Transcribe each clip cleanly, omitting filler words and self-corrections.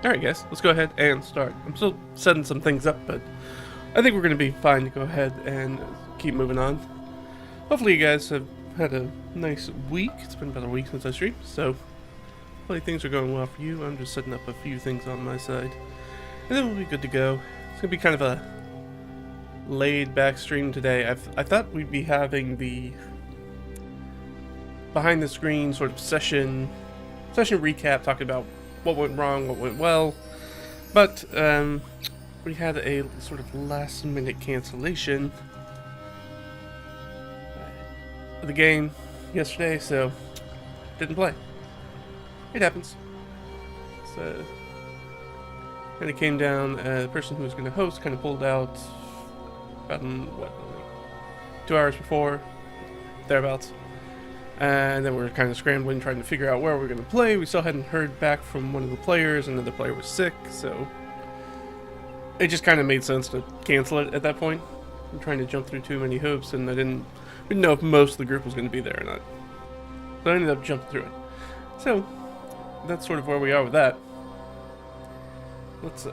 Alright guys, let's go ahead and start. I'm still setting some things up, but I think we're going to be fine to go ahead and keep moving on. Hopefully you guys have had a nice week. It's been about a week since I streamed, so hopefully things are going well for you. I'm just setting up a few things on my side, and then we'll be good to go. It's going to be kind of a laid-back stream today. I thought we'd be having the behind-the-screen sort of session recap, talking about what went wrong, what went well, but we had a sort of last-minute cancellation of the game yesterday, so didn't play. It happens. So, and it came down. The person who was going to host kind of pulled out about 2 hours before, thereabouts. And then we were kind of scrambling, trying to figure out where we were going to play. We still hadn't heard back from one of the players. Another player was sick, so it just kind of made sense to cancel it at that point. I'm trying to jump through too many hoops, and we didn't know if most of the group was going to be there or not. So I ended up jumping through it. So that's sort of where we are with that. Let's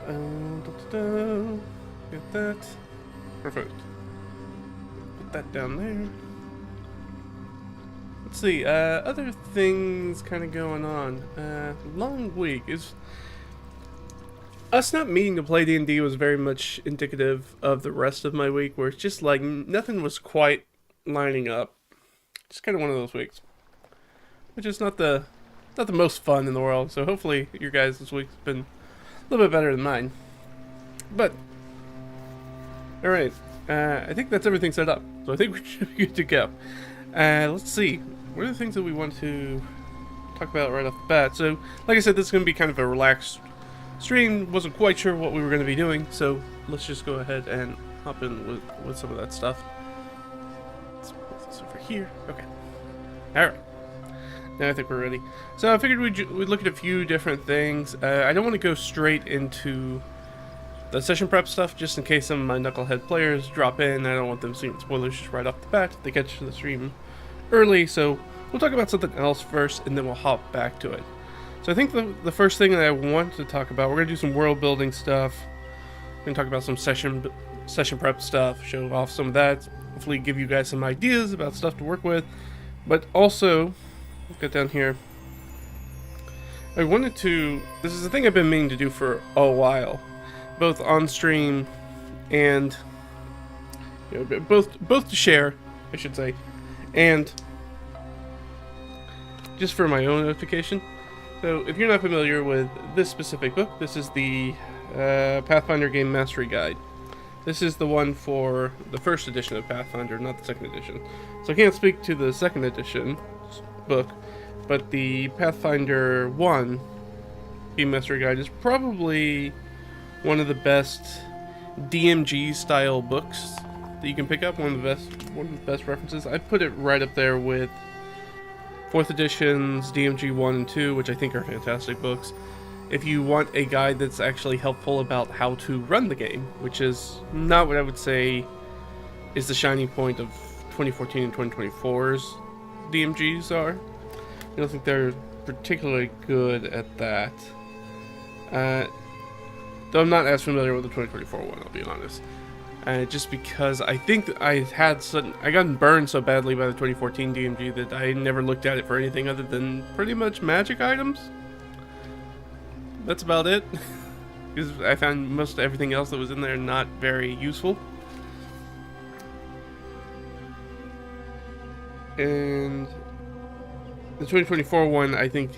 get that. Perfect. Put that down there. Let's see, other things kind of going on. Long week is... Us not meeting to play D&D was very much indicative of the rest of my week, where it's just like nothing was quite lining up. Just kind of one of those weeks. Which is not the most fun in the world, so hopefully your guys this week's been a little bit better than mine. But, alright, I think that's everything set up, so I think we should be good to go. Let's see. What are the things that we want to talk about right off the bat? So, like I said, this is going to be kind of a relaxed stream. Wasn't quite sure what we were going to be doing, so let's just go ahead and hop in with some of that stuff. Let's put this over here. Okay. Alright. Now I think we're ready. So I figured we'd look at a few different things. I don't want to go straight into the session prep stuff, just in case some of my knucklehead players drop in. I don't want them seeing spoilers just right off the bat. They catch the stream early, so we'll talk about something else first, and then we'll hop back to it. So I think the first thing that I want to talk about, we're going to do some world building stuff. We're going to talk about some session prep stuff, show off some of that, hopefully give you guys some ideas about stuff to work with. But also, let's get down here. I wanted to, this is a thing I've been meaning to do for a while, both on stream and, you know, both to share, I should say, and just for my own notification. So if you're not familiar with this specific book, this is the Pathfinder Game Mastery Guide. This is the one for the first edition of Pathfinder, not the second edition. So I can't speak to the second edition book, but the Pathfinder 1 Game Mastery Guide is probably one of the best DMG style books that you can pick up. One of the best references. I'd put it right up there with 4th edition's DMG 1 and 2, which I think are fantastic books. If you want a guide that's actually helpful about how to run the game, which is not what I would say is the shining point of 2014 and 2024's DMGs are. I don't think they're particularly good at that. Though I'm not as familiar with the 2024 one, I'll be honest. Just because I think I got burned so badly by the 2014 DMG that I never looked at it for anything other than pretty much magic items. That's about it. Because I found most everything else that was in there not very useful. And the 2024 one, I think,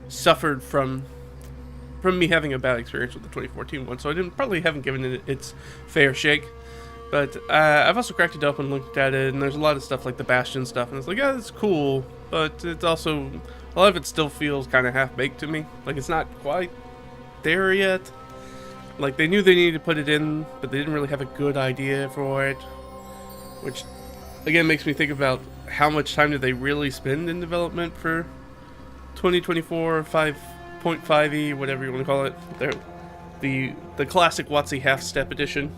suffered from me having a bad experience with the 2014 one, so I probably haven't given it its fair shake. But I've also cracked it up and looked at it, and there's a lot of stuff like the Bastion stuff, and it's like, yeah, it's cool, but it's also, a lot of it still feels kind of half-baked to me. Like, it's not quite there yet. Like, they knew they needed to put it in, but they didn't really have a good idea for it, which, again, makes me think about how much time did they really spend in development for 2024 5.5e, whatever you want to call it. The classic WotC half-step edition.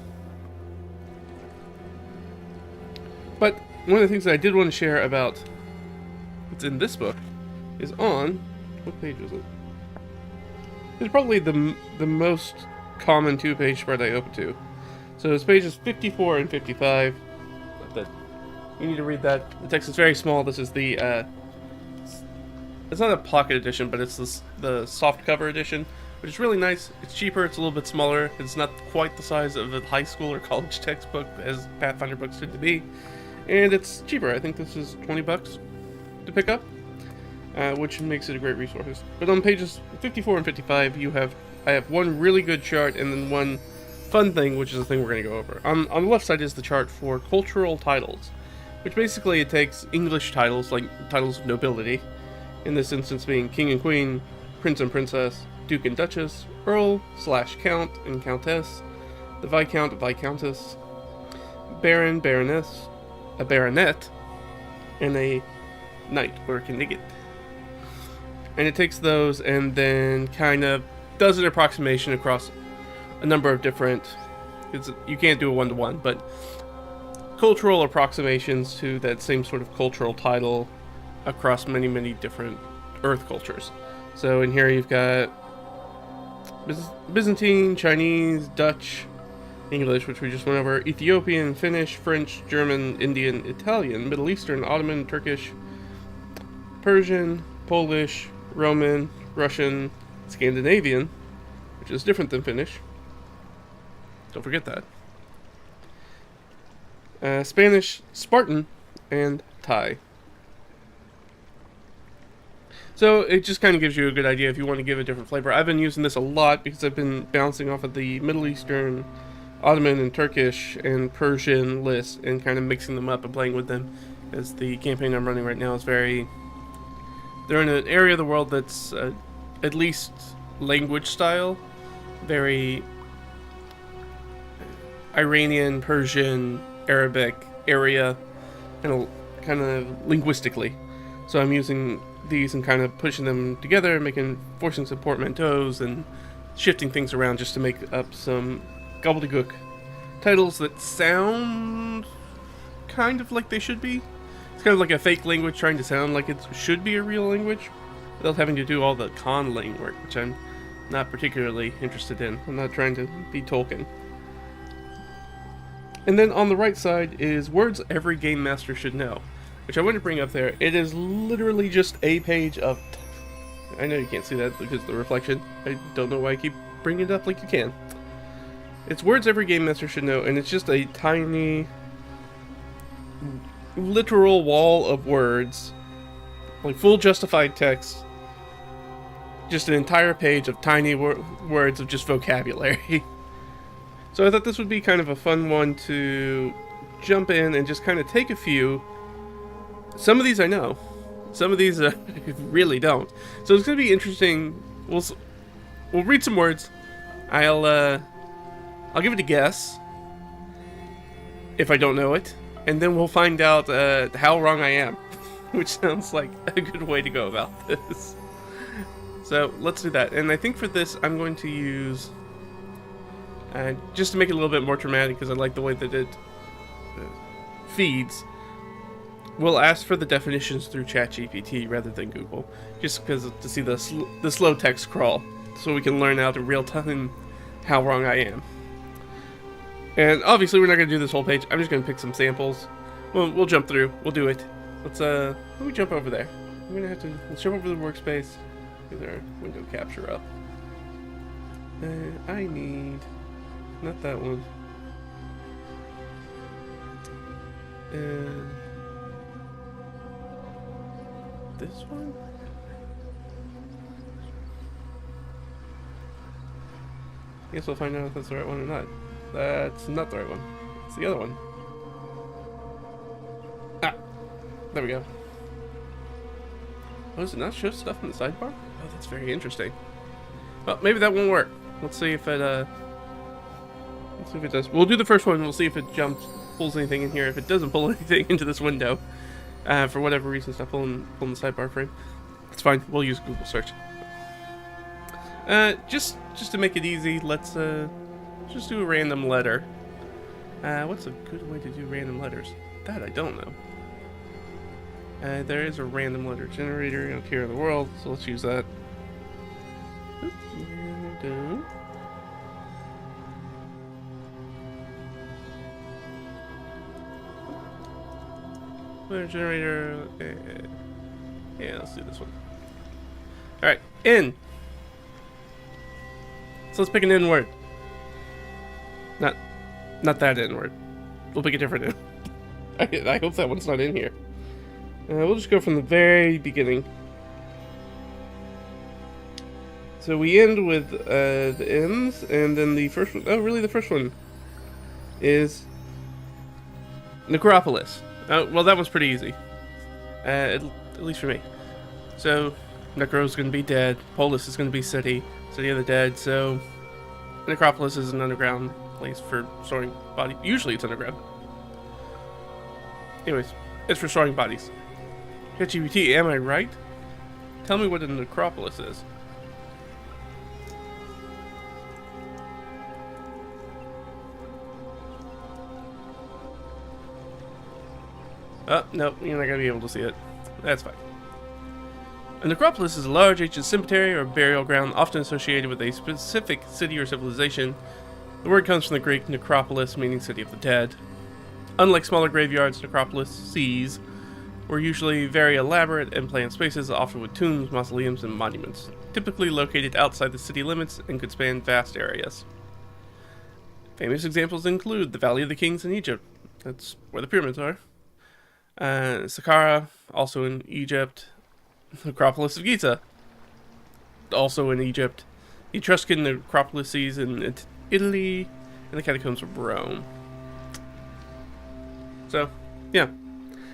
But one of the things that I did want to share about what's in this book is on, what page is it? It's probably the most common 2-page spread I open to. So it's pages 54 and 55. You need to read that. The text is very small. This is the it's not a pocket edition, but it's the soft cover edition, which is really nice. It's cheaper. It's a little bit smaller. It's not quite the size of a high school or college textbook as Pathfinder books tend to be, and it's cheaper. I think this is $20 to pick up, which makes it a great resource. But on pages 54 and 55, I have one really good chart and then one fun thing, which is the thing we're going to go over. On the left side is the chart for cultural titles, which basically it takes English titles, like titles of nobility, in this instance being King and Queen, Prince and Princess, Duke and Duchess, Earl/Count and Countess, the Viscount, Viscountess, Baron, Baroness, a Baronet, and a Knight or a Knigget. And it takes those and then kind of does an approximation across a number of different, you can't do a one-to-one, but cultural approximations to that same sort of cultural title across many, many different Earth cultures. So in here you've got Byzantine, Chinese, Dutch, English, which we just went over, Ethiopian, Finnish, French, German, Indian, Italian, Middle Eastern, Ottoman, Turkish, Persian, Polish, Roman, Russian, Scandinavian, which is different than Finnish. Don't forget that. Spanish, Spartan, and Thai. So it just kind of gives you a good idea if you want to give a different flavor. I've been using this a lot because I've been bouncing off of the Middle Eastern, Ottoman, and Turkish, and Persian lists and kind of mixing them up and playing with them, as the campaign I'm running right now is very... They're in an area of the world that's at least language style, very Iranian, Persian, Arabic area, kind of linguistically. So I'm using these and kind of pushing them together, forcing some portmanteaus and shifting things around just to make up some gobbledygook titles that sound kind of like they should be. It's kind of like a fake language trying to sound like it should be a real language without having to do all the conlang work, which I'm not particularly interested in. I'm not trying to be Tolkien. And then on the right side is words every game master should know, which I want to bring up there. It is literally just a page of... I know you can't see that because of the reflection. I don't know why I keep bringing it up like you can. It's words every game master should know, and it's just a tiny, literal wall of words, like full justified text. Just an entire page of tiny words of just vocabulary. So I thought this would be kind of a fun one to jump in and just kind of take a few. Some of these I know. Some of these I really don't. So it's going to be interesting. We'll read some words. I'll give it a guess if I don't know it. And then we'll find out how wrong I am. Which sounds like a good way to go about this. So let's do that. And I think for this I'm going to use... just to make it a little bit more dramatic, because I like the way that it feeds, we'll ask for the definitions through ChatGPT rather than Google, just because to see the slow text crawl, so we can learn out in real time how wrong I am. And obviously we're not going to do this whole page. I'm just going to pick some samples. We'll jump through. We'll do it. Let me jump over there. Let's jump over the workspace. Get our window capture up. I need... Not that one. And this one? I guess we'll find out if that's the right one or not. That's not the right one. It's the other one. Ah! There we go. Oh, does it not show stuff in the sidebar? Oh, that's very interesting. Well, maybe that won't work. Let's see if it, let's see if it does. We'll do the first one. We'll see if it pulls anything in here. If it doesn't pull anything into this window, for whatever reason, it's not pulling the sidebar frame. It's fine. We'll use Google search. Just to make it easy, let's just do a random letter. What's a good way to do random letters? That I don't know. There is a random letter generator out here in the world, so let's use that. Oops, Done. Player generator. Yeah, let's do this one. Alright, in. So let's pick an in word. Not that in word. We'll pick a different in. I hope that one's not in here. We'll just go from the very beginning. So we end with the ends, and then the first one. Oh, really? The first one is Necropolis. Well, that one's pretty easy. At least for me. So, Necro's going to be dead. Polis is going to be city of the dead. So, Necropolis is an underground place for storing bodies. Usually it's underground. Anyways, it's for storing bodies. ChatGPT, am I right? Tell me what a necropolis is. Oh, no, you're not going to be able to see it. That's fine. A necropolis is a large ancient cemetery or burial ground often associated with a specific city or civilization. The word comes from the Greek necropolis, meaning city of the dead. Unlike smaller graveyards, necropolises were usually very elaborate and planned spaces, often with tombs, mausoleums, and monuments, typically located outside the city limits and could span vast areas. Famous examples include the Valley of the Kings in Egypt. That's where the pyramids are. Saqqara, also in Egypt. Necropolis of Giza, also in Egypt. Etruscan necropolises in Italy, and the catacombs of Rome. So, yeah.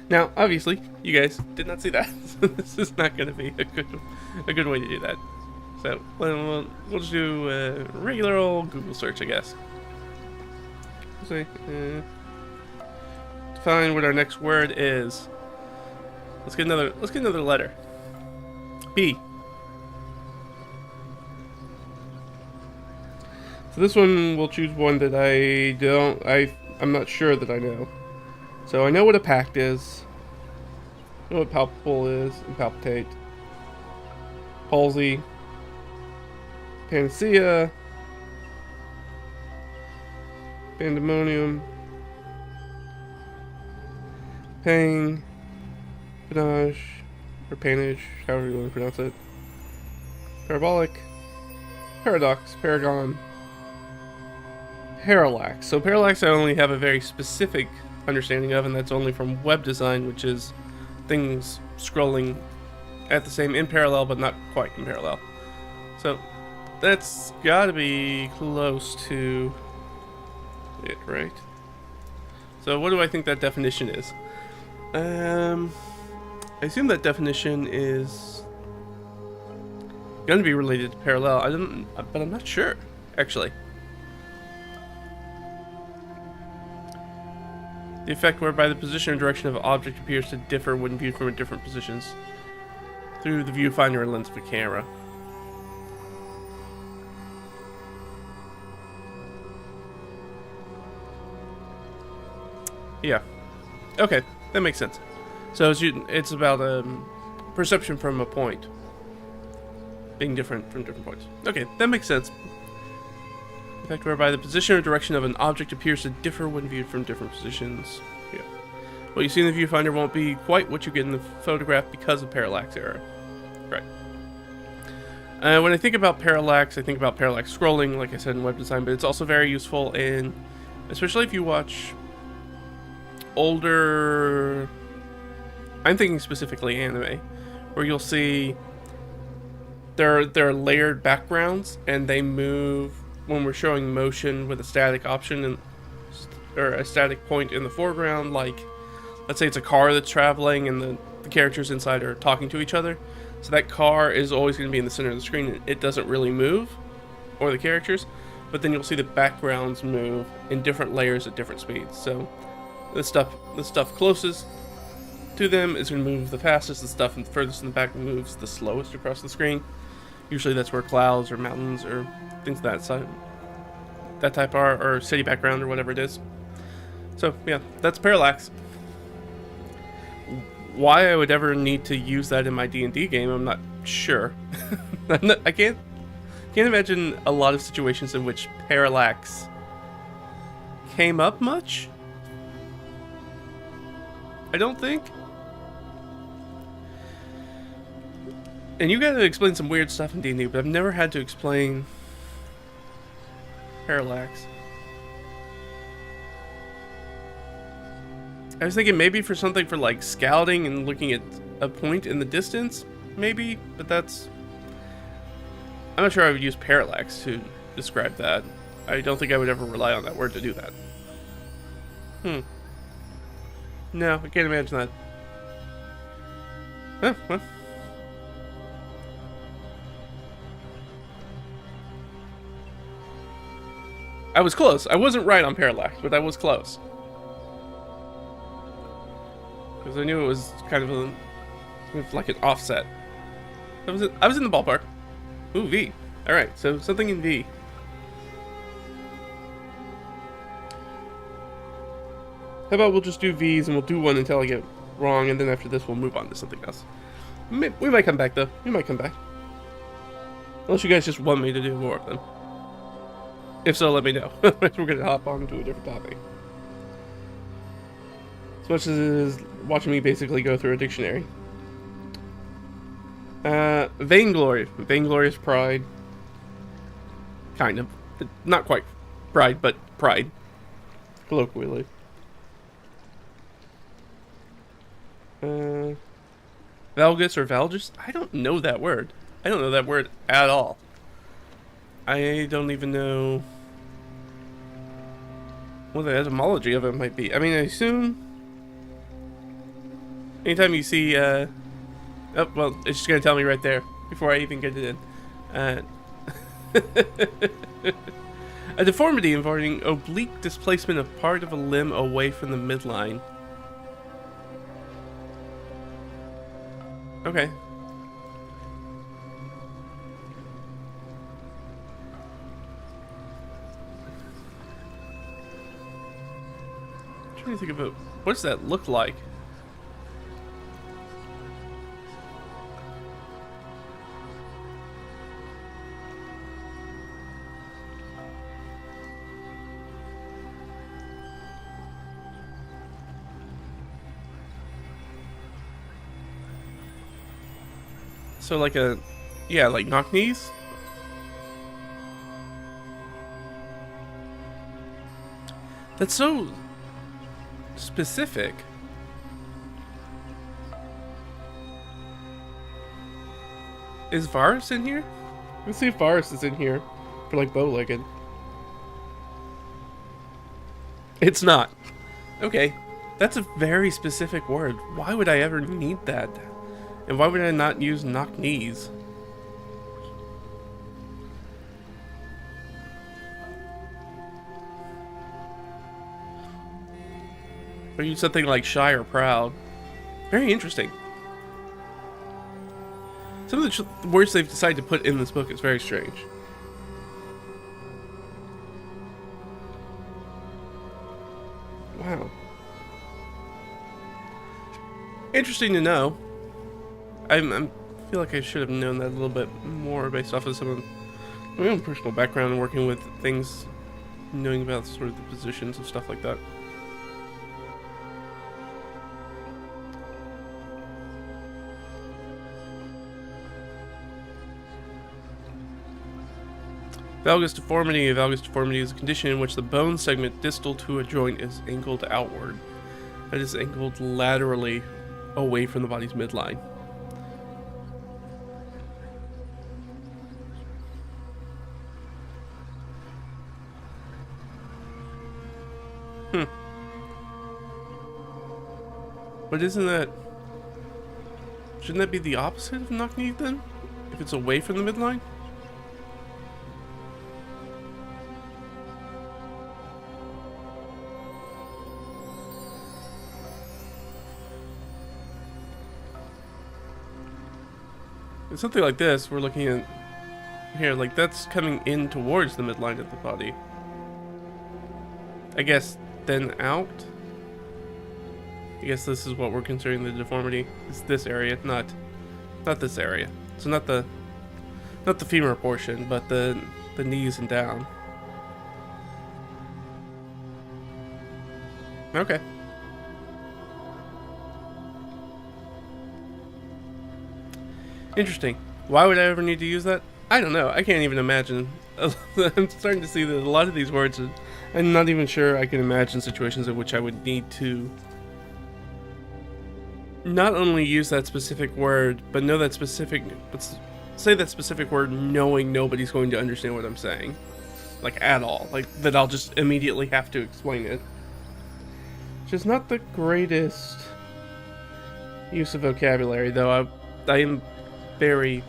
Now, obviously, you guys did not see that. So this is not going to be a good way to do that. So, we'll just do a regular old Google search, I guess. Let's see. Define what our next word is. Let's get another letter. B. So this one, we'll choose one that I'm not sure that I know. So I know what a pact is. I know what palpable is, and palpitate. Palsy. Panacea. Pandemonium. Pain. Panache. Or panage, however you want to pronounce it. Parabolic. Paradox. Paragon. Parallax. So parallax I only have a very specific understanding of, and that's only from web design, which is things scrolling at the same in parallel but not quite in parallel. So that's gotta be close to it, right? So what do I think that definition is? I assume that definition is going to be related to parallel. But I'm not sure, actually. The effect whereby the position or direction of an object appears to differ when viewed from different positions through the viewfinder or lens of a camera. Yeah. Okay, that makes sense. So it's about perception from a point being different from different points. Okay, that makes sense. The effect whereby the position or direction of an object appears to differ when viewed from different positions. Yeah. What you see in the viewfinder won't be quite what you get in the photograph because of parallax error. Right. When I think about parallax, I think about parallax scrolling, like I said in web design, but it's also very useful in, especially if you watch older, I'm thinking specifically anime, where you'll see there are layered backgrounds and they move when we're showing motion with a static option or a static point in the foreground. Like, let's say it's a car that's traveling and the characters inside are talking to each other. So that car is always going to be in the center of the screen. It doesn't really move, or the characters, but then you'll see the backgrounds move in different layers at different speeds. So the stuff closest to them is going to move the fastest. The stuff furthest in the back moves the slowest across the screen. Usually that's where clouds or mountains or things that type are, or city background or whatever it is. So yeah, that's parallax. Why I would ever need to use that in my D&D game, I'm not sure. I can't Can't imagine a lot of situations in which parallax came up much. I don't think. And you gotta explain some weird stuff in D&D, but I've never had to explain parallax. I was thinking maybe for something for like scouting and looking at a point in the distance, maybe, but that's... I'm not sure I would use parallax to describe that. I don't think I would ever rely on that word to do that. No, I can't imagine that. Huh, well. I was close. I wasn't right on parallax, but I was close. Because I knew it was kind of like an offset. I was in the ballpark. Ooh, V. Alright, so something in V. How about we'll just do V's and we'll do one until I get wrong, and then after this we'll move on to something else. We might come back though. We might come back. Unless you guys just want me to do more of them. If so, let me know. We're going to hop on to a different topic. As much as it is watching me basically go through a dictionary. Vainglory. Vainglorious pride. Kind of. Not quite pride, but pride. Colloquially. Valgus or Valgus? I don't know that word. I don't know that word at all. I don't even know what the etymology of it might be. I mean, I assume anytime you see, oh, well, it's just going to tell me right there before I even get it in. A deformity involving oblique displacement of part of a limb away from the midline. Okay. I'm trying to think about what does that look like? So like a, yeah, like knock knees? That's so specific. Is Varus in here? Let's see if Varus is in here for like bow-legged. It's not. Okay. That's a very specific word. Why would I ever need that? And why would I not use knock knees? Or use something like shy or proud. Very interesting. Some of the words they've decided to put in this book is very strange. Wow. Interesting to know. I feel like I should have known that a little bit more based off of some of my own personal background and working with things, knowing about sort of the positions and stuff like that. Valgus deformity. A valgus deformity is a condition in which the bone segment distal to a joint is angled outward. That is angled laterally away from the body's midline. But isn't that... shouldn't that be the opposite of knock knee then? If it's away from the midline? It's something like this we're looking at here, like that's coming in towards the midline of the body. I guess then out? I guess this is what we're considering the deformity. It's this area, not this area. So not the Not the femur portion, but the knees and down. Okay. Interesting. Why would I ever need to use that? I don't know. I can't even imagine. I'm starting to see that a lot of these words, I'm not even sure I can imagine situations in which I would need to not only use that specific word, but know that specific, say that specific word knowing nobody's going to understand what I'm saying. Like, at all. Like, that I'll just immediately have to explain it. Which is not the greatest use of vocabulary, though I am very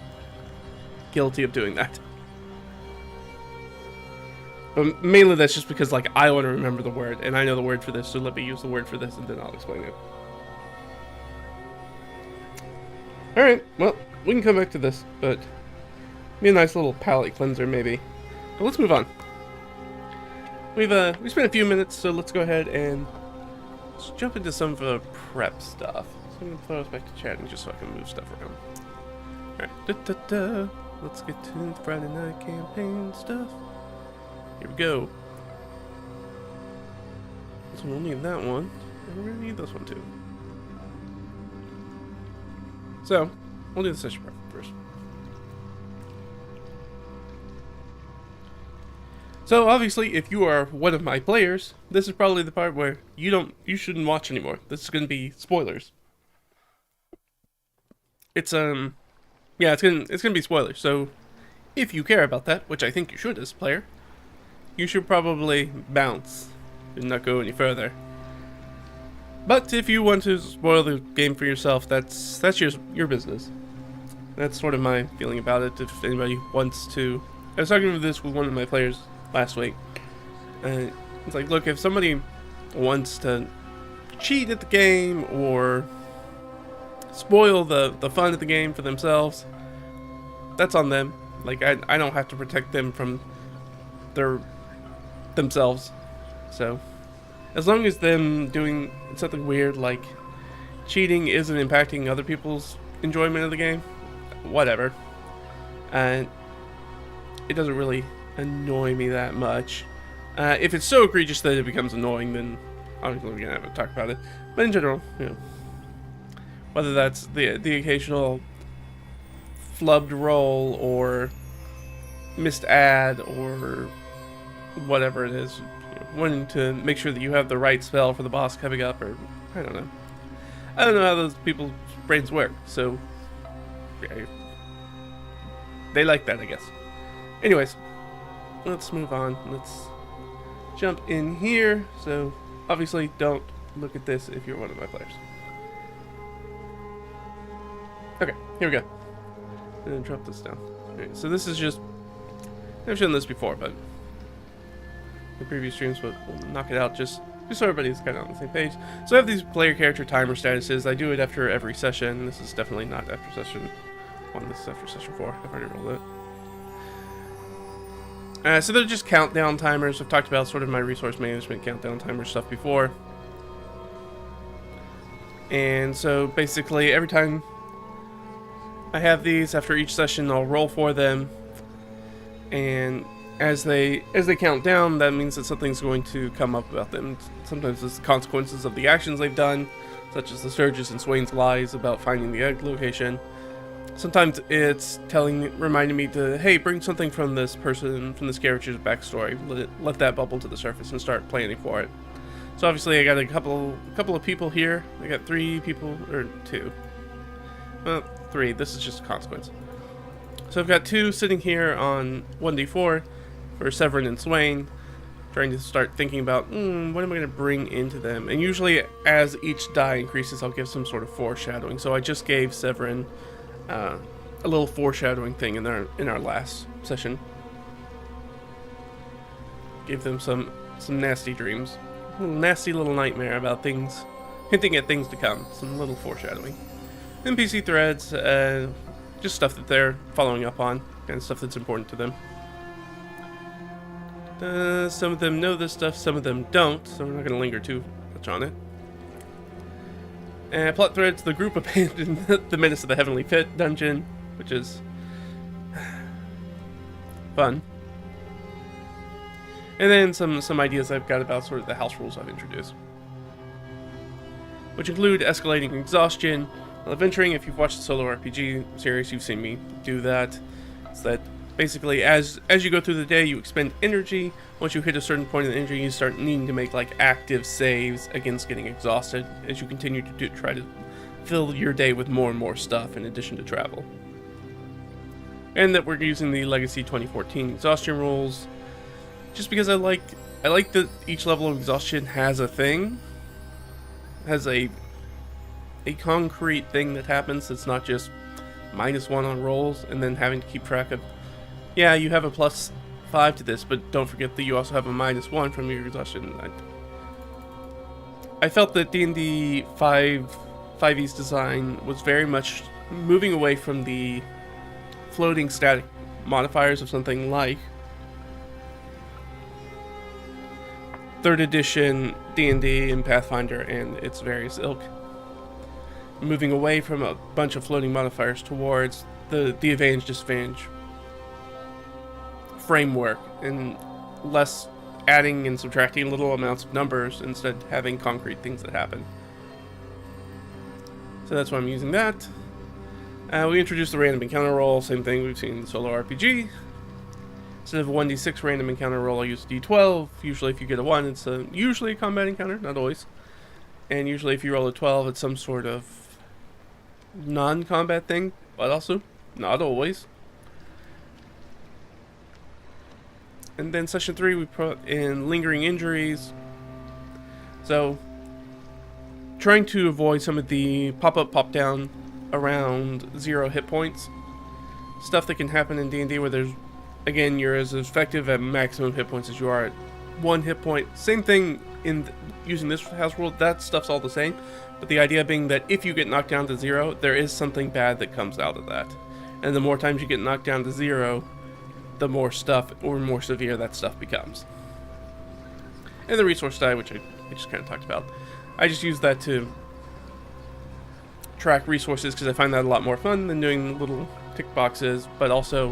guilty of doing that. But mainly that's just because, like, I want to remember the word, and I know the word for this, so let me use the word for this, and then I'll explain it. Alright, well, we can come back to this, but be a nice little palate cleanser, maybe. But let's move on. We spent a few minutes, so let's go ahead and let's jump into some of the prep stuff. So I'm going to throw us back to chatting just so I can move stuff around. Alright, let's get to the Friday night campaign stuff. Here we go. So we'll need that one. And we're going to need this one too. So, we'll do the session prep first. So obviously, if you are one of my players, this is probably the part where you shouldn't watch anymore. This is going to be spoilers. It's gonna be spoilers. So if you care about that, which I think you should as a player, you should probably bounce and not go any further. But if you want to spoil the game for yourself, that's your business. That's sort of my feeling about it. If anybody wants to, I was talking about this with one of my players last week. It's like, look, if somebody wants to cheat at the game or spoil the fun of the game for themselves, that's on them. Like, I don't have to protect them from themselves. So as long as them doing something weird like cheating isn't impacting other people's enjoyment of the game, whatever. And it doesn't really annoy me that much. If it's so egregious that it becomes annoying, then obviously we're gonna have to talk about it. But in general, you know, whether that's the occasional flubbed roll or missed ad or whatever it is, you know, wanting to make sure that you have the right spell for the boss coming up, or I don't know how those people's brains work. So yeah, they like that, I guess. Anyways, let's move on. Let's jump in here. So obviously don't look at this if you're one of my players. Okay, here we go. I'm gonna drop this down. Alright, so this is just, I've shown this before, but the previous streams, but we'll knock it out just so everybody's kind of on the same page. So I have these player character timer statuses. I do it after every session. This is definitely not after session 1. This is after session 4. I've already rolled it. So they're just countdown timers. I've talked about sort of my resource management countdown timer stuff before. And so basically every time I have these, after each session I'll roll for them, and as they count down, that means that something's going to come up about them. Sometimes it's consequences of the actions they've done, such as the Sturgis and Swain's lies about finding the egg location. Sometimes it's reminding me to, hey, bring something from this person, from this character's backstory. Let that bubble to the surface and start planning for it. So obviously I got a couple of people here. I got 3 people, or 2. Well, 3. This is just a consequence. So I've got 2 sitting here on 1d4 for Severin and Swain, trying to start thinking about, what am I going to bring into them? And usually as each die increases, I'll give some sort of foreshadowing. So I just gave Severin a little foreshadowing thing in our last session. Gave them some nasty dreams. A little nasty little nightmare about things, hinting at things to come. Some little foreshadowing. NPC threads, just stuff that they're following up on, kind of stuff that's important to them. Some of them know this stuff, some of them don't, so we're not going to linger too much on it. Plot threads, the group abandoned the Menace of the Heavenly Pit dungeon, which is And then some ideas I've got about sort of the house rules I've introduced, which include escalating exhaustion while adventuring. If you've watched the solo RPG series, you've seen me do that. It's that basically as you go through the day, you expend energy. Once you hit a certain point of the energy, you start needing to make like active saves against getting exhausted as you continue to try to fill your day with more and more stuff in addition to travel. And that we're using the Legacy 2014 exhaustion rules, just because I like that each level of exhaustion has a thing, has a concrete thing that happens. It's not just -1 on rolls and then having to keep track of, yeah, you have a +5 to this, but don't forget that you also have a -1 from your exhaustion. I felt that D&D 5e's design was very much moving away from the floating static modifiers of something like 3rd edition D&D and Pathfinder and its various ilk. Moving away from a bunch of floating modifiers towards the advantage disadvantage framework, and less adding and subtracting little amounts of numbers, instead having concrete things that happen. So that's why I'm using that. We introduced the random encounter roll, same thing we've seen in the solo RPG. Instead of a 1d6 random encounter roll, I use a d12. Usually if you get a 1, it's usually a combat encounter, not always. And usually if you roll a 12, it's some sort of non-combat thing, but also not always. And then session 3, we put in lingering injuries. So, trying to avoid some of the pop-up, pop-down around 0 hit points. Stuff that can happen in D&D where there's, again, you're as effective at maximum hit points as you are at 1 hit point. Same thing in using this house rule, that stuff's all the same. But the idea being that if you get knocked down to 0, there is something bad that comes out of that. And the more times you get knocked down to 0, the more stuff or more severe that stuff becomes. And the resource die, which I just kind of talked about. I just use that to track resources because I find that a lot more fun than doing little tick boxes, but also,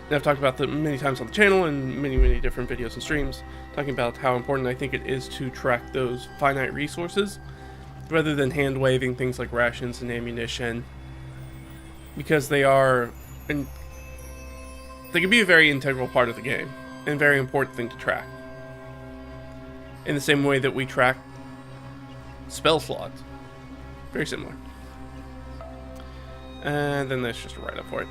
and I've talked about that many times on the channel and many different videos and streams, talking about how important I think it is to track those finite resources rather than hand waving things like rations and ammunition, because they are, and they can be a very integral part of the game and very important thing to track. In the same way that we track spell slots. Very similar. And then there's just a write-up for it.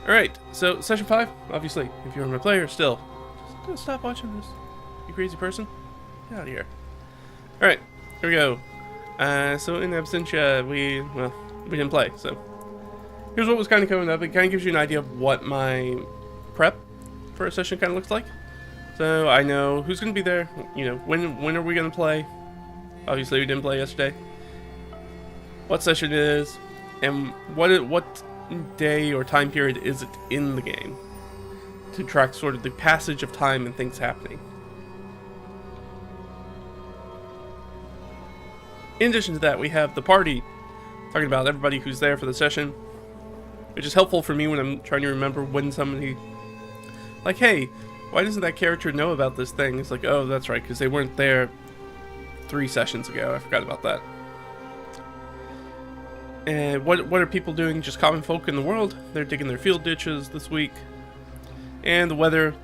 Alright, so session 5, obviously, if you're my player still, just gonna stop watching this, you crazy person. Get out of here. Alright, here we go. So in absentia, we didn't play, so here's what was kind of coming up. It kind of gives you an idea of what my prep for a session kind of looks like. So I know who's going to be there, you know, when are we going to play. Obviously we didn't play yesterday. What session it is, and what day or time period is it in the game, to track sort of the passage of time and things happening. In addition to that, we have the party, talking about everybody who's there for the session, which is helpful for me when I'm trying to remember when somebody, like, hey, why doesn't that character know about this thing? It's like, oh, that's right, because they weren't there 3 sessions ago. I forgot about that. And what are people doing? Just common folk in the world. They're digging their field ditches this week. And the weather.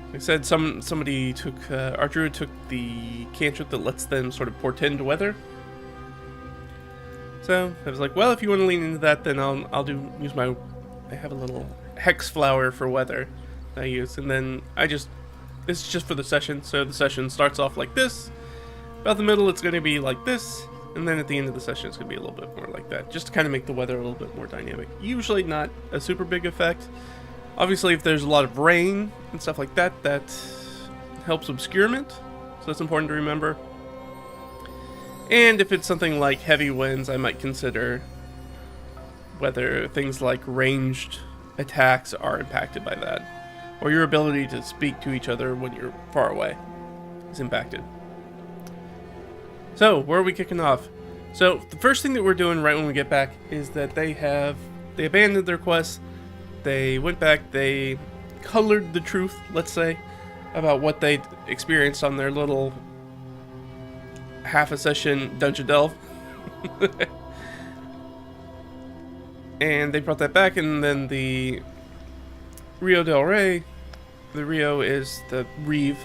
Like I said, somebody took, our druid took the cantrip that lets them sort of portend weather. So I was like, well, if you want to lean into that, then I have a little hex flower for weather that I use, and then it's just for the session. So the session starts off like this. About the middle, it's going to be like this. And then at the end of the session, it's going to be a little bit more like that, just to kind of make the weather a little bit more dynamic. Usually not a super big effect. Obviously, if there's a lot of rain and stuff like that, that helps obscurement, so that's important to remember. And if it's something like heavy winds, I might consider whether things like ranged attacks are impacted by that, or your ability to speak to each other when you're far away is impacted. So, where are we kicking off? So, the first thing that we're doing right when we get back is that they abandoned their quest. They went back, they colored the truth, let's say, about what they experienced on their little half a session dungeon delve. And they brought that back, and then the Rio del Rey, the Rio is the Reeve.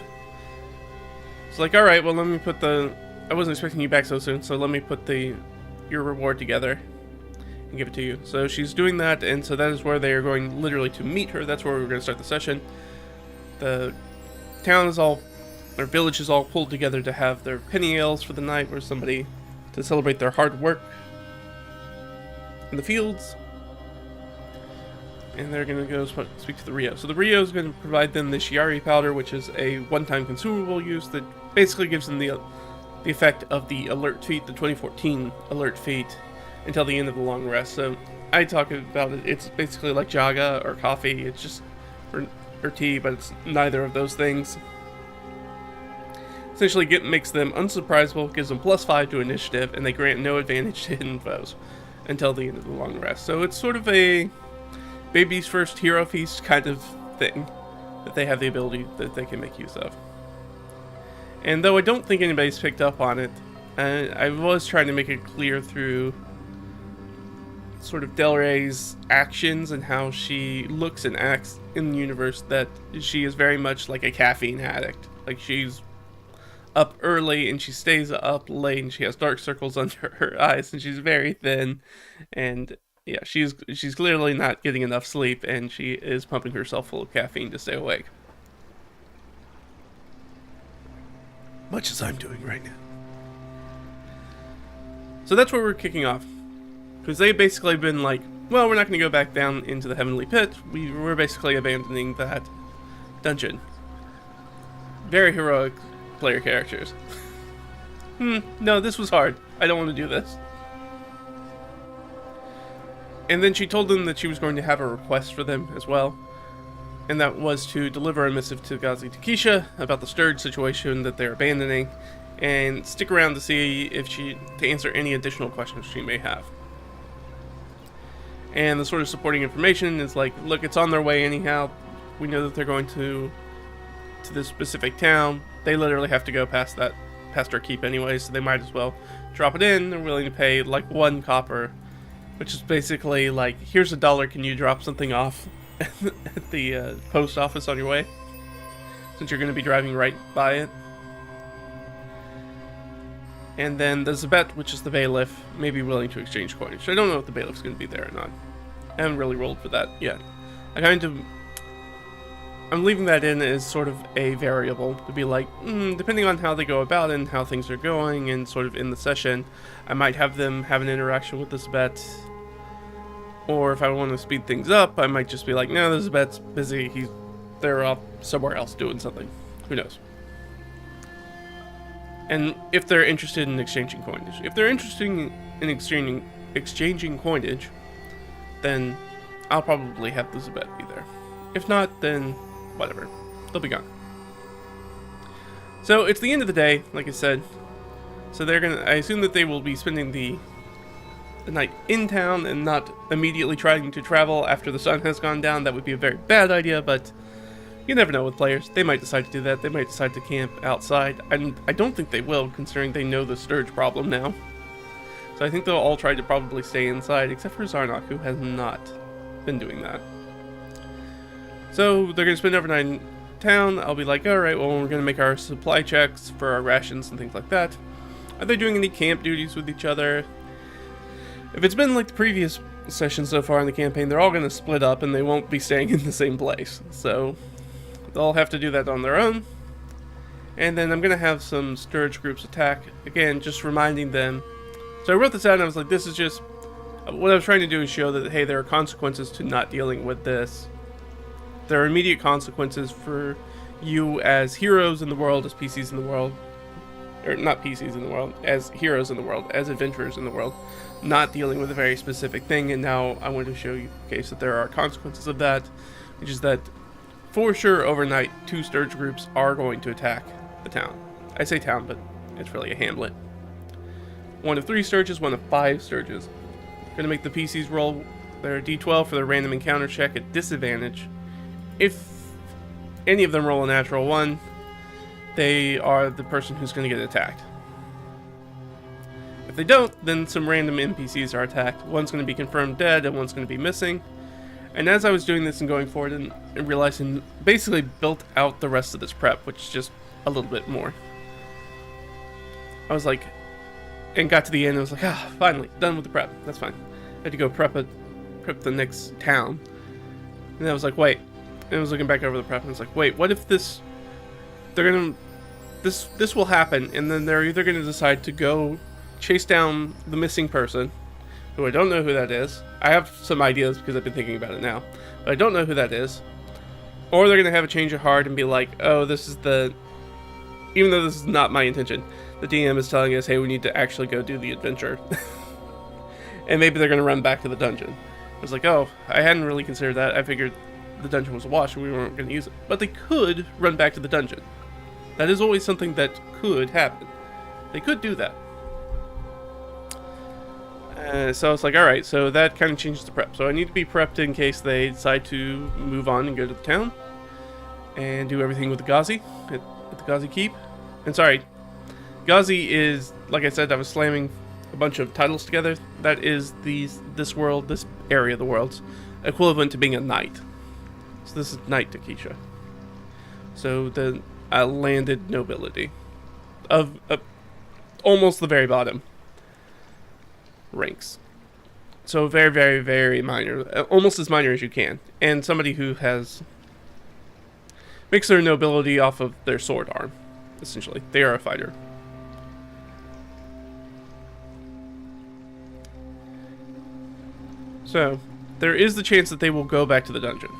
It's like, alright, well let me put I wasn't expecting you back so soon, so let me put your reward together and give it to you. So she's doing that, and so that is where they are going literally to meet her. That's where we're going to start the session. The town is all, their village is all pulled together to have their penny ales for the night, where somebody to celebrate their hard work in the fields. And they're going to go speak to the Rio. So the Rio is going to provide them this Yari powder, which is a one-time consumable use that basically gives them the effect of the alert feat, the 2014 alert feat, until the end of the long rest. So I talk about it, it's basically like Jaga or coffee, it's just, or tea, but it's neither of those things. Essentially makes them unsurprisable, gives them +5 to initiative, and they grant no advantage to hidden foes until the end of the long rest. So it's sort of a baby's first hero feast kind of thing that they have the ability that they can make use of. And though I don't think anybody's picked up on it, I was trying to make it clear through sort of Del Rey's actions and how she looks and acts in the universe that she is very much like a caffeine addict. Like, she's up early and she stays up late, and she has dark circles under her eyes, and she's very thin, and yeah, she's clearly not getting enough sleep, and she is pumping herself full of caffeine to stay awake. Much as I'm doing right now. So that's where we're kicking off. Because they've basically been like, well, we're not going to go back down into the Heavenly Pit. We're basically abandoning that dungeon. Very heroic player characters. No, this was hard. I don't want to do this. And then she told them that she was going to have a request for them as well. And that was to deliver a missive to Gazi Takisha about the Sturge situation that they're abandoning, and stick around to see if to answer any additional questions she may have. And the sort of supporting information is like, look, it's on their way anyhow. We know that they're going to this specific town. They literally have to go past our keep anyway, so they might as well drop it in. They're willing to pay like 1 copper, which is basically like, here's $1, can you drop something off at the post office on your way, since you're going to be driving right by it. And then the Zabet, which is the bailiff, may be willing to exchange coinage. I don't know if the bailiff's going to be there or not. I haven't really rolled for that yet. I'm leaving that in as sort of a variable to be like, depending on how they go about it and how things are going, and sort of in the session, I might have them have an interaction with the Zabet. Or if I want to speed things up, I might just be like, no, the Zabet's busy. They're off somewhere else doing something. Who knows? And if they're interested in exchanging coinage. If they're interested in exchanging coinage, then I'll probably have the Zabet be there. If not, then whatever. They'll be gone. So it's the end of the day, like I said. So I assume that they will be spending the night in town and not immediately trying to travel after the sun has gone down. That would be a very bad idea, but you never know with players. They might decide to do that. They might decide to camp outside. And I don't think they will, considering they know the Sturge problem now. So I think they'll all try to probably stay inside, except for Zarnok, who has not been doing that. So they're going to spend overnight in town. I'll be like, alright, well, we're going to make our supply checks for our rations and things like that. Are they doing any camp duties with each other? If it's been like the previous sessions so far in the campaign, they're all going to split up and they won't be staying in the same place. So they'll have to do that on their own. And then I'm going to have some Sturge groups attack. Again, just reminding them. So I wrote this out and I was like, this is just... What I was trying to do is show that, hey, there are consequences to not dealing with this. There are immediate consequences for you as heroes in the world, as PCs in the world. Or not PCs in the world, as heroes in the world, as adventurers in the world. Not dealing with a very specific thing, and now I want to show you that there are consequences of that, which is that for sure overnight 2 Sturge groups are going to attack the town. I say town, but it's really a hamlet. 1 of 3 Sturges, 1 of 5 Sturges. Going to make the PCs roll their D12 for their random encounter check at disadvantage if any of them roll a natural 1, they are the person who's going to get attacked. If they don't, then some random NPCs are attacked. One's going to be confirmed dead, and one's going to be missing. And as I was doing this and going forward and realizing, basically built out the rest of this prep, which is just a little bit more. I was like, and got to the end, I was like, finally, done with the prep. That's fine. I had to go prep the next town. And I was like, wait. And I was looking back over the prep, and I was like, wait, what if this will happen, and then they're either going to decide to go chase down the missing person, who I don't know who that is. I have some ideas because I've been thinking about it now, but I don't know who that is. Or they're going to have a change of heart and be like, oh, this is even though this is not my intention, the DM is telling us, hey, we need to actually go do the adventure. And maybe they're going to run back to the dungeon. I was like, oh, I hadn't really considered that. I figured the dungeon was a wash and we weren't going to use it. But they could run back to the dungeon. That is always something that could happen. They could do that. So I was like, alright, so that kind of changes the prep. So I need to be prepped in case they decide to move on and go to the town. And do everything with the Ghazi, at the Ghazi Keep. And sorry, Ghazi is, like I said, I was slamming a bunch of titles together. That is this area of the world's equivalent to being a knight. So this is Knight Takesha. So the landed nobility of almost the very bottom ranks. So very, very, very minor, almost as minor as you can, and somebody who makes their nobility off of their sword arm. Essentially, they are a fighter. So there is the chance that they will go back to the dungeon.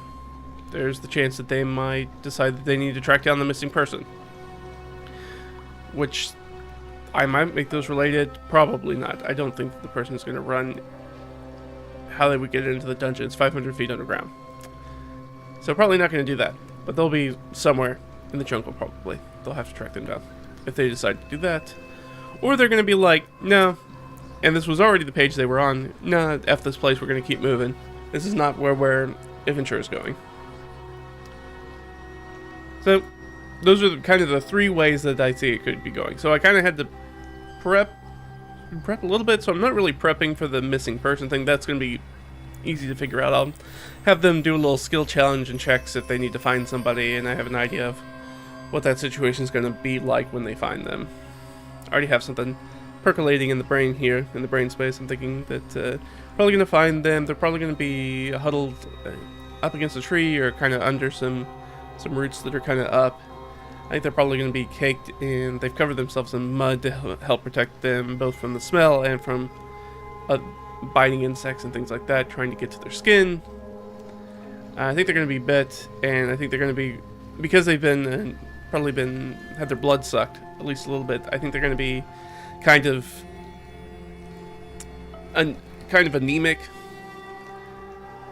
There's the chance that they might decide that they need to track down the missing person. Which, I might make those related. Probably not. I don't think that the person is going to run how they would get into the dungeon. It's 500 feet underground. So probably not going to do that. But they'll be somewhere in the jungle probably. They'll have to track them down if they decide to do that. Or they're going to be like, no. And this was already the page they were on. Nah, F this place. We're going to keep moving. This is not where adventure is going. So, those are kind of the three ways that I see it could be going. So I kind of had to prep a little bit, so I'm not really prepping for the missing person thing. That's going to be easy to figure out. I'll have them do a little skill challenge and checks if they need to find somebody, and I have an idea of what that situation is going to be like when they find them. I already have something percolating in the brain here, in the brain space. I'm thinking that probably going to find them. They're probably going to be huddled up against a tree or kind of under some roots that are kind of up. I think they're probably going to be caked in, they've covered themselves in mud to help protect them both from the smell and from biting insects and things like that, trying to get to their skin. I think they're going to be bit, and I think they're going to be, because they've been, had their blood sucked, at least a little bit, I think they're going to be kind of anemic,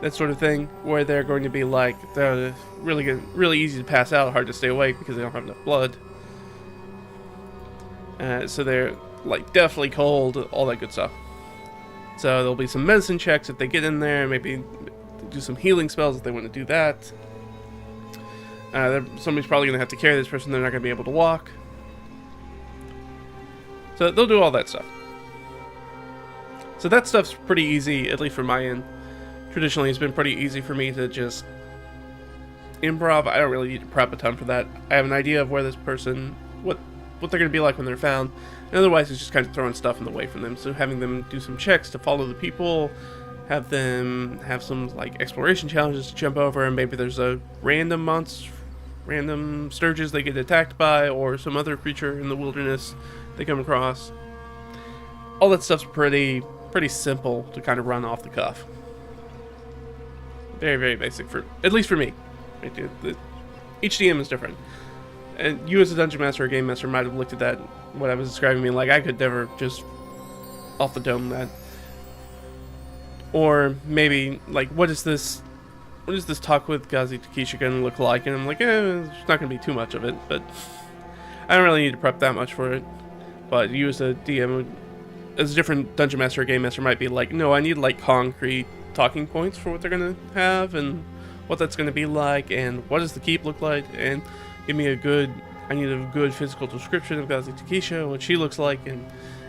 that sort of thing, where they're going to be like, they're really easy to pass out, hard to stay awake because they don't have enough blood. So they're like definitely cold, all that good stuff. So there'll be some medicine checks if they get in there, maybe do some healing spells if they want to do that. Somebody's probably going to have to carry this person, they're not going to be able to walk. So they'll do all that stuff. So that stuff's pretty easy, at least from my end. Traditionally, it's been pretty easy for me to just improv. I don't really need to prep a ton for that. I have an idea of where this person, what they're going to be like when they're found. And otherwise, it's just kind of throwing stuff in the way from them. So having them do some checks to follow the people, have them have some like exploration challenges to jump over, and maybe there's a random sturges they get attacked by, or some other creature in the wilderness they come across. All that stuff's pretty simple to kind of run off the cuff. Very, very basic, at least for me. Each DM is different. And you as a dungeon master or game master might have looked at that, what I was describing, being like, I could never just off the dome that. Or maybe, like, what is this talk with Ghazi Takesha going to look like? And I'm like, there's not going to be too much of it, but I don't really need to prep that much for it. But you as a DM, as a different dungeon master or game master might be like, no, I need, like, concrete talking points for what they're going to have and what that's going to be like, and what does the keep look like, and give me I need a good physical description of Gazi Takisha, what she looks like, and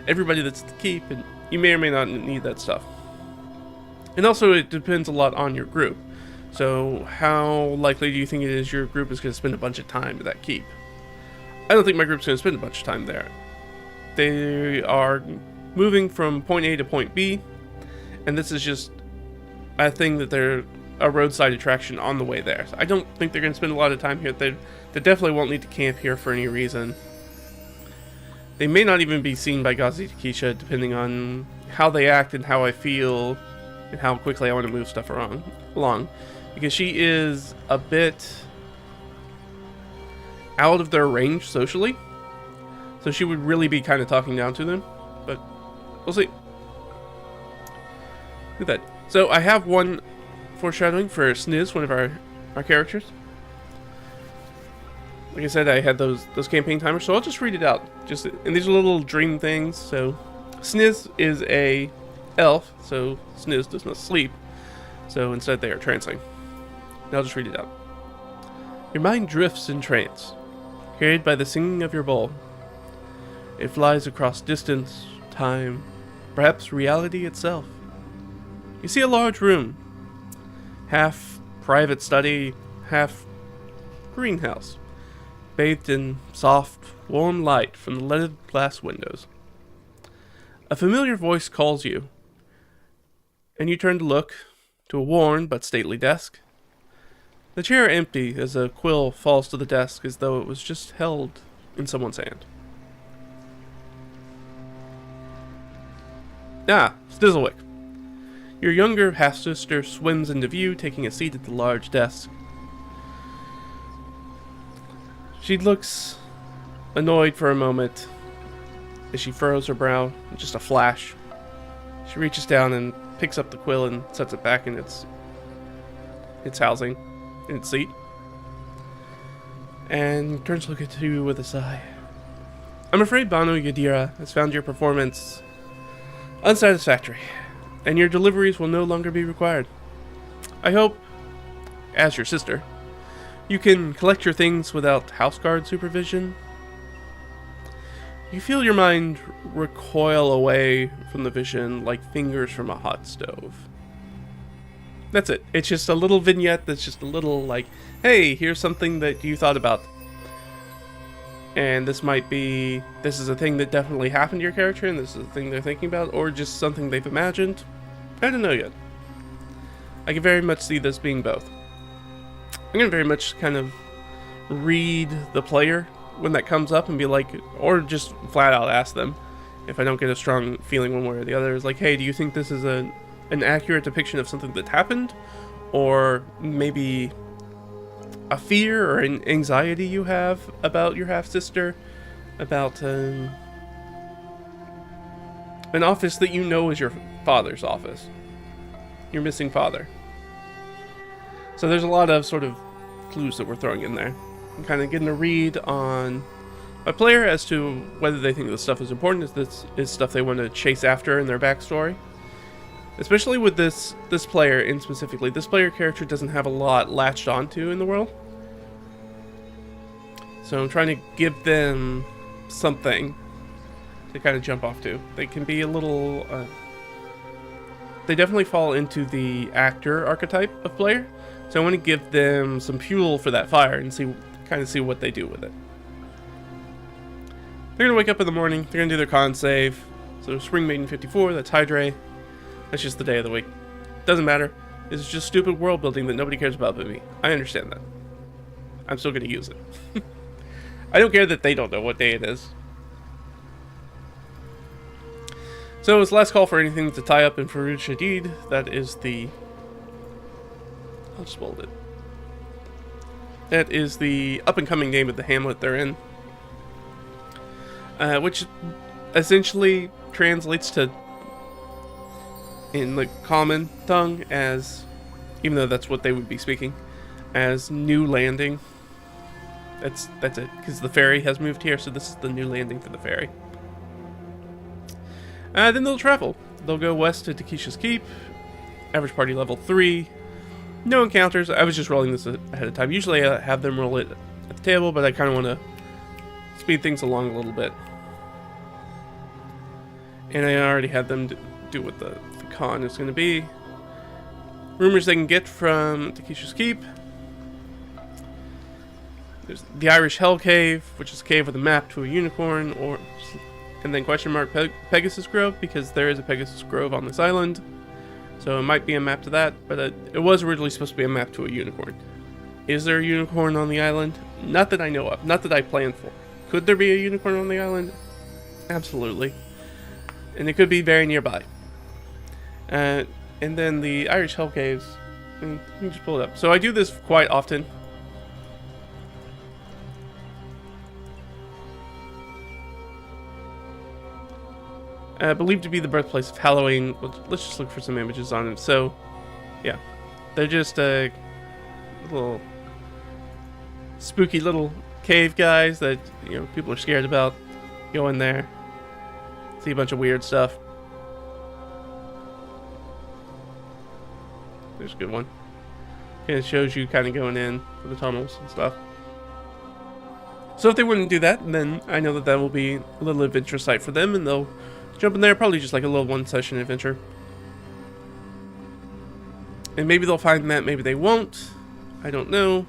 everybody that's at the keep, and you may or may not need that stuff. And also, it depends a lot on your group. So, how likely do you think it is your group is going to spend a bunch of time at that keep? I don't think my group's going to spend a bunch of time there. They are moving from point A to point B, and this is just a thing that they're a roadside attraction on the way there. So I don't think they're going to spend a lot of time here. They definitely won't need to camp here for any reason. They may not even be seen by Gazi Takisha, depending on how they act and how I feel and how quickly I want to move stuff along. Because she is a bit out of their range socially. So she would really be kind of talking down to them. But we'll see. Look at that. So I have one foreshadowing for Sniz, one of our characters. Like I said, I had those campaign timers, so I'll just read it out. And these are little dream things. So Sniz is a elf, so Sniz does not sleep. So instead they are trancing. Now I'll just read it out. Your mind drifts in trance, carried by the singing of your bowl. It flies across distance, time, perhaps reality itself. You see a large room, half private study, half greenhouse, bathed in soft, warm light from the leaded glass windows. A familiar voice calls you, and you turn to look to a worn but stately desk. The chair empty as a quill falls to the desk as though it was just held in someone's hand. Ah, Stizzlewick. Your younger half-sister swims into view, taking a seat at the large desk. She looks annoyed for a moment as she furrows her brow, just a flash. She reaches down and picks up the quill and sets it back in its housing, in its seat. And turns to look at you with a sigh. I'm afraid Banu Yadira has found your performance unsatisfactory, and your deliveries will no longer be required. I hope, as your sister, you can collect your things without houseguard supervision. You feel your mind recoil away from the vision like fingers from a hot stove. That's it. It's just a little vignette that's just a little like, hey, here's something that you thought about. And this is a thing that definitely happened to your character, and this is a thing they're thinking about, or just something they've imagined. I don't know yet. I can very much see this being both. I'm going to very much kind of read the player when that comes up and be like, or just flat out ask them if I don't get a strong feeling one way or the other. Is like, hey, do you think this is an accurate depiction of something that happened? Or maybe a fear or an anxiety you have about your half-sister, about an office that you know is your father's office, your missing father. So there's a lot of sort of clues that we're throwing in there. I'm kind of getting a read on my player as to whether they think this stuff is important, if this is stuff they want to chase after in their backstory. Especially with this player, and specifically, this player character doesn't have a lot latched onto in the world. So I'm trying to give them something to kind of jump off to. They can be a little... they definitely fall into the actor archetype of player. So I want to give them some fuel for that fire and kind of see what they do with it. They're going to wake up in the morning. They're going to do their con save. So Spring Maiden 54, that's Hydre. That's just the day of the week. Doesn't matter. It's just stupid world building that nobody cares about but me. I understand that. I'm still going to use it. I don't care that they don't know what day it is. So it's last call for anything to tie up in Farouz Shadid. That is the... I'll just bold it. That is the up-and-coming name of the hamlet they're in. Which essentially translates to, in the common tongue, as, even though that's what they would be speaking, as New Landing. That's it, because the ferry has moved here, so this is the new landing for the ferry. Then they'll travel. They'll go west to Takisha's Keep, average party level 3, No encounters. I was just rolling this ahead of time. Usually I have them roll it at the table, but I kind of want to speed things along a little bit. And I already had them do what the con is going to be. Rumors they can get from Takesha's Keep. There's the Irish Hell Cave, which is a cave with a map to a unicorn, and then question mark Pegasus Grove, because there is a Pegasus Grove on this island. So it might be a map to that, but it was originally supposed to be a map to a unicorn. Is there a unicorn on the island? Not that I know of. Not that I planned for. Could there be a unicorn on the island? Absolutely. And it could be very nearby. And then the Irish Hell Caves. Let me just pull it up. So I do this quite often. Believed to be the birthplace of Halloween. Let's just look for some images on it. So, yeah. They're just little spooky little cave guys that, you know, people are scared about. Go in there. See a bunch of weird stuff. There's a good one. And it shows you kind of going in for the tunnels and stuff. So if they wouldn't do that, then I know that will be a little adventure site for them, and they'll jump in there, probably just like a little one-session adventure. And maybe they'll find that, maybe they won't. I don't know.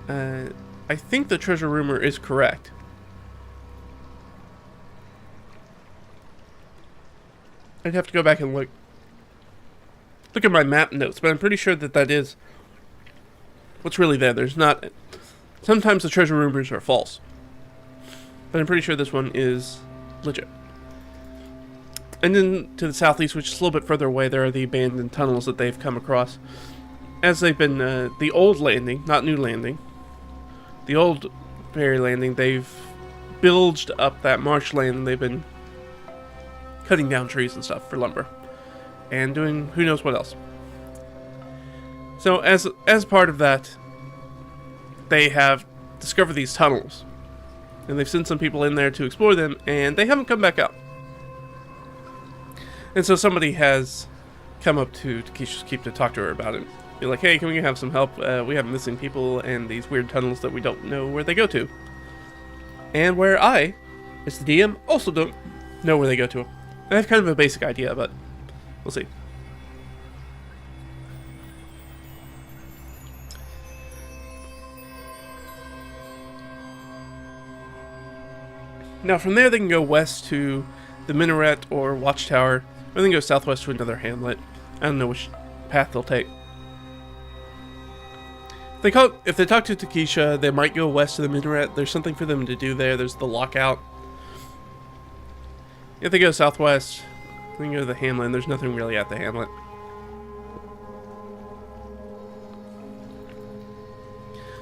I think the treasure rumor is correct. I'd have to go back and look at my map notes, but I'm pretty sure that is what's really there. There's not... Sometimes the treasure rumors are false, but I'm pretty sure this one is legit. And then to the southeast, which is a little bit further away, there are the abandoned tunnels that they've come across. As they've been, the old landing, not new landing, the old ferry landing, they've bilged up that marshland, and they've been cutting down trees and stuff for lumber. And doing who knows what else. So as part of that, they have discovered these tunnels. And they've sent some people in there to explore them, and they haven't come back up. And so somebody has come up to Takesha's Keep to talk to her about it. Be like, hey, can we have some help? We have missing people and these weird tunnels that we don't know where they go to. And where I, as the DM, also don't know where they go to. I have kind of a basic idea, but we'll see. Now from there they can go west to the minaret or watchtower, or they can go southwest to another hamlet. I don't know which path they'll take. If they talk to Takesha, they might go west to the minaret. There's something for them to do there. There's the lockout. If they go southwest, they can go to the hamlet, and there's nothing really at the hamlet.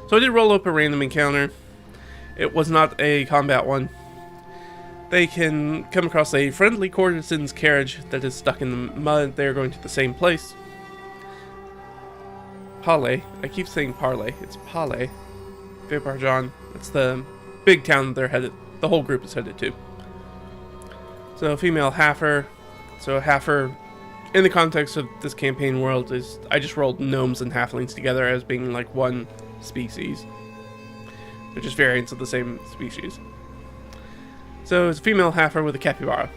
So I did roll up a random encounter. It was not a combat one. They can come across a friendly courtesan's carriage that is stuck in the mud. They're going to the same place. Palais. I keep saying Parley. It's Palais. Viparjan. That's the big town that they're headed. The whole group is headed to. So female halfer. So halfer, in the context of this campaign world, is I just rolled gnomes and halflings together as being like one species. They're just variants of the same species. So it's a female halfer with a capybara.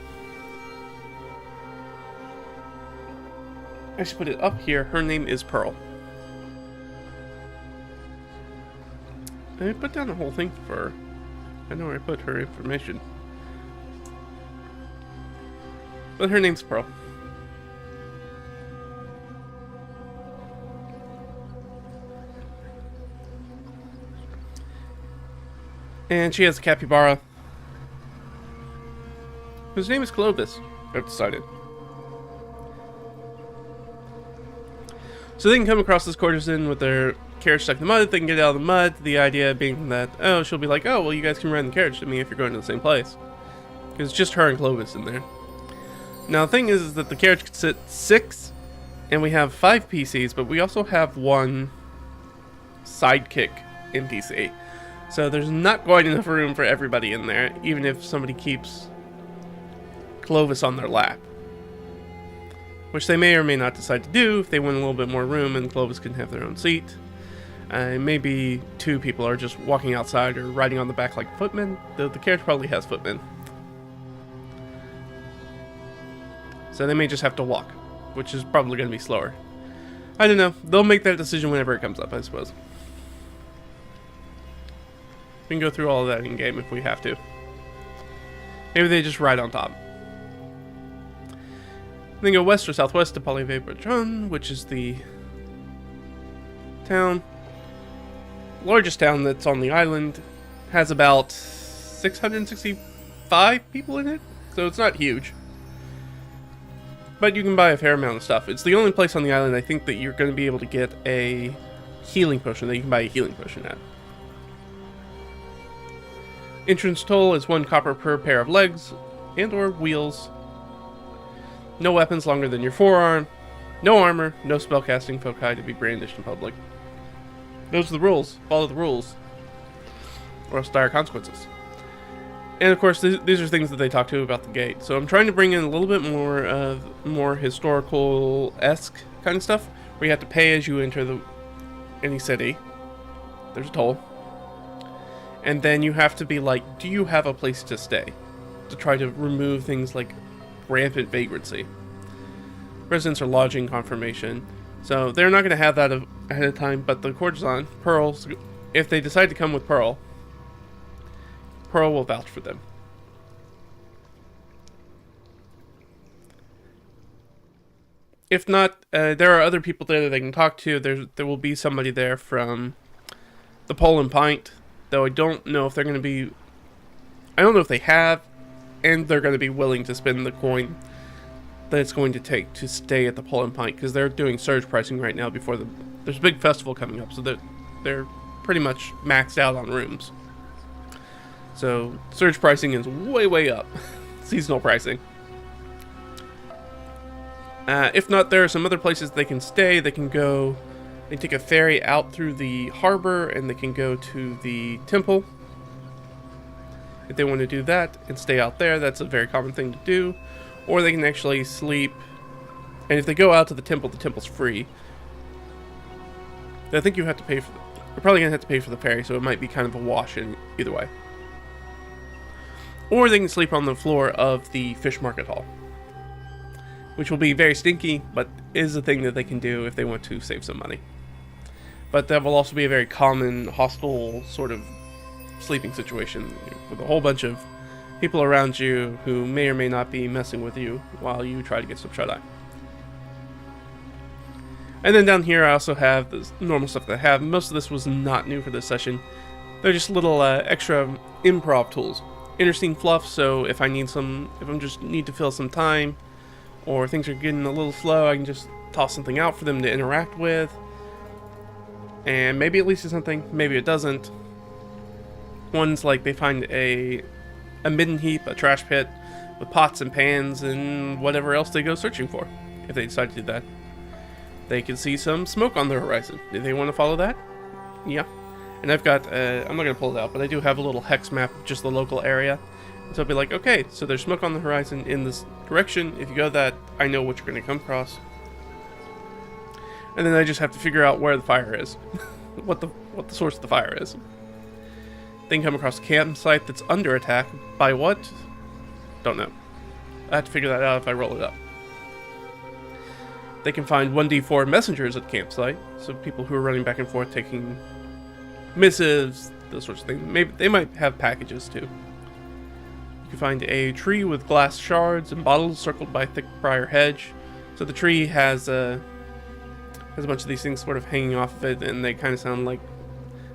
I should put it up here. Her name is Pearl. I put down the whole thing for her. I know where I put her information. But her name's Pearl. And she has a capybara, whose name is Clovis, I've decided. So they can come across this courtesan with their carriage stuck in the mud. They can get out of the mud. The idea being that, oh, she'll be like, oh, well, you guys can ride in the carriage to me if you're going to the same place. Because it's just her and Clovis in there. Now, the thing is that the carriage can sit 6, and we have 5 PCs, but we also have 1 sidekick NPC. So there's not quite enough room for everybody in there, even if somebody keeps Clovis on their lap. which they may or may not decide to do if they want a little bit more room and Clovis can have their own seat. Maybe 2 people are just walking outside or riding on the back like footmen. The character probably has footmen. So they may just have to walk, which is probably going to be slower. I don't know. They'll make that decision whenever it comes up, I suppose. We can go through all of that in-game if we have to. Maybe they just ride on top. Then go west or southwest to Polyvapotron, which is the town. Largest town that's on the island. Has about 665 people in it, so it's not huge. But you can buy a fair amount of stuff. It's the only place on the island I think that you're going to be able to get a healing potion that you can buy a healing potion at. Entrance toll is 1 copper per pair of legs and or wheels. No weapons longer than your forearm. No armor. No spellcasting foci to be brandished in public. Those are the rules. Follow the rules, or else dire consequences. And of course, these are things that they talk to about the gate. So I'm trying to bring in a little bit more of more historical-esque kind of stuff, where you have to pay as you enter any city. There's a toll. And then you have to be like, do you have a place to stay? To try to remove things like rampant vagrancy. Residents are lodging confirmation. So they're not going to have that ahead of time, but the courtesan, Pearl, if they decide to come with Pearl, Pearl will vouch for them. If not, there are other people there that they can talk to. There will be somebody there from the Pole and Pint, though I don't know if they're going to be... I don't know if they have, and they're going to be willing to spend the coin that it's going to take to stay at the Pole and Pint, because they're doing surge pricing right now before there's a big festival coming up, so they're pretty much maxed out on rooms. So surge pricing is way up. Seasonal pricing. If not, there are some other places they can stay. They can go... They take a ferry out through the harbor, and they can go to the temple. If they want to do that and stay out there, that's a very common thing to do. Or they can actually sleep. And if they go out to the temple's free. I think you have to pay for... You're probably going to have to pay for the ferry, so it might be kind of a wash in either way. Or they can sleep on the floor of the fish market hall, which will be very stinky, but is a thing that they can do if they want to save some money. But that will also be a very common, hostile sort of sleeping situation with a whole bunch of people around you who may or may not be messing with you while you try to get some shut-eye. And then down here I also have the normal stuff that I have. Most of this was not new for this session. They're just little extra improv tools. Interesting fluff, so if I need if I just need to fill some time, or things are getting a little slow, I can just toss something out for them to interact with. And maybe it leads to something, maybe it doesn't. One's like they find a midden heap, a trash pit, with pots and pans and whatever else they go searching for, if they decide to do that. They can see some smoke on the horizon. Do they want to follow that? Yeah. And I've got, I'm not going to pull it out, but I do have a little hex map of just the local area. So I'll be like, okay, so there's smoke on the horizon in this direction. If you go that, I know what you're going to come across. And then I just have to figure out where the fire is. what the source of the fire is. Then come across a campsite that's under attack. By what? Don't know. I have to figure that out if I roll it up. They can find 1d4 messengers at the campsite. So people who are running back and forth taking missives, those sorts of things. Maybe they might have packages too. You can find a tree with glass shards and bottles circled by a thick briar hedge. So the tree has a bunch of these things sort of hanging off of it, and they kind of sound like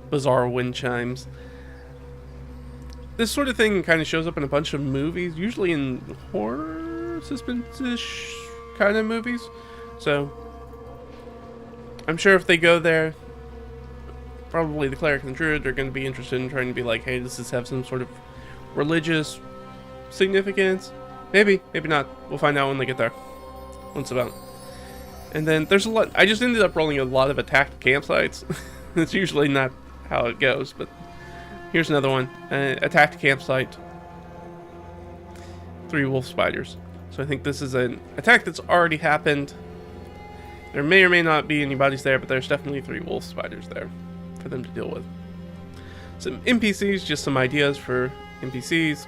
bizarre wind chimes. This sort of thing kind of shows up in a bunch of movies, usually in horror, suspense-ish kind of movies. So I'm sure if they go there, probably the cleric and druid are going to be interested in trying to be like, hey, does this have some sort of religious significance? Maybe, maybe not. We'll find out when they get there. Once about. And then there's a lot. I just ended up rolling a lot of attacked campsites. It's usually not how it goes, but here's another one. Attacked campsite. 3 wolf spiders. So I think this is an attack that's already happened. There may or may not be any bodies there, but there's definitely 3 wolf spiders there for them to deal with. Some NPCs, just some ideas for NPCs.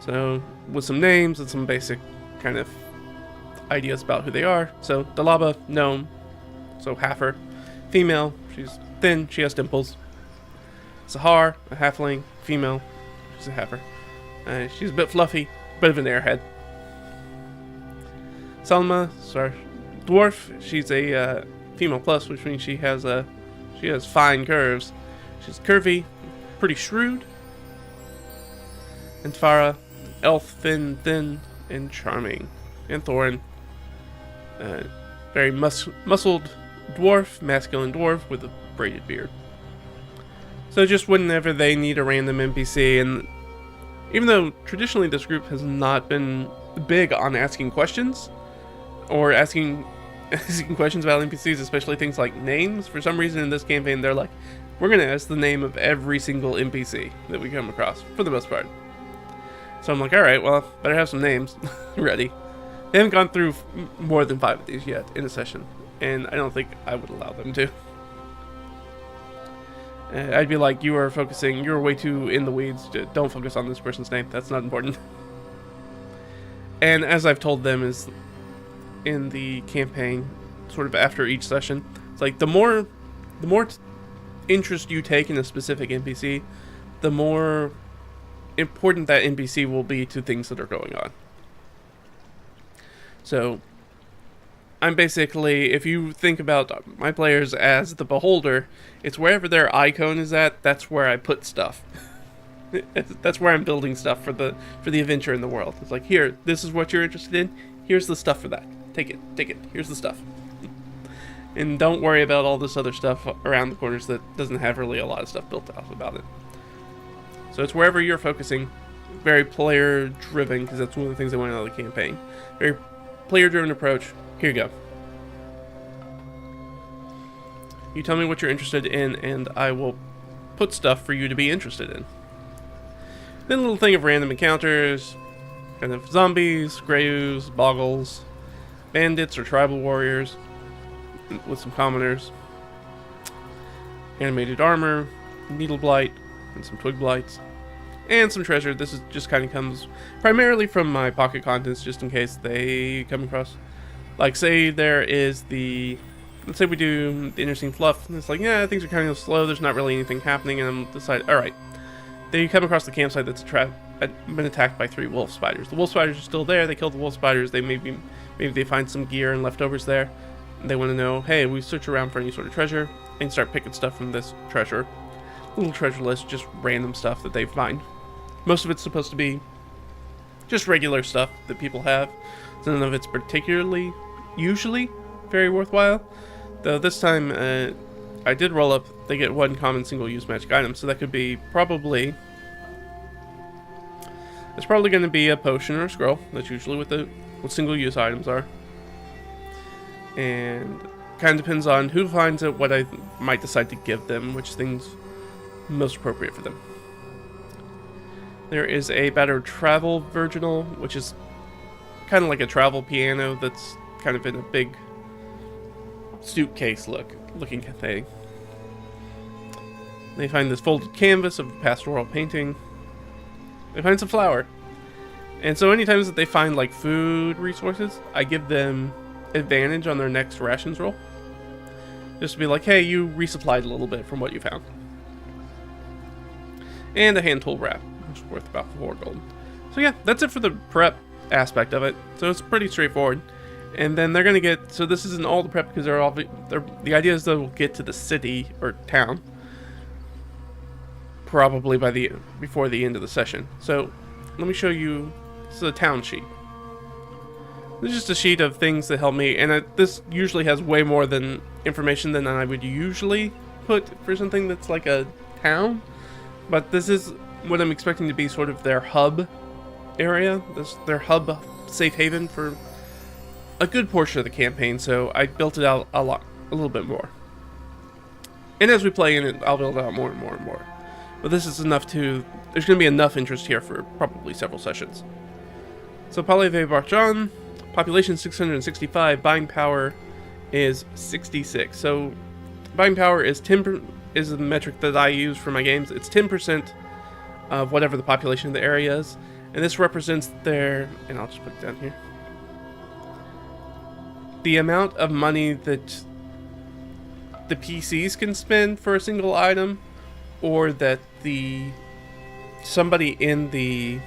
So with some names and some basic kind of ideas about who they are. So Dalaba, gnome, so halfer. Female, she's thin, she has dimples. Sahar, a halfling, female, she's a halfer. She's a bit fluffy, bit of an airhead. Salma, sorry, dwarf, she's a female plus, which means she has fine curves. She's curvy, pretty shrewd. And Farah, elf, thin, and charming. And Thorin, very muscled dwarf, masculine dwarf with a braided beard. So just whenever they need a random NPC, and even though traditionally this group has not been big on asking questions, or asking questions about NPCs, especially things like names, for some reason in this campaign they're like, we're going to ask the name of every single NPC that we come across, for the most part. So I'm like, alright, well, better have some names ready. They haven't gone through more than 5 of these yet in a session, and I don't think I would allow them to. I'd be like, you're way too in the weeds, don't focus on this person's name, that's not important. And as I've told them is in the campaign, sort of after each session, it's like the more interest you take in a specific NPC, the more important that NPC will be to things that are going on. So I'm basically, if you think about my players as the beholder, it's wherever their icon is at, that's where I put stuff. That's where I'm building stuff for the adventure in the world. It's like, here, this is what you're interested in, here's the stuff for that. Take it, here's the stuff. And don't worry about all this other stuff around the corners that doesn't have really a lot of stuff built out about it. So it's wherever you're focusing, very player driven, because that's one of the things I want out of the campaign. Very player driven approach. Here you go. You tell me what you're interested in, and I will put stuff for you to be interested in. Then a little thing of random encounters, kind of zombies, greys, boggles, bandits or tribal warriors, with some commoners, animated armor, needle blight, and some twig blights, and some treasure. This is just kind of comes primarily from my pocket contents, just in case they come across. Like, say there is let's say we do the interesting fluff, and it's like, yeah, things are kind of slow, there's not really anything happening, and I'm decided, alright, they come across the campsite that's been attacked by 3 wolf spiders. The wolf spiders are still there, they killed the wolf spiders, maybe they find some gear and leftovers there, and they want to know, hey, we search around for any sort of treasure, and start picking stuff from this treasure. Little treasure list, just random stuff that they find. Most of it's supposed to be just regular stuff that people have, so none of it's usually very worthwhile. Though this time, I did roll up, they get 1 common single-use magic item, so that could be it's probably going to be a potion or a scroll. That's usually what single-use items are. And kind of depends on who finds it, what I might decide to give them, which thing's most appropriate for them. There is a battered travel virginal, which is kind of like a travel piano that's kind of in a big suitcase looking thing. They find this folded canvas of a pastoral painting. They find some flour. And so anytime that they find like food resources, I give them advantage on their next rations roll. Just to be like, hey, you resupplied a little bit from what you found. And a hand tool wrap, which is worth about 4 gold. So yeah, that's it for the prep aspect of it. So it's pretty straightforward. And then they're going to get, so this isn't all the prep because the idea is they'll get to the city or town probably before the end of the session. So let me show you, this is a town sheet. This is just a sheet of things that help me, and this usually has way more than information than I would usually put for something that's like a town. But this is what I'm expecting to be sort of their hub area, their hub safe haven for a good portion of the campaign, so I built it out a little bit more. And as we play in it, I'll build it out more and more and more. But this is enough there's going to be enough interest here for probably several sessions. So Paleve Barchan, population 665, buying power is 66. So buying power is 10 is the metric that I use for my games. It's 10% of whatever the population of the area is, and this represents their, and I'll just put it down here, the amount of money that the PCs can spend for a single item, or that somebody in the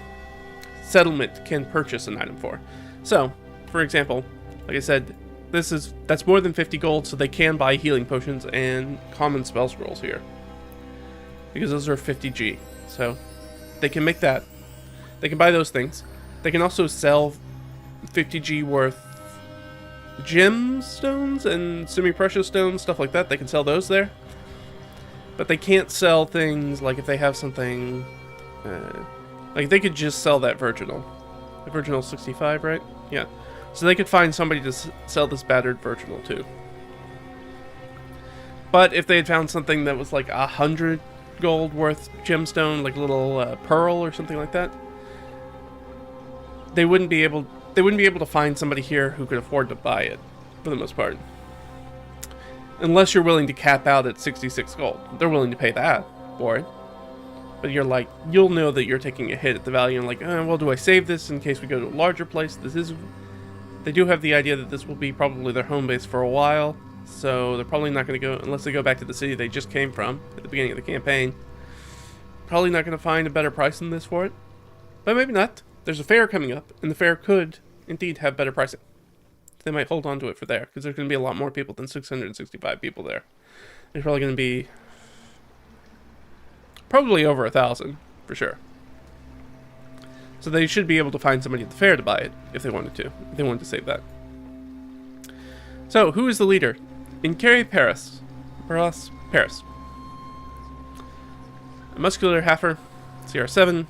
settlement can purchase an item for. So, for example, like I said, that's more than 50 gold, so they can buy healing potions and common spell scrolls here, because those are 50G. So they can make that. They can buy those things. They can also sell 50G worth gemstones and semi-precious stones, stuff like that. They can sell those there. But they can't sell things like if they have something... like they could just sell that virginal. The virginal 65, right? Yeah. So they could find somebody to sell this battered virginal too. But if they had found something that was like 100 gold worth gemstone, like a little pearl or something like that, they wouldn't be able to find somebody here who could afford to buy it, for the most part. Unless you're willing to cap out at 66 gold. They're willing to pay that for it. But you'll know that you're taking a hit at the value, and like, well, do I save this in case we go to a larger place? They do have the idea that this will be probably their home base for a while, so they're probably not going to go, unless they go back to the city they just came from at the beginning of the campaign. Probably not going to find a better price than this for it. But maybe not. There's a fair coming up, and the fair could indeed have better pricing. They might hold on to it for there, because there's going to be a lot more people than 665 people there. There's probably going to be probably over 1,000, for sure. So they should be able to find somebody at the fair to buy it, if they wanted to. If they wanted to save that. So, who is the leader? Inkeri Paris. Paris. A muscular halfer, CR7.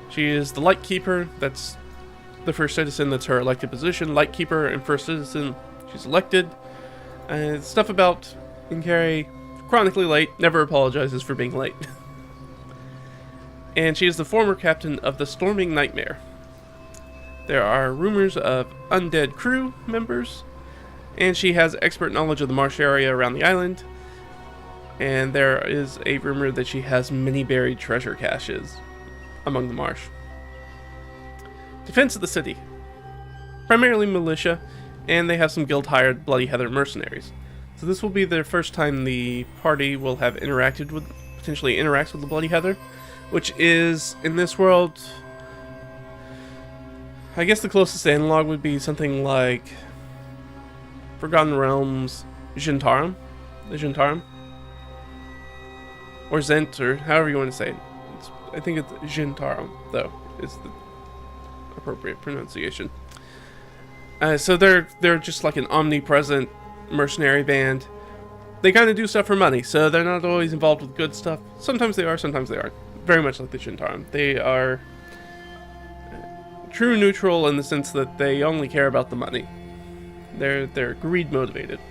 She is the Light Keeper. That's the first citizen. That's her elected position. Light Keeper and first citizen. She's elected. Stuff about Inkeri. Chronically late. Never apologizes for being late. And she is the former captain of the Storming Nightmare. There are rumors of undead crew members, and she has expert knowledge of the marsh area around the island, and there is a rumor that she has many buried treasure caches among the marsh. Defense of the city. Primarily militia, and they have some guild-hired Bloody Heather mercenaries. So this will be the first time the party will have potentially interacts with the Bloody Heather, which is, in this world, I guess the closest analog would be something like Forgotten Realms Zhentarim. The Zhentarim. Or Zent, or however you want to say it. I think it's Zhentarim, though, is the appropriate pronunciation. So they're just like an omnipresent mercenary band. They kind of do stuff for money, so they're not always involved with good stuff. Sometimes they are, sometimes they aren't. Very much like the Zhentarim. They are true neutral in the sense that they only care about the money. They're greed motivated.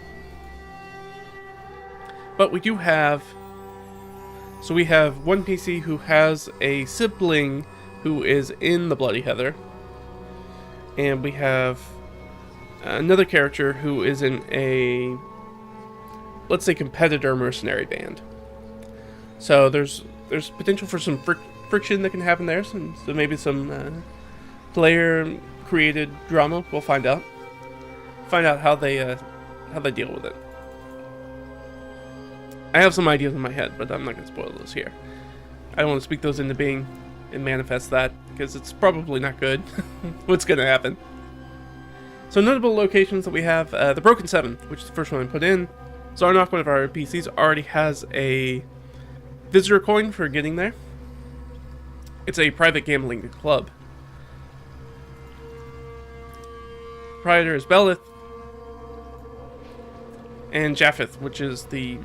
But we do have... So we have one PC who has a sibling who is in the Bloody Heather. And we have another character who is in a, let's say, competitor mercenary band. So there's potential for some friction that can happen there, so maybe some player-created drama. We'll find out. Find out how they deal with it. I have some ideas in my head, but I'm not going to spoil those here. I don't want to speak those into being and manifest that, because it's probably not good what's going to happen. So notable locations that we have, the Broken Seven, which is the first one I put in. Zarnok, one of our PCs, already has a visitor coin for getting there. It's a private gambling club. Proprietor is Belith. And Japheth, which is the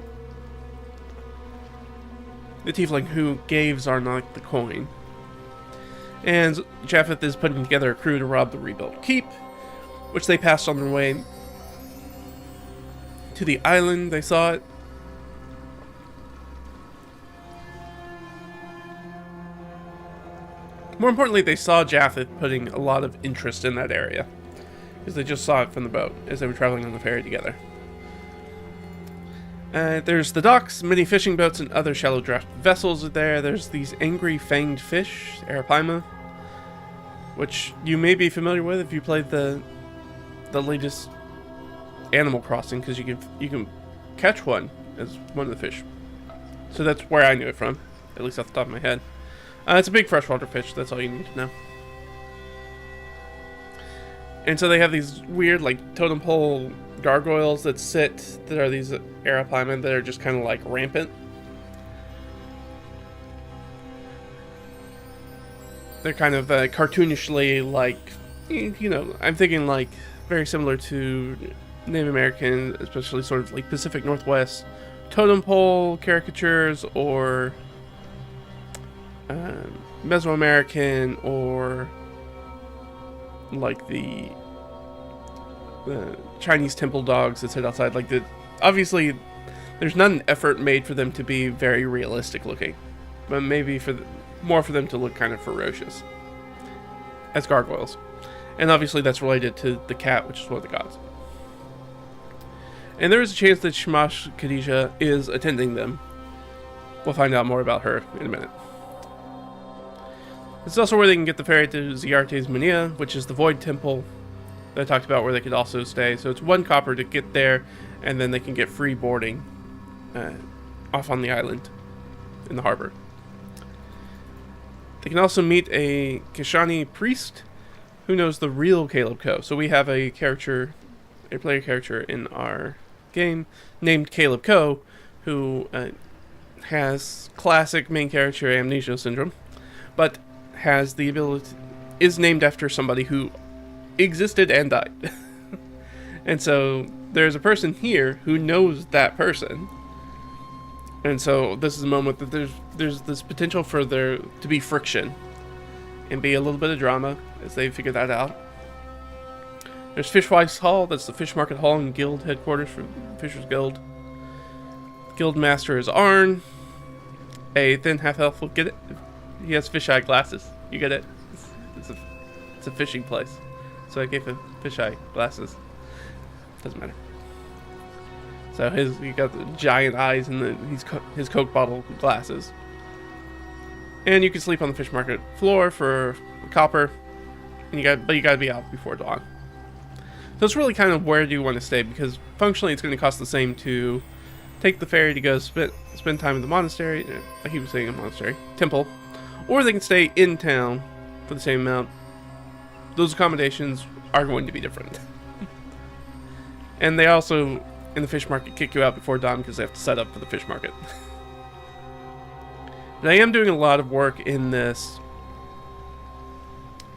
tiefling who gave Zarnok the coin. And Japheth is putting together a crew to rob the rebuilt keep, which they passed on their way to the island. They saw it. More importantly, they saw Japheth putting a lot of interest in that area, because they just saw it from the boat as they were traveling on the ferry together. There's the docks, many fishing boats, and other shallow draft vessels are there. There's these angry fanged fish, arapaima, which you may be familiar with if you played the latest Animal Crossing, because you can catch one as one of the fish. So that's where I knew it from, at least off the top of my head. It's a big freshwater fish, that's all you need to know. And so they have these weird, like, totem pole gargoyles that are these arapaima that are just kind of, like, rampant. They're kind of cartoonishly, like, you know, I'm thinking, like, very similar to Native American, especially sort of, like, Pacific Northwest totem pole caricatures, or Mesoamerican, or like the Chinese temple dogs that sit outside. Like, obviously there's not an effort made for them to be very realistic looking, but maybe more for them to look kind of ferocious as gargoyles. And obviously that's related to the cat, which is one of the gods. And there is a chance that Shamash Khadija is attending them. We'll find out more about her in a minute. This is also where they can get the ferry to Ziarte's Mania, which is the Void Temple that I talked about, where they could also stay. So it's 1 copper to get there, and then they can get free boarding off on the island in the harbor. They can also meet a Kishani priest who knows the real Caleb Coe. So we have a player character in our game named Caleb Coe, who has classic main character amnesia syndrome, but has the ability, is named after somebody who existed and died. And so there's a person here who knows that person. And so this is a moment that there's this potential for there to be friction and be a little bit of drama as they figure that out. There's Fishwives Hall, that's the Fish Market Hall and Guild headquarters for Fisher's Guild. Guild Master is Arn, a thin half-elf. Will get it. He has fisheye glasses. You get it. It's a fishing place, so I gave him fisheye glasses. Doesn't matter. So he got the giant eyes and his Coke bottle glasses. And you can sleep on the fish market floor for a copper, and you gotta be out before dawn. So it's really kind of where do you want to stay, because functionally it's going to cost the same to take the ferry to go spend time in the monastery. I keep saying a monastery, temple, or they can stay in town for the same amount. Those accommodations are going to be different. And they also, in the fish market, kick you out before dawn because they have to set up for the fish market. But I am doing a lot of work in this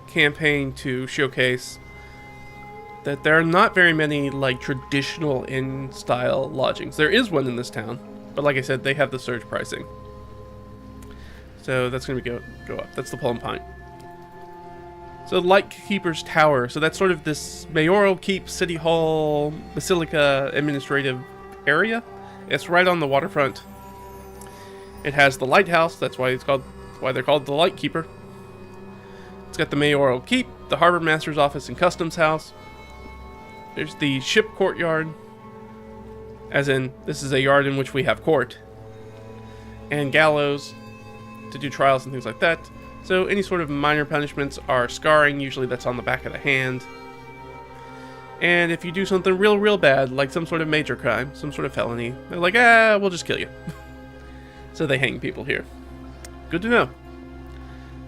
campaign to showcase that there are not very many, like, traditional inn-style lodgings. There is one in this town, but like I said, they have the surge pricing. So that's going to go up. That's the Pole and Pint. So Lightkeeper's Tower. So that's sort of this mayoral keep, city hall, basilica administrative area. It's right on the waterfront. It has the lighthouse. That's why they're called the Lightkeeper. It's got the mayoral keep, the harbor master's office and customs house. There's the ship courtyard, as in this is a yard in which we have court, and gallows to do trials and things like that. So any sort of minor punishments are scarring. Usually that's on the back of the hand. And if you do something real bad, like some sort of major crime, some sort of felony, they're like, we'll just kill you. So they hang people here. Good to know.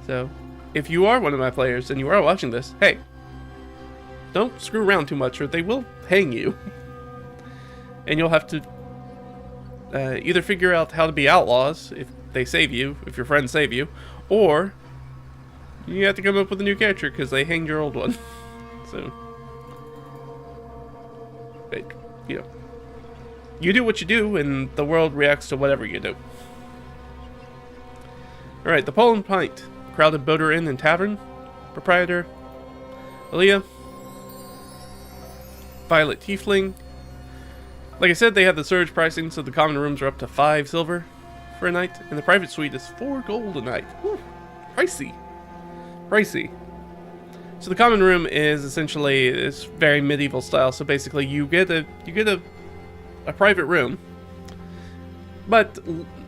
So if you are one of my players and you are watching this, hey, don't screw around too much or they will hang you. And you'll have to either figure out how to be outlaws if they save you, if your friends save you, or you have to come up with a new character because they hanged your old one. So, you do what you do and the world reacts to whatever you do. Alright, the Pole and Pint. Crowded boater inn and tavern. Proprietor Aaliyah. Violet Tiefling. Like I said, they have the surge pricing, so the common rooms are up to 5 silver for a night, and the private suite is 4 gold a night. Whew, pricey. pricey. So the common room is essentially this very medieval style. So basically, you get a private room, but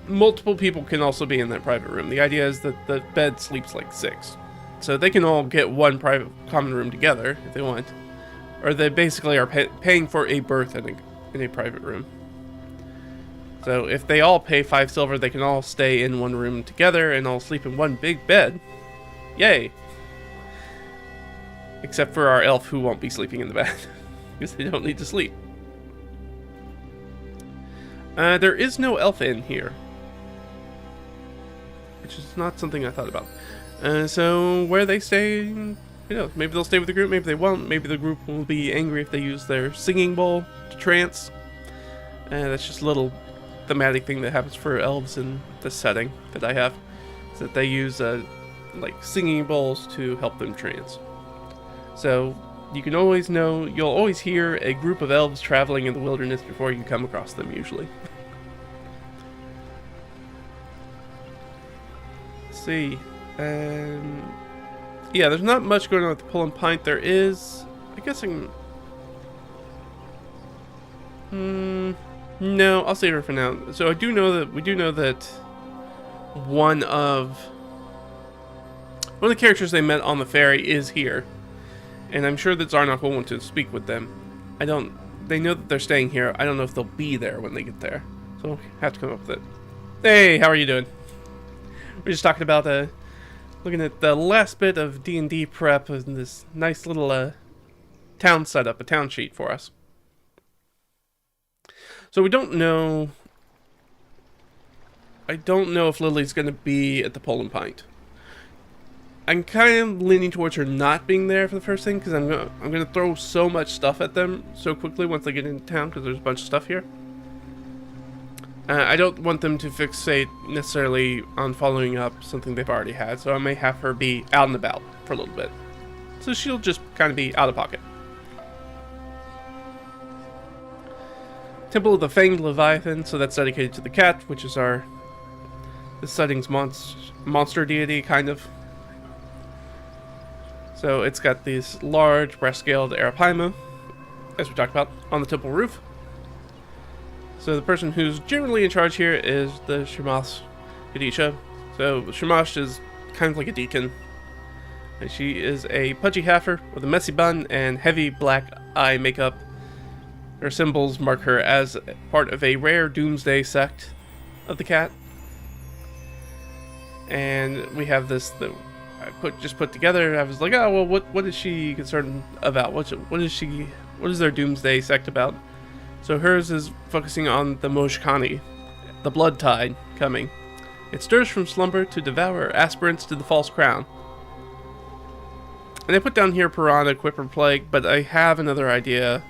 multiple people can also be in that private room. The idea is that the bed sleeps like 6, so they can all get one private common room together if they want, or they basically are paying for a berth in a private room. So if they all pay 5 silver, they can all stay in one room together and all sleep in one big bed. Yay! Except for our elf, who won't be sleeping in the bed because they don't need to sleep. There is no elf inn here, which is not something I thought about. So where they stay, who knows? Maybe they'll stay with the group, maybe they won't. Maybe the group will be angry if they use their singing bowl to trance. That's just a little thematic thing that happens for elves in this setting that I have, is that they use like singing bowls to help them trance. So you can always know, you'll always hear a group of elves traveling in the wilderness before you come across them, usually. Let's see. Yeah, there's not much going on with the Pull and Pint. There is, I guess no, I'll save her for now. So we do know that one of the characters they met on the ferry is here. And I'm sure that Zarnok will want to speak with them. They know that they're staying here. I don't know if they'll be there when they get there. So we'll have to come up with it. Hey, how are you doing? We're just talking about, looking at the last bit of D&D prep and this nice little, town setup, a town sheet for us. So we don't know... I don't know if Lily's going to be at the Pull and Pint. I'm kind of leaning towards her not being there for the first thing, because I'm gonna throw so much stuff at them so quickly once they get into town, because there's a bunch of stuff here. I don't want them to fixate necessarily on following up something they've already had, so I may have her be out and about for a little bit. So she'll just kind of be out of pocket. Temple of the Fanged Leviathan, so that's dedicated to the cat, which is this setting's monster deity, kind of. So it's got these large brass-scaled arapaima, as we talked about, on the temple roof. So the person who's generally in charge here is the Shamash Kadisha. So Shamash is kind of like a deacon. And she is a pudgy heifer with a messy bun and heavy black eye makeup. Her symbols mark her as part of a rare doomsday sect of the cat. And we have this that I just put together. I was like, oh well, what is she concerned about? What is their doomsday sect about? So hers is focusing on the Mojkani, the blood tide coming. It stirs from slumber to devour aspirants to the false crown. And I put down here Piranha, Quipper Plague, but I have another idea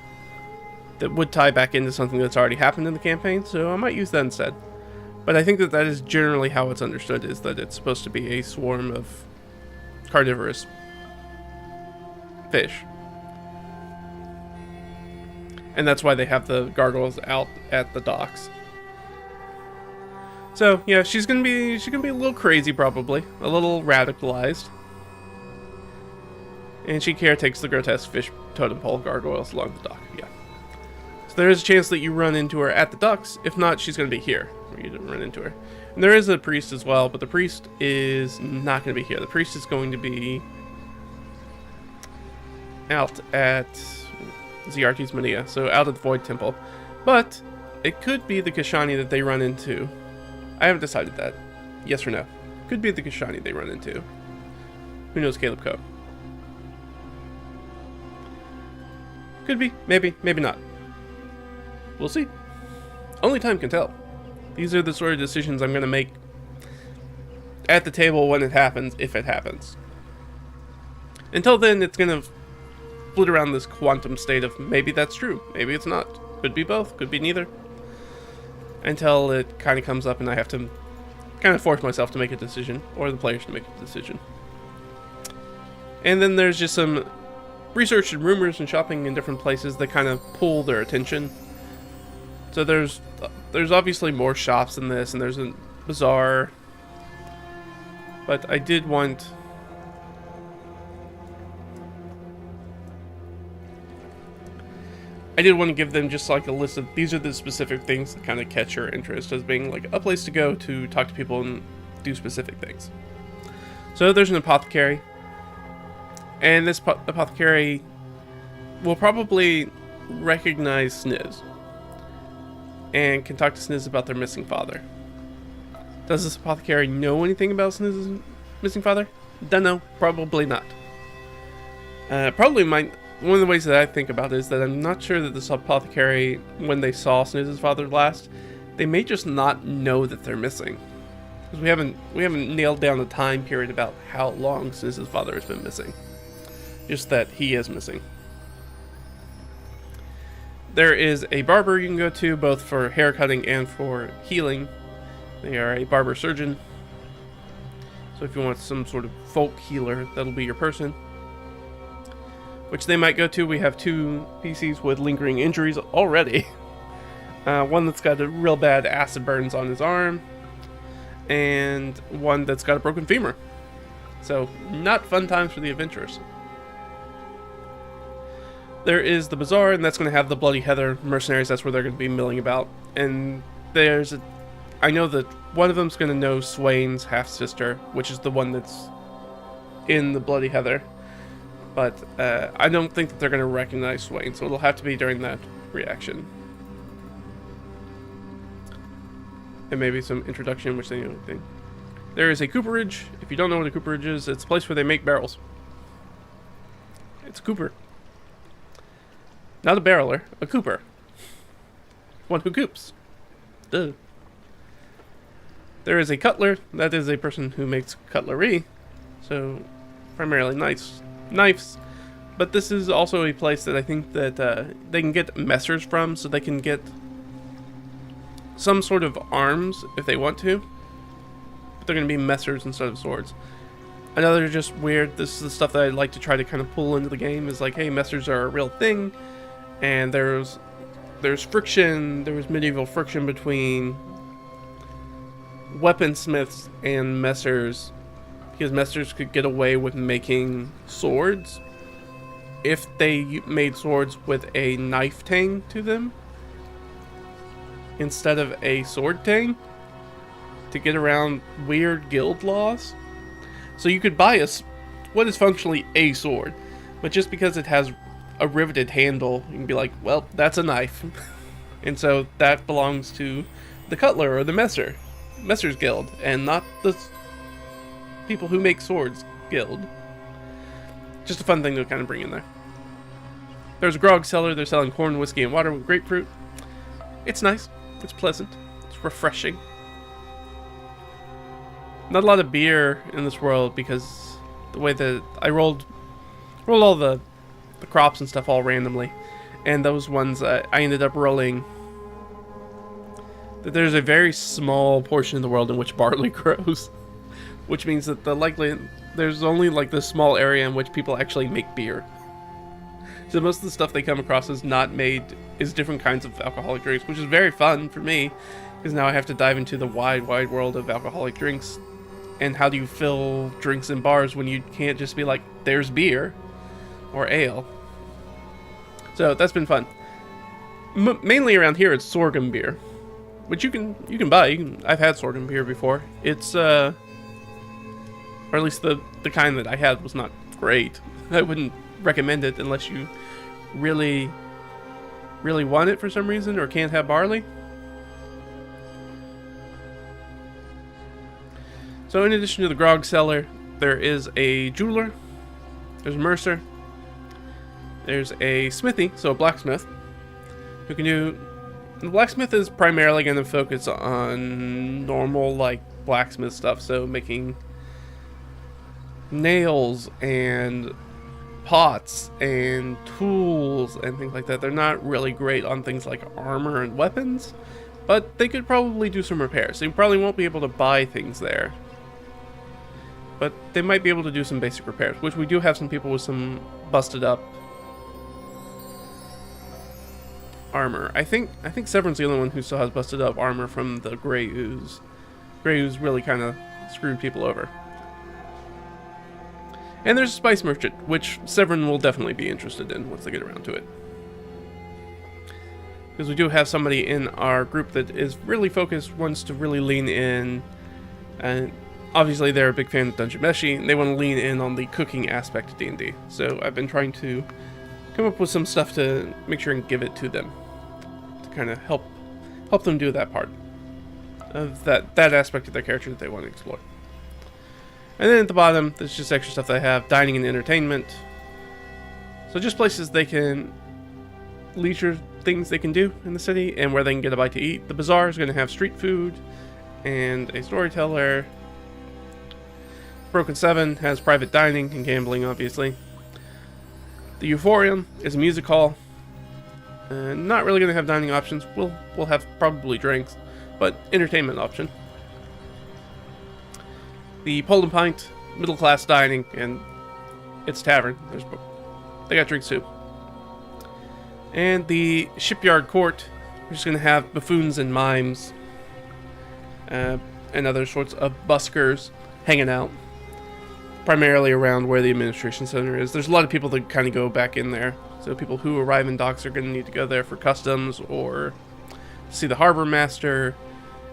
that would tie back into something that's already happened in the campaign, so I might use that instead. But I think that is generally how it's understood, is that it's supposed to be a swarm of carnivorous fish. And that's why they have the gargoyles out at the docks. So yeah, she's gonna be a little crazy, probably a little radicalized, and she caretakes the grotesque fish totem pole gargoyles along the dock. Yeah. So there is a chance that you run into her at the docks. If not, she's gonna be here where you didn't run into her. And there is a priest as well, but the priest is not gonna be here. The priest is going to be out at Ziartes Mania, so out of the Void Temple. But it could be the Kashani that they run into. I haven't decided that. Yes or no. Could be the Kashani they run into. Who knows, Caleb Co. Could be, maybe, maybe not. We'll see. Only time can tell. These are the sort of decisions I'm going to make at the table when it happens, if it happens. Until then, it's going to flit around this quantum state of maybe that's true, maybe it's not. Could be both, could be neither. Until it kind of comes up and I have to kind of force myself to make a decision, or the players to make a decision. And then there's just some research and rumors and shopping in different places that kind of pull their attention. So there's obviously more shops than this, and there's a bazaar. But I did want I did want to give them just like a list of these are the specific things that kind of catch your interest as being like a place to go to talk to people and do specific things. So there's an apothecary, and this apothecary will probably recognize Sniz and can talk to Sniz about their missing father. Does this apothecary know anything about Sniz's missing father? Dunno, probably not. One of the ways that I think about it is that I'm not sure that this apothecary, when they saw Sniz's father last, they may just not know that they're missing. Because we haven't nailed down the time period about how long Sniz's father has been missing. Just that he is missing. There is a barber you can go to, both for hair cutting and for healing. They are a barber surgeon. So if you want some sort of folk healer, that'll be your person. Which they might go to. We have 2 PCs with lingering injuries already. One that's got a real bad acid burns on his arm. And one that's got a broken femur. So, not fun times for the adventurers. There is the bazaar, and that's going to have the Bloody Heather mercenaries. That's where they're going to be milling about. And I know that one of them's going to know Swain's half-sister, which is the one that's in the Bloody Heather. But I don't think that they're going to recognize Swain, so it'll have to be during that reaction. And maybe some introduction, which they know anything. There is a cooperage. If you don't know what a cooperage is, it's a place where they make barrels. It's a cooper. Not a barreler, a cooper. One who coops. Duh. There is a cutler. That is a person who makes cutlery. So, primarily knives. But this is also a place that I think that they can get messers from, so they can get some sort of arms if they want to. But they're going to be messers instead of swords. Another just weird, this is the stuff that I like to try to kind of pull into the game, is like, hey, messers are a real thing. And there's friction, there was medieval friction between weaponsmiths and messers, because messers could get away with making swords if they made swords with a knife tang to them instead of a sword tang, to get around weird guild laws. So you could buy what is functionally a sword, but just because it has a riveted handle, you can be like, well, that's a knife. And so that belongs to the cutler or the messer's guild, and not the people who make swords guild. Just a fun thing to kind of bring in there. There's a grog cellar. They're selling corn, whiskey, and water with grapefruit. It's nice. It's pleasant. It's refreshing. Not a lot of beer in this world, because the way that I rolled all the crops and stuff all randomly, and those ones I ended up rolling that there's a very small portion of the world in which barley grows, which means that there's only like this small area in which people actually make beer. So most of the stuff they come across is different kinds of alcoholic drinks, which is very fun for me, because now I have to dive into the wide world of alcoholic drinks. And how do you fill drinks in bars when you can't just be like, there's beer or ale? So that's been fun. Mainly around here, it's sorghum beer, which you can buy. I've had sorghum beer before. It's or at least the kind that I had was not great. I wouldn't recommend it unless you really want it for some reason or can't have barley. So in addition to the grog cellar, there is a jeweler, there's a mercer, there's a smithy, so a blacksmith, who can do... The blacksmith is primarily going to focus on normal, like, blacksmith stuff, so making nails and pots and tools and things like that. They're not really great on things like armor and weapons, but they could probably do some repairs. So you probably won't be able to buy things there, but they might be able to do some basic repairs, which we do have some people with some busted up armor. I think Severin's the only one who still has busted up armor from the Grey Ooze. Grey Ooze really kind of screwed people over. And there's a spice merchant, which Severin will definitely be interested in once they get around to it. because we do have somebody in our group that is really focused, wants to really lean in, and obviously they're a big fan of Dungeon Meshi, and they want to lean in on the cooking aspect of D&D. So I've been trying to come up with some stuff to make sure and give it to them, to kind of help them do that part of that aspect of their character that they want to explore. And then at the bottom, there's just extra stuff that I have: dining and entertainment. So just places they can, leisure things they can do in the city, and where they can get a bite to eat. The bazaar is going to have street food and a storyteller. Broken 7 has private dining and gambling, obviously. The Euphorium is a music hall. Not really going to have dining options. We'll have probably drinks, but entertainment option. The Poland Pint, middle class dining, and it's tavern. They got drinks too. And the Shipyard Court, we're just going to have buffoons and mimes, and other sorts of buskers hanging out, primarily around where the administration center is. There's a lot of people that kind of go back in there. So people who arrive in docks are going to need to go there for customs or see the harbor master.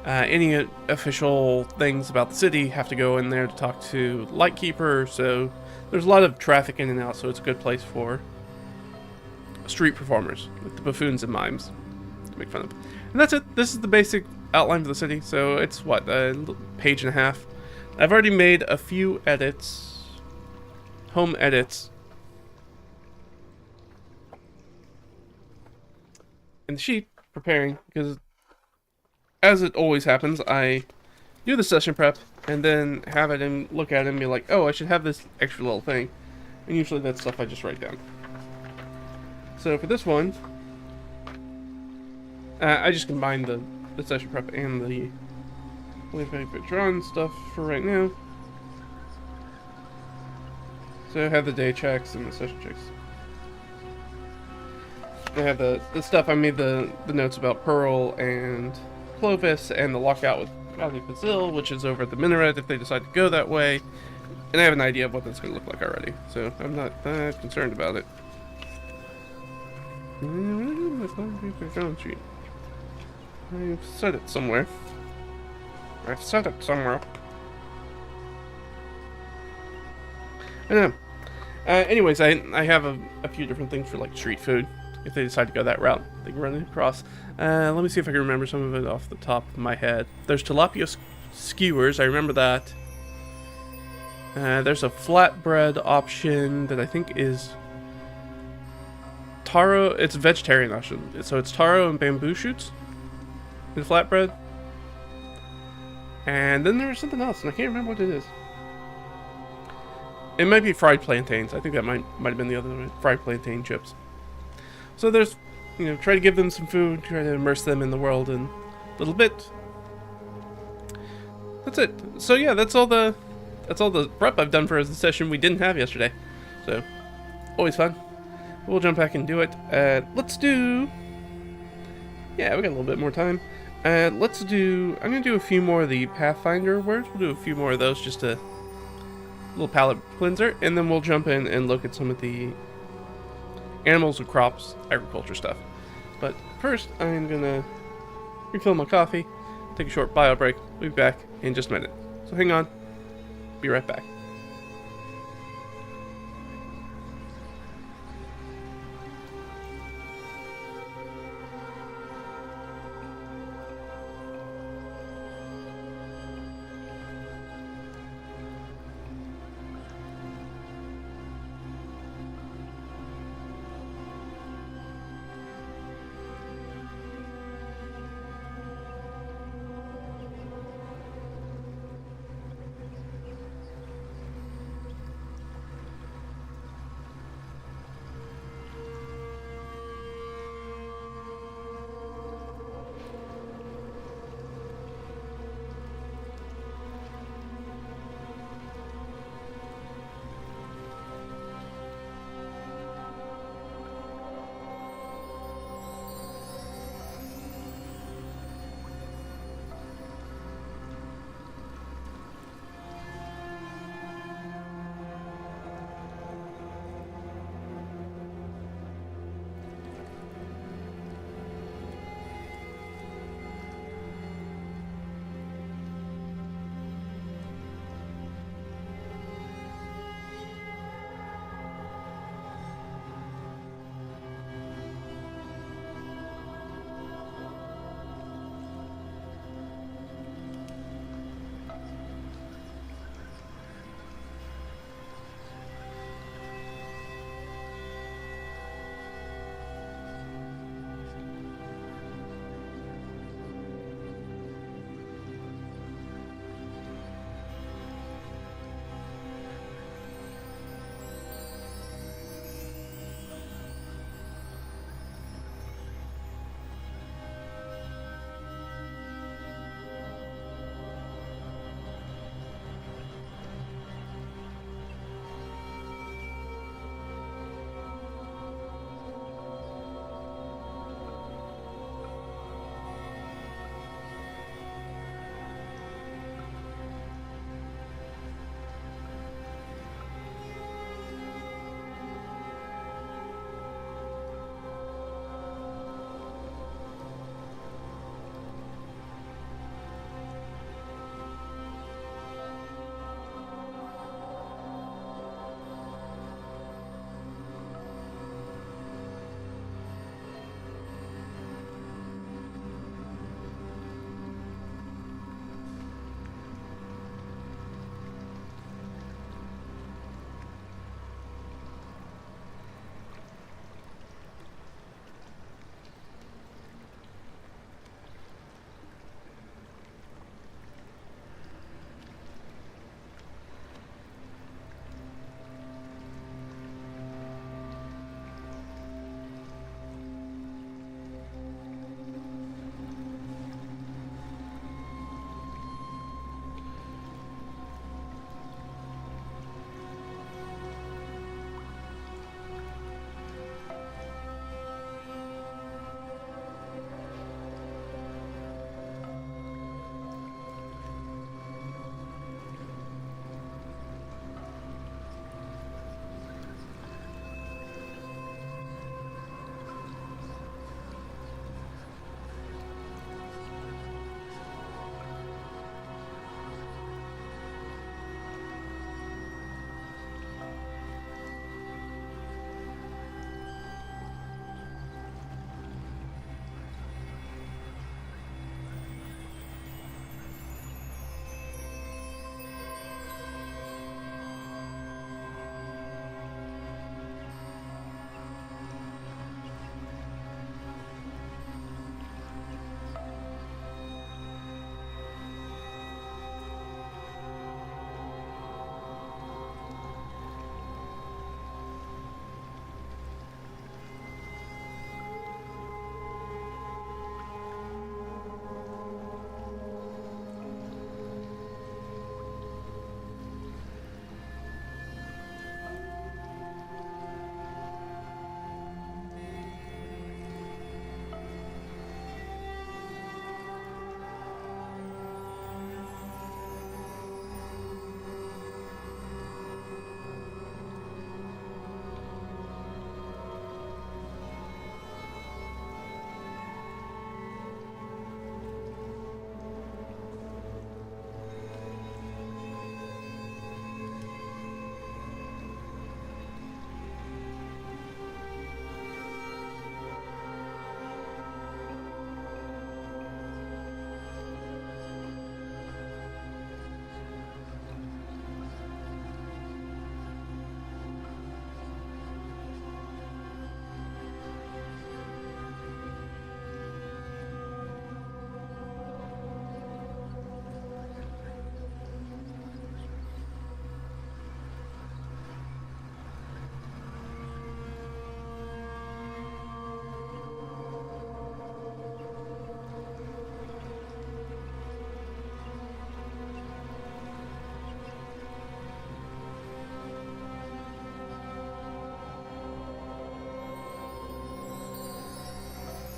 Any official things about the city have to go in there to talk to Lightkeeper. So there's a lot of traffic in and out, so it's a good place for street performers with the buffoons and mimes to make fun of. And that's it. This is the basic outline of the city. So it's what, a page and a half. I've already made a few edits, home edits, in the sheet preparing, because as it always happens, I do the session prep and then have it and look at it and be like, oh, I should have this extra little thing, and usually that's stuff I just write down. So for this one, I just combined the session prep and the drawn stuff for right now. So I have the day checks and the session checks. I have the stuff. I made the notes about Pearl and Clovis and the lockout with Valley Fazil, which is over at the minaret if they decide to go that way. And I have an idea of what that's going to look like already, so I'm not that concerned about it. I've said it somewhere. I know. Anyways, I have a few different things for like street food. If they decide to go that route, they can run it across. Let me see if I can remember some of it off the top of my head. There's tilapia skewers, I remember that. There's a flatbread option that I think is taro. It's a vegetarian option, so it's taro and bamboo shoots in flatbread. And then there's something else, and I can't remember what it is. It might be fried plantains. I think that might have been the other one, fried plantain chips. So there's, try to give them some food, try to immerse them in the world in a little bit. That's it. So yeah, that's all the prep I've done for the session we didn't have yesterday. So, always fun. We'll jump back and do it. Let's do... Yeah, we got a little bit more time. I'm going to do a few more of the Pathfinder words. We'll do a few more of those, just a little palate cleanser. And then we'll jump in and look at some of the animals and crops, agriculture stuff. But first, I'm going to refill my coffee, take a short bio break. We'll be back in just a minute. So hang on. Be right back.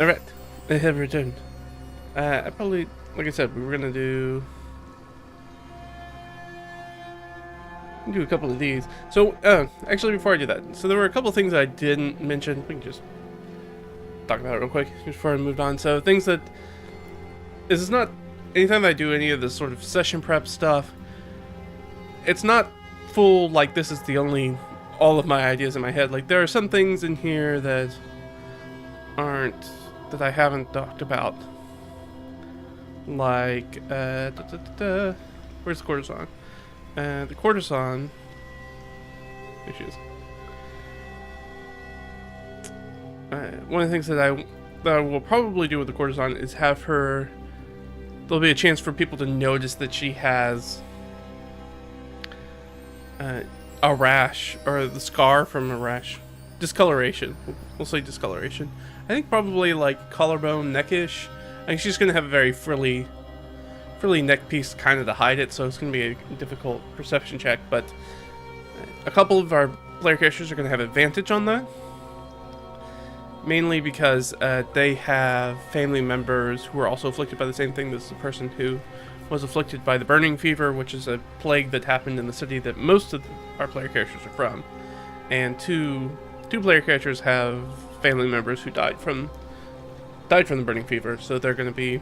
Alright, I have returned. I probably, like I said, we were gonna do a couple of these. So, actually, before I do that, so there were a couple of things I didn't mention. We can just talk about it real quick before I moved on. So, things that this is not. Anytime I do any of this sort of session prep stuff, it's not full. Like this is the only all of my ideas in my head. Like there are some things in here that aren't that I haven't talked about. Like where's the courtesan? The courtesan. There she is. One of the things that I will probably do with the courtesan is have her. There'll be a chance for people to notice that she has a rash or the scar from a rash. Discoloration. We'll say discoloration. I think probably like collarbone, neckish. I think she's going to have a very frilly neck piece kind of to hide it, so it's going to be a difficult perception check, but a couple of our player characters are going to have advantage on that. Mainly because they have family members who are also afflicted by the same thing. This is a person who was afflicted by the burning fever, which is a plague that happened in the city that most of our player characters are from. And two player characters have family members who died from the burning fever, so they're going to be...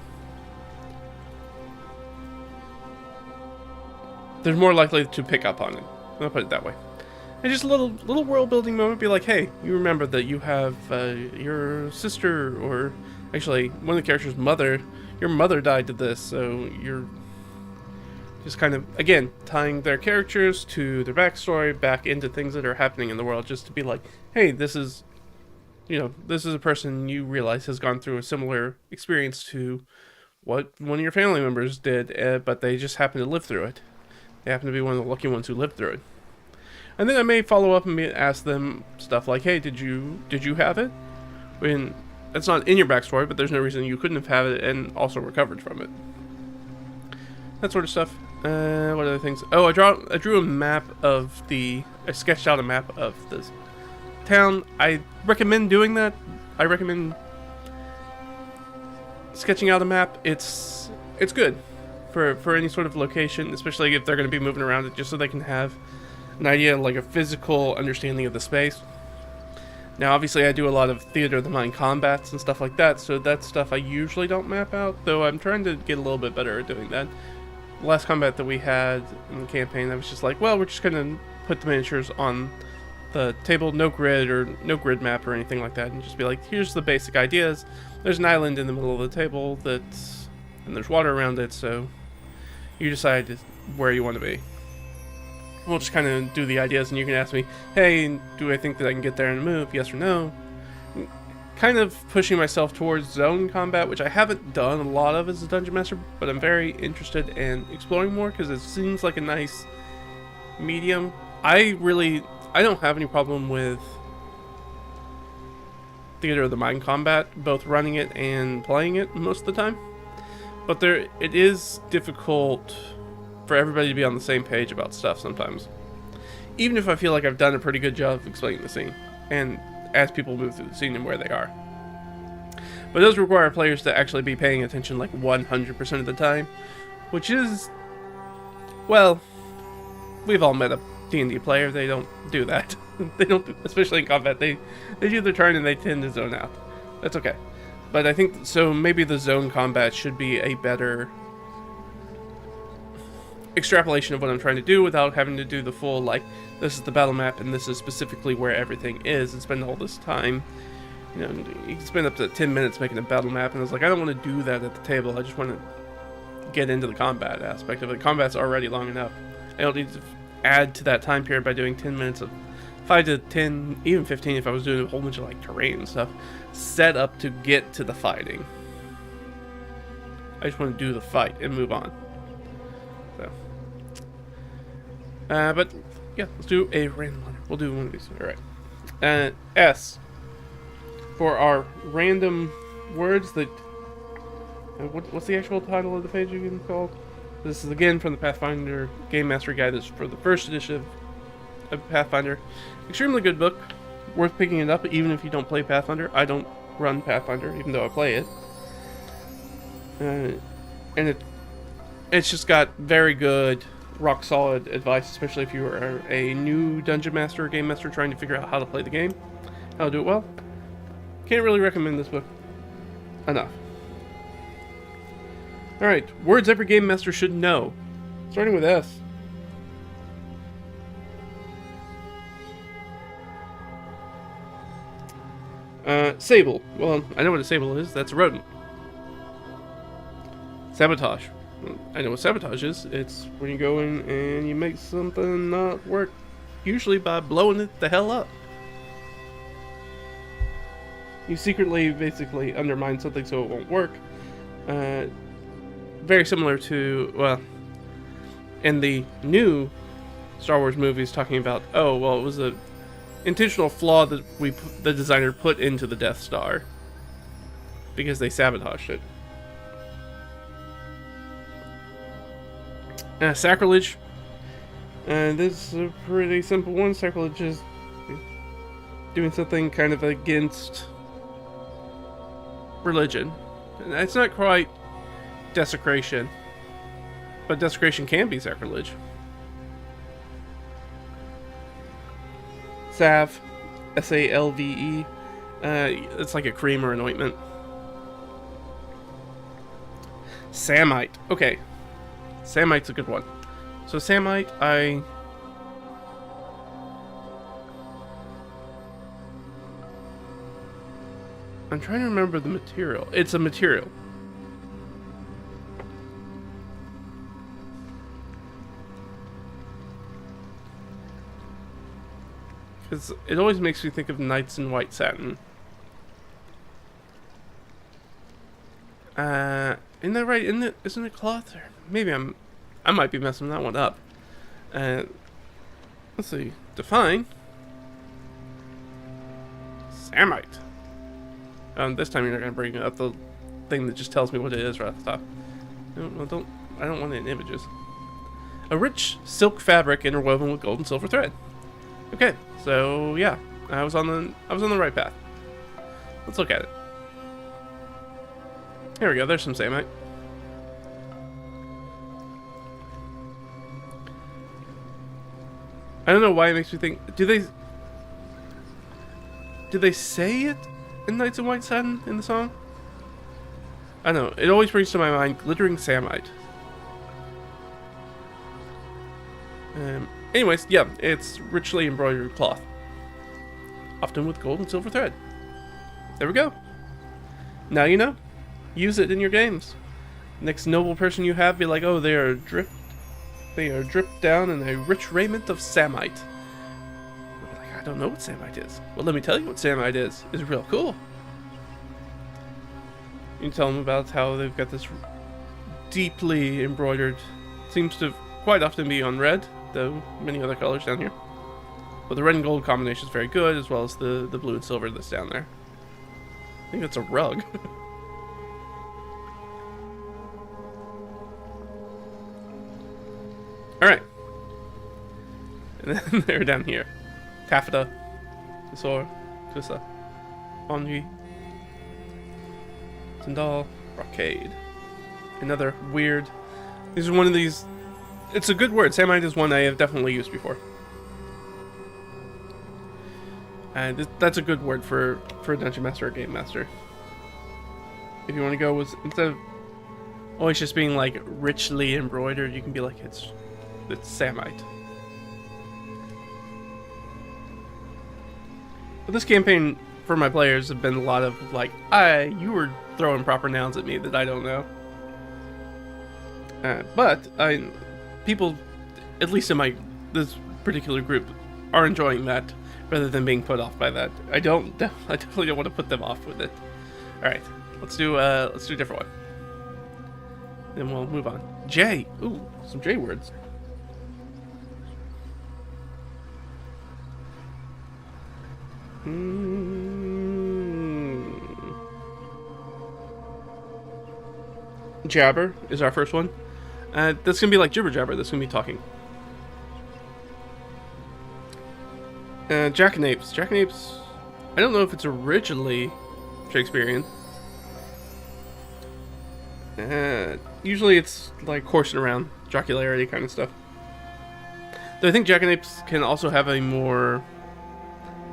They're more likely to pick up on it. I'll put it that way. And just a little world building moment, be like, hey, you remember that you have your sister, or actually one of the characters' mother, your mother died to this, so you're just kind of, again, tying their characters to their backstory back into things that are happening in the world, just to be like, hey, this is a person you realize has gone through a similar experience to what one of your family members did, but they just happen to live through it. They happen to be one of the lucky ones who lived through it. And then I may follow up and ask them stuff like, hey, did you have it? I mean, that's not in your backstory, but there's no reason you couldn't have had it and also recovered from it. That sort of stuff. What other things? Oh, I drew a map of I sketched out a map of this town. I recommend doing that. I recommend sketching out a map. It's good for any sort of location, especially if they're going to be moving around it, just so they can have an idea, like a physical understanding of the space. Now, obviously, I do a lot of theater of the mind combats and stuff like that, so that's stuff I usually don't map out, though I'm trying to get a little bit better at doing that. The last combat that we had in the campaign, I was just like, well, we're just going to put the miniatures on the table, no grid map or anything like that, and just be like, here's the basic ideas. There's an island in the middle of the table, and there's water around it, so you decide where you want to be. We'll just kind of do the ideas, and you can ask me, hey, do I think that I can get there and move? Yes or no? Kind of pushing myself towards zone combat, which I haven't done a lot of as a Dungeon Master, but I'm very interested in exploring more, because it seems like a nice medium. I don't have any problem with theater of the mind combat, both running it and playing it most of the time. But it is difficult for everybody to be on the same page about stuff sometimes. Even if I feel like I've done a pretty good job of explaining the scene, and as people move through the scene and where they are. But it does require players to actually be paying attention like 100% of the time, which is, well, we've all met a D&D player. They don't do that. They don't, especially in combat, they do their turn and they tend to zone out. That's okay. But I think, so maybe the zone combat should be a better extrapolation of what I'm trying to do without having to do the full, like, this is the battle map and this is specifically where everything is, and spend all this time. You know, you can spend up to 10 minutes making a battle map, and I was like, I don't want to do that at the table. I just want to get into the combat aspect of it. Combat's already long enough. I don't need to add to that time period by doing 10 minutes of 5 to 10, even 15 if I was doing a whole bunch of like terrain and stuff set up to get to the fighting. I just want to do the fight and move on. So, but yeah, let's do a random letter. We'll do one of these. All right. S for our random words that. What's the actual title of the page again called? This is again from the Pathfinder Game Mastery Guide. This is for the first edition of Pathfinder. Extremely good book. Worth picking it up even if you don't play Pathfinder. I don't run Pathfinder, even though I play it. And it's just got very good, rock solid advice, especially if you are a new dungeon master or game master trying to figure out how to play the game, how to do it well. Can't really recommend this book enough. Alright, words every game master should know. Starting with S. Sable. Well, I know what a sable is. That's a rodent. Sabotage. I know what sabotage is. It's when you go in and you make something not work. Usually by blowing it the hell up. You secretly, basically, undermine something so it won't work. Very similar to, well, in the new Star Wars movies talking about, oh, well, it was a intentional flaw that the designer put into the Death Star because they sabotaged it. Sacrilege. This is a pretty simple one. Sacrilege is doing something kind of against religion. It's not quite desecration, but desecration can be sacrilege. Salve, S-A-L-V-E. It's like a cream or an ointment. Samite. Okay. Samite's a good one. So Samite, I'm trying to remember the material. It's a material. Because it always makes me think of knights in white satin. Isn't that right? Isn't it cloth? Or maybe I might be messing that one up. Let's see. Define. Samite. This time you're not going to bring up the thing that just tells me what it is right off the top. No, I don't want it in images. A rich silk fabric interwoven with gold and silver thread. Okay, so yeah, I was on the right path. Let's look at it. Here we go. There's some Samite. I don't know why it makes me think. Do they say it in Knights in White Satin in the song? I don't know. It always brings to my mind glittering Samite. Anyways, yeah, it's richly embroidered cloth, often with gold and silver thread. There we go. Now you know. Use it in your games. Next noble person you have, be like, oh, they are dripped down in a rich raiment of samite. Like, I don't know what samite is. Well, let me tell you what samite is. It's real cool. You can tell them about how they've got this deeply embroidered, seems to quite often be on red, though many other colors down here. But the red and gold combination is very good, as well as the blue and silver that's down there. I think that's a rug. Alright. And then they're down here. Taffeta. Tessor. Twissa. Ongi. Tindal. Brocade. Another weird. These are one of these. It's a good word. Samite is one I have definitely used before. And that's a good word for a Dungeon Master or Game Master. If you want to go with, instead of always just being like richly embroidered, you can be like, it's Samite. But this campaign for my players have been a lot of like, you were throwing proper nouns at me that I don't know. But people, at least in this particular group, are enjoying that rather than being put off by that. I definitely don't want to put them off with it. All right, let's do a different one. Then we'll move on. J. Ooh, some J words. Jabber is our first one. That's gonna be like jibber jabber. That's gonna be talking. Jackanapes. Jackanapes. I don't know if it's originally Shakespearean. Usually it's like horsing around, jocularity kind of stuff. Though I think jackanapes can also have a more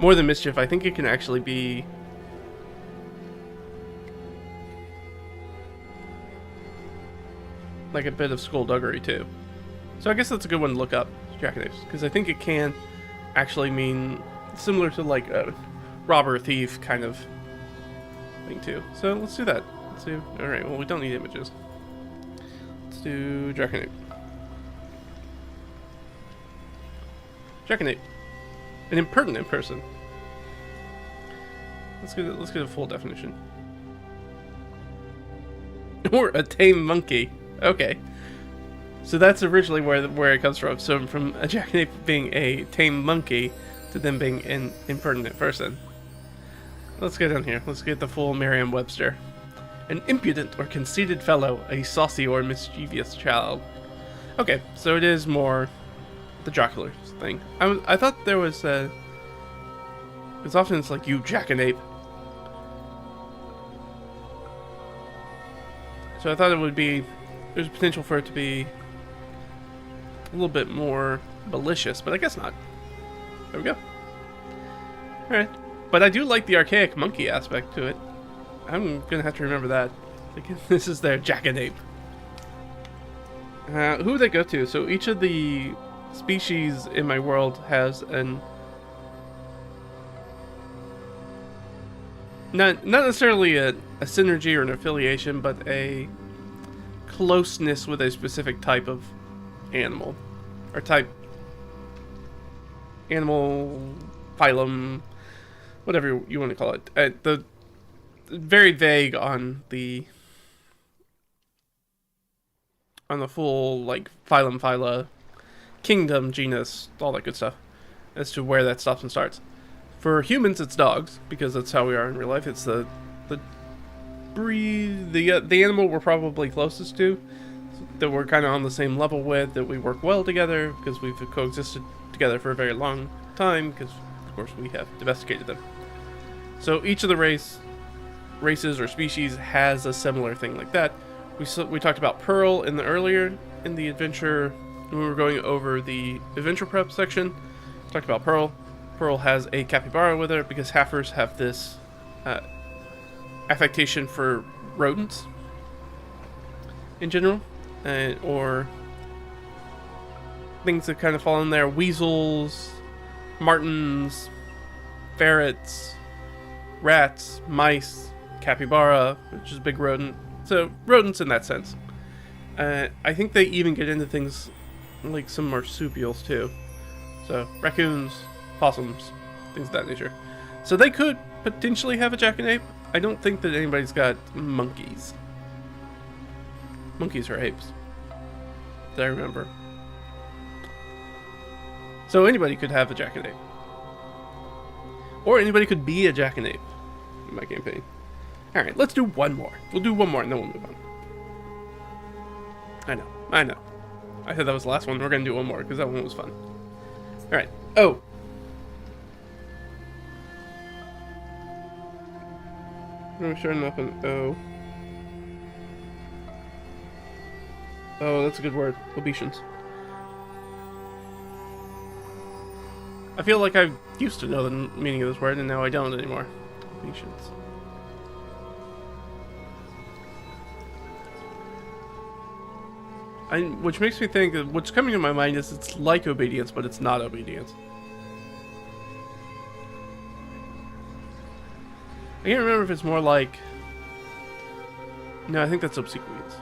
than mischief. I think it can actually be like a bit of skullduggery too. So I guess that's a good one to look up, jackanapes, because I think it can actually mean similar to like a robber thief kind of thing too. So let's do that. Let's do. All right. Well, we don't need images. Let's do jackanape. Jackanape, an impertinent person. Let's get a full definition. Or a tame monkey. Okay. So that's originally where it comes from. So from a jackanape being a tame monkey to them being an impertinent person. Let's get down here. Let's get the full Merriam-Webster. An impudent or conceited fellow, a saucy or mischievous child. Okay, so it is more the jocular thing. I thought there was because often it's like, you jackanape. So I thought it would be, there's potential for it to be a little bit more malicious, but I guess not. There we go. Alright. But I do like the archaic monkey aspect to it. I'm gonna have to remember that. This is their jackanape. Who would they go to? So each of the species in my world has an... Not necessarily a synergy or an affiliation, but a closeness with a specific type of animal. Or type... Animal... Phylum... Whatever you want to call it. The very vague on the full, like, phylum, phyla, kingdom, genus, all that good stuff, as to where that stops and starts. For humans, it's dogs, because that's how we are in real life. It's the breed, the animal we're probably closest to, that we're kind of on the same level with, that we work well together, because we've coexisted together for a very long time, because, of course, we have domesticated them. So each of the races or species has a similar thing like that. We talked about Pearl in the adventure, when we were going over the adventure prep section. Talked about Pearl. Pearl has a capybara with her because halfers have this affectation for rodents in general, or things that kind of fall in there. Weasels, martens, ferrets, rats, mice, capybara, which is a big rodent. So, rodents in that sense. I think they even get into things like some marsupials too. So, raccoons, possums, things of that nature. So they could potentially have a jackanape. I don't think that anybody's got monkeys. Monkeys are apes, that I remember. So anybody could have a jackanape. Or anybody could be a jackanape in my campaign. Alright, let's do one more. We'll do one more and then we'll move on. I know. I said that was the last one. We're going to do one more because that one was fun. Alright. Oh. I'm starting off an O. Oh, that's a good word. Obeisance. I feel like I used to know the meaning of this word and now I don't anymore. Obeisance. Which makes me think that what's coming to my mind is it's like obedience, but it's not obedience. I can't remember if it's more like... No, I think that's obsequience.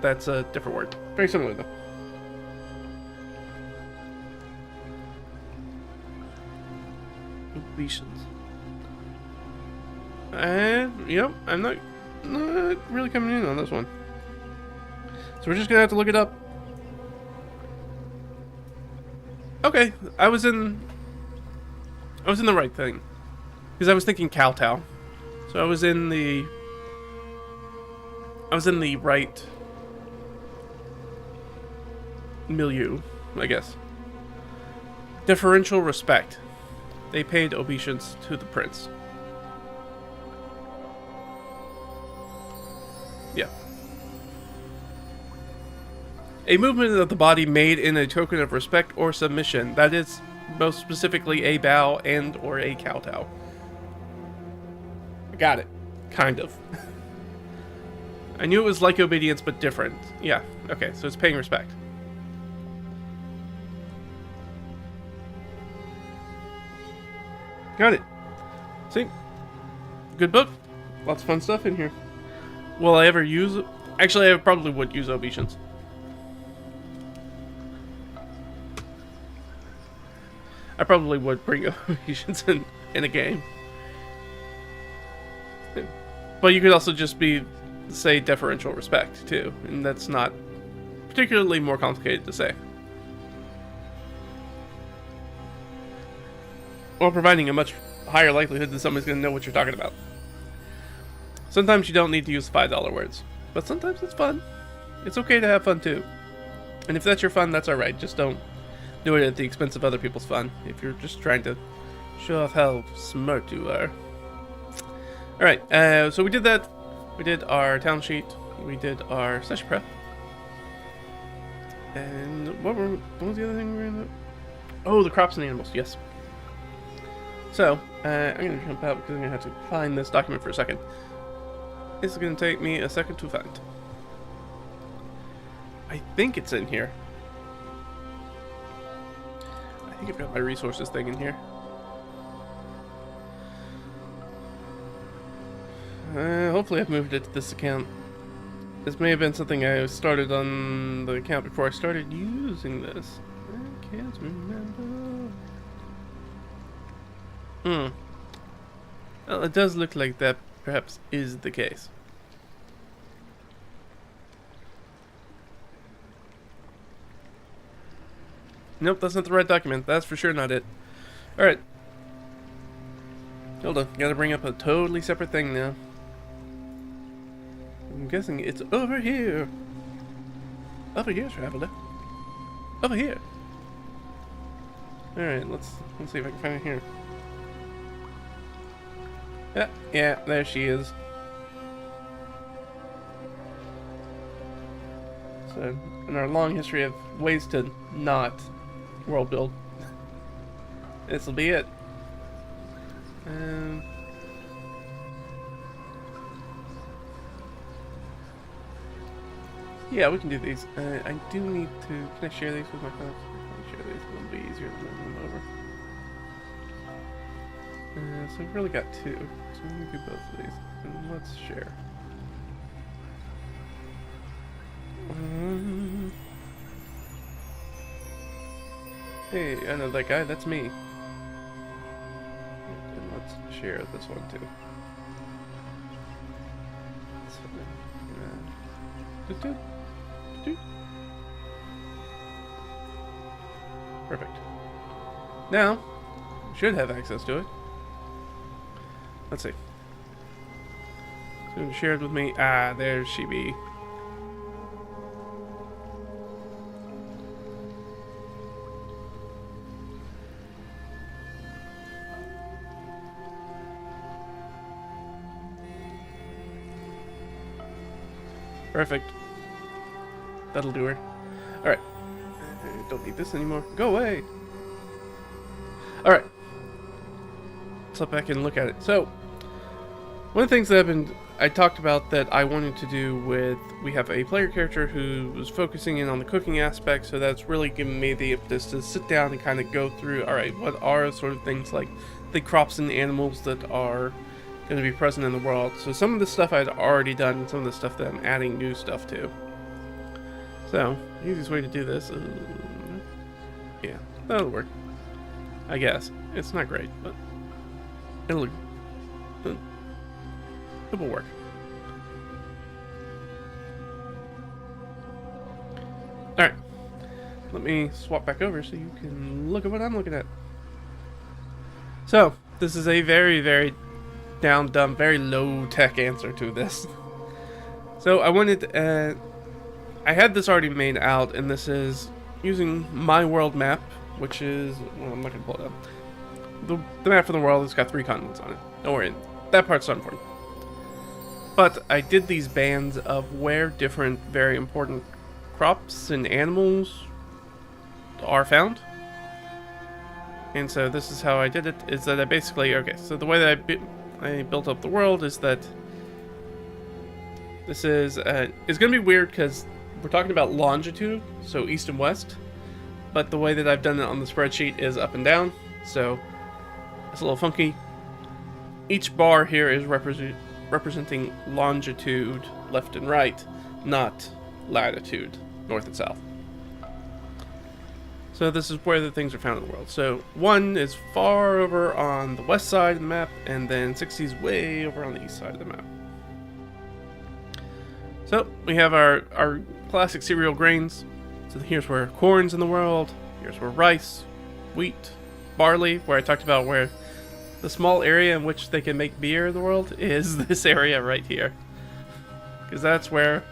That's a different word. Very similar, though. Obeisance. Yep, I'm not really coming in on this one. So we're just gonna have to look it up. Okay, I was in the right thing. Because I was thinking kowtow. So I was in the right milieu, I guess. Deferential respect. They paid obeisance to the prince. A movement of the body made in a token of respect or submission. That is most specifically a bow and or a kowtow. I got it. Kind of. I knew it was like obedience, but different. Yeah, okay, so it's paying respect. Got it. See? Good book. Lots of fun stuff in here. Will I ever use it? Actually, I probably would use obeisance. I probably would bring obeisance in a game. But you could also just say deferential respect, too. And that's not particularly more complicated to say. Or providing a much higher likelihood that somebody's going to know what you're talking about. Sometimes you don't need to use $5 words. But sometimes it's fun. It's okay to have fun, too. And if that's your fun, that's alright. Just don't do it at the expense of other people's fun. If you're just trying to show off how smart you are. Alright, so we did that. We did our town sheet. We did our session prep. And what was the other thing we were in? Oh, the crops and animals, yes. So, I'm going to jump out because I'm going to have to find this document for a second. This is going to take me a second to find. I think it's in here. I think I've got my resources thing in here. Hopefully I've moved it to this account. This may have been something I started on the account before I started using this. I can't remember. Well, it does look like that perhaps is the case. Nope, that's not the right document. That's for sure not it. Alright. Hold on. Gotta bring up a totally separate thing now. I'm guessing it's over here. Over here, traveler. Over here. Alright, let's see if I can find it here. Yeah, there she is. So, in our long history of ways to not world build, this'll be it. Yeah, we can do these. I do need to. Can I share these with my friends? Can I share these? It'll be easier than moving them over. So we've really got two. So I'm gonna do both of these. And let's share. Hey, I know that guy. That's me. And let's share this one too. So, perfect. Now, we should have access to it. Let's see. So share it with me. Ah, there she be. Perfect. That'll do her. Alright. Don't need this anymore. Go away! Alright. Let's look back and look at it. So, one of the things that I talked about that I wanted to do with, we have a player character who was focusing in on the cooking aspect, so that's really given me the impetus to sit down and kind of go through, alright, what are sort of things like the crops and animals that are going to be present in the world. So some of the stuff I'd already done, and some of the stuff that I'm adding new stuff to. So, the easiest way to do this is, yeah, that'll work. I guess. It's not great, but it will work. Alright. Let me swap back over so you can look at what I'm looking at. So, this is a very, very down, dumb, very low-tech answer to this. So, I wanted, I had this already made out, and this is using my world map, which is, well, I'm not going to pull it up. The map for the world has got 3 continents on it. Don't worry, that part's not important. But I did these bands of where different, very important crops and animals are found. And so this is how I did it, is that I basically, okay, so the way that I built up the world is that this is, it's going to be weird because we're talking about longitude, so east and west, but the way that I've done it on the spreadsheet is up and down, so it's a little funky. Each bar here is representing longitude left and right, not latitude north and south. So this is where the things are found in the world. So 1 is far over on the west side of the map, and then 60 is way over on the east side of the map. So we have our classic cereal grains. So here's where corn's in the world. Here's where rice, wheat, barley, where I talked about where the small area in which they can make beer in the world is this area right here. Because that's where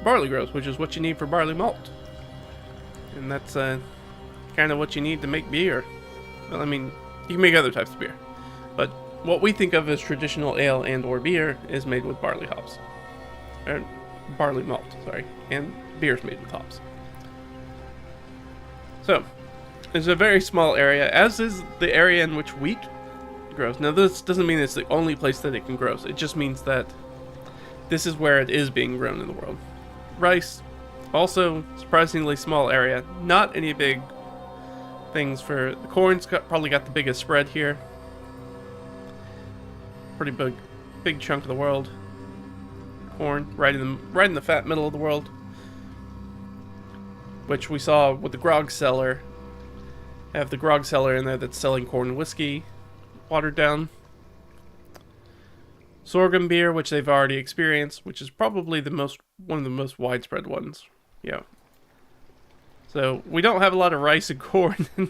barley grows, which is what you need for barley malt. And that's kind of what you need to make beer. Well, I mean, you can make other types of beer. But what we think of as traditional ale and or beer is made with barley hops. Or barley malt, sorry. And beer's made with hops. So, it's a very small area, as is the area in which wheat grows. Now, this doesn't mean it's the only place that it can grow. It just means that this is where it is being grown in the world. Rice, also surprisingly small area. Not any big things for the corn's probably got the biggest spread here. Pretty big chunk of the world. Corn right in the fat middle of the world, which we saw with the grog cellar. I have the grog cellar in there that's selling corn and whiskey, watered down. Sorghum beer, which they've already experienced, which is probably one of the most widespread ones. Yeah. So we don't have a lot of rice and corn and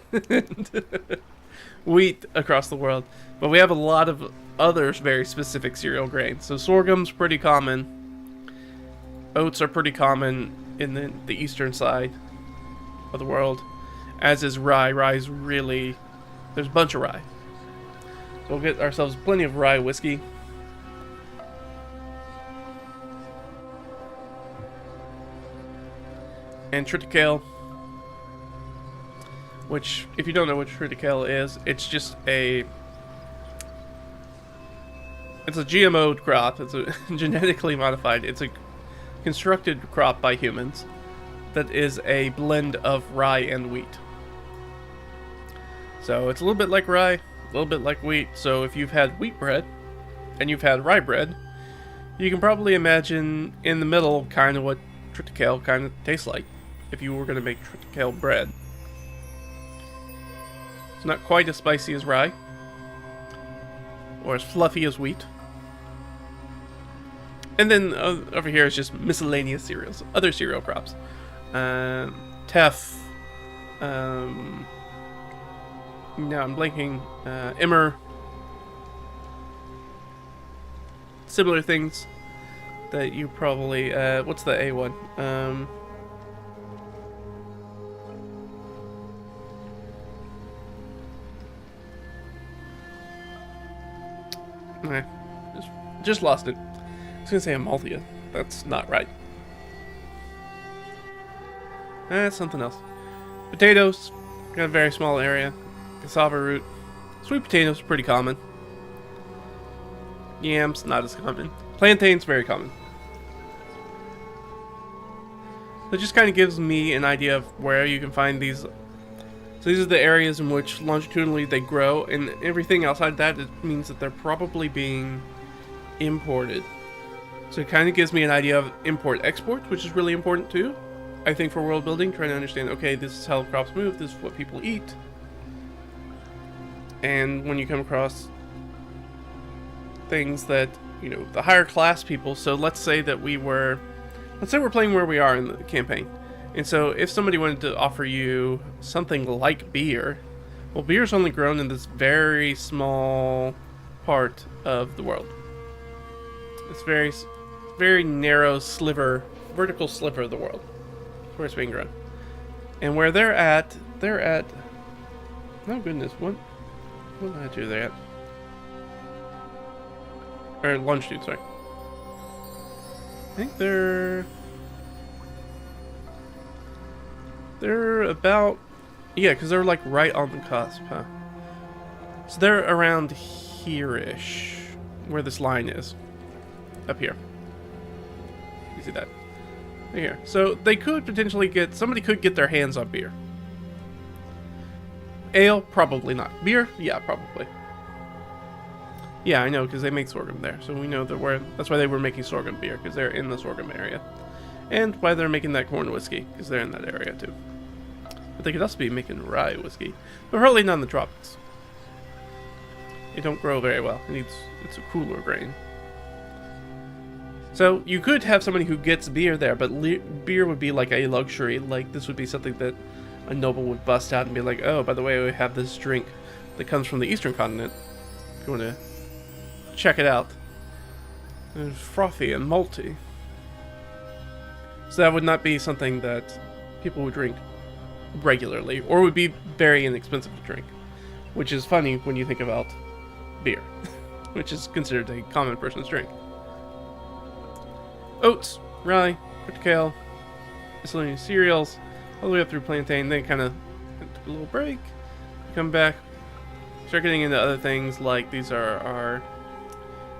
wheat across the world, but we have a lot of other very specific cereal grains. So sorghum's pretty common. Oats are pretty common in the eastern side of the world, as is rye. Rye's really, there's a bunch of rye. So we'll get ourselves plenty of rye whiskey. And triticale, which, if you don't know what triticale is, it's just it's a GMO crop. It's a genetically modified. It's a constructed crop by humans that is a blend of rye and wheat. So it's a little bit like rye, a little bit like wheat. So if you've had wheat bread and you've had rye bread, you can probably imagine in the middle kind of what triticale kind of tastes like if you were going to make triticale bread. It's not quite as spicy as rye or as fluffy as wheat. And then over here is just miscellaneous cereals, other cereal crops. Teff. No, I'm blanking. Emmer. Similar things that you probably... what's the A one? Just lost it. I was gonna say Amalthea. That's not right. That's something else. Potatoes, got a very small area. Cassava root. Sweet potatoes, pretty common. Yams, not as common. Plantains, very common. So it just kind of gives me an idea of where you can find these. So these are the areas in which longitudinally they grow, and everything outside that, it means that they're probably being imported. So it kind of gives me an idea of import-export, which is really important too. I think for world building, trying to understand, okay, this is how crops move, this is what people eat. And when you come across things that, you know, the higher class people, so let's say we're playing where we are in the campaign. And so if somebody wanted to offer you something like beer, well, beer's only grown in this very small part of the world. It's very, very narrow sliver, vertical sliver of the world where it's being grown. And where they're at, oh goodness, what latitude are they at? Or longitude, sorry. I think they're They're about... Yeah, because they're like right on the cusp, huh? So they're around here-ish, where this line is. Up here. You see that? Right here. So they could potentially get... Somebody could get their hands on beer. Ale? Probably not. Beer? Yeah, probably. Yeah, I know, because they make sorghum there. So we know that that's why they were making sorghum beer, because they're in the sorghum area. And why they're making that corn whiskey, because they're in that area too. But they could also be making rye whiskey. But probably not in the tropics. It don't grow very well. It's a cooler grain. So you could have somebody who gets beer there, but beer would be like a luxury. Like this would be something that a noble would bust out and be like, oh, by the way, we have this drink that comes from the eastern continent. If you want to check it out. It's frothy and malty. So that would not be something that people would drink regularly, or would be very inexpensive to drink. Which is funny when you think about beer, which is considered a common person's drink. Oats, rye, kale, miscellaneous cereals, all the way up through plantain. Then kind of took a little break, come back, start getting into other things like these are our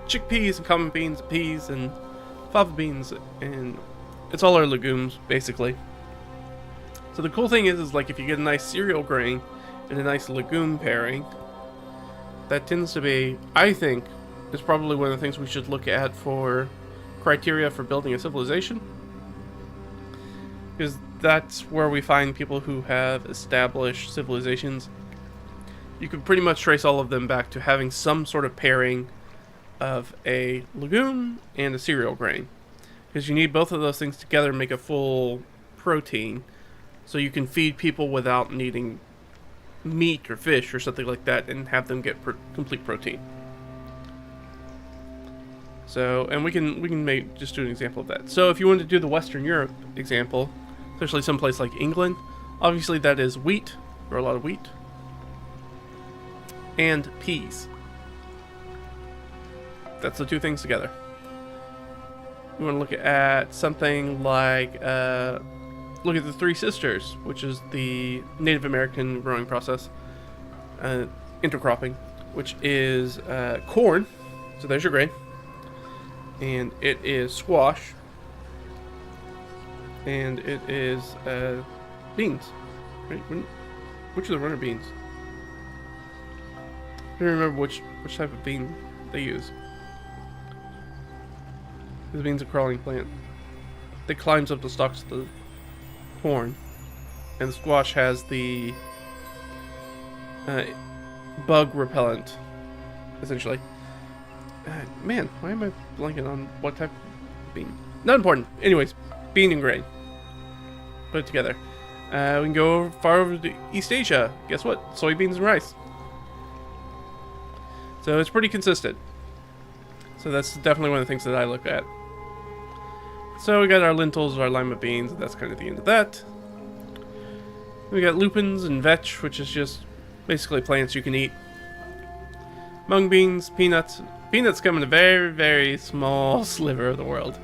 chickpeas and common beans, peas and fava beans, and it's all our legumes basically. So the cool thing is like if you get a nice cereal grain and a nice legume pairing, that tends to be, I think, is probably one of the things we should look at for criteria for building a civilization. Because that's where we find people who have established civilizations. You can pretty much trace all of them back to having some sort of pairing of a legume and a cereal grain. Because you need both of those things together to make a full protein. So you can feed people without needing meat or fish or something like that and have them get complete protein. So, and we can just do an example of that. So if you wanted to do the Western Europe example, especially someplace like England, obviously that is wheat, or a lot of wheat, and peas. That's the two things together. You want to look at something like, look at the Three Sisters, which is the Native American growing process, intercropping, which is corn, so there's your grain, and it is squash, and it is beans, right? Which are the runner beans? I don't remember which type of bean they use. The bean's a crawling plant. It climbs up the stalks of the corn, and the squash has the bug repellent, essentially. Man, why am I blanking on what type of bean? Not important. Anyways, bean and grain. Put it together. We can go far over to East Asia. Guess what? Soybeans and rice. So it's pretty consistent. So that's definitely one of the things that I look at. So we got our lentils, our lima beans, and that's kind of the end of that. We got lupins and vetch, which is just basically plants you can eat. Mung beans, peanuts. Peanuts come in a very, very small sliver of the world.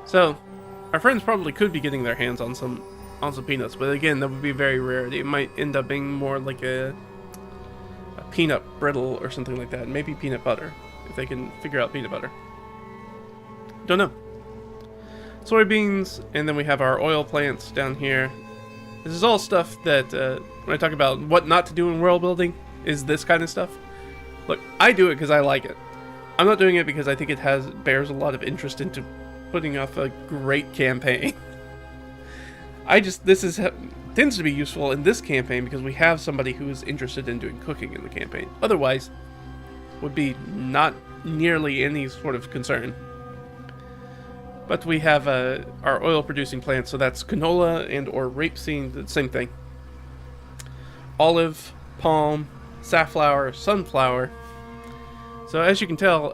So, our friends probably could be getting their hands on some peanuts, but again, that would be very rare. It might end up being more like a peanut brittle or something like that. Maybe peanut butter, if they can figure out peanut butter. Don't know. Soybeans, and then we have our oil plants down here. This is all stuff that, when I talk about what not to do in world building, is this kind of stuff. Look, I do it because I like it. I'm not doing it because I think it bears a lot of interest into putting off a great campaign. This tends to be useful in this campaign because we have somebody who is interested in doing cooking in the campaign. Otherwise, would be not nearly any sort of concern. But we have our oil-producing plants, so that's canola and or rapeseed, the same thing. Olive, palm, safflower, sunflower. So as you can tell,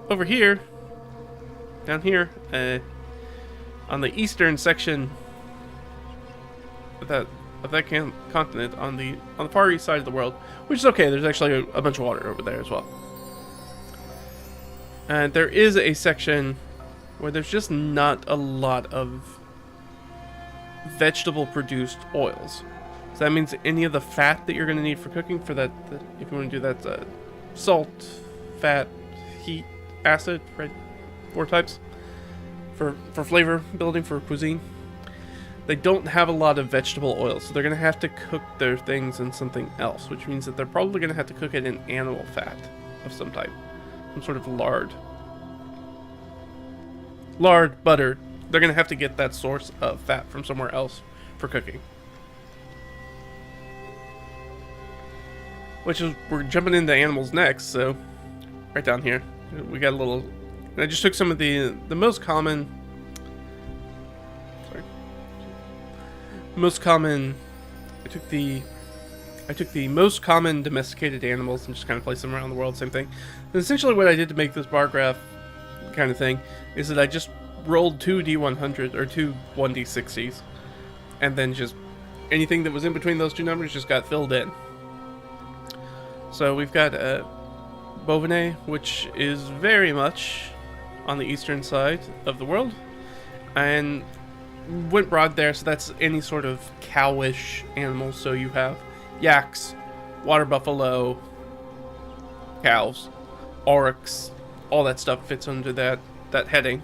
over here, down here, on the eastern section of that continent, on the far east side of the world, which is okay. There's actually a bunch of water over there as well. And there is a section where there's just not a lot of vegetable produced oils. So that means any of the fat that you're going to need for cooking for that, if you want to do that, salt, fat, heat, acid, right? 4 types for flavor building for cuisine. They don't have a lot of vegetable oils, so they're going to have to cook their things in something else, which means that they're probably going to have to cook it in animal fat of some type. Some sort of lard. Lard, butter. They're going to have to get that source of fat from somewhere else for cooking. Which is, we're jumping into animals next, so right down here. We got a little... I just took some of the most common... Sorry. Most common... I took the most common domesticated animals and just kind of placed them around the world, same thing. And essentially what I did to make this bar graph kind of thing is that I just rolled 2 D100 or 2 1D60s, and then just anything that was in between those two numbers just got filled in. So we've got Bovine, which is very much on the eastern side of the world, and went broad there, so that's any sort of cowish animal. So you have yaks, water buffalo, cows, oryx, all that stuff fits under that heading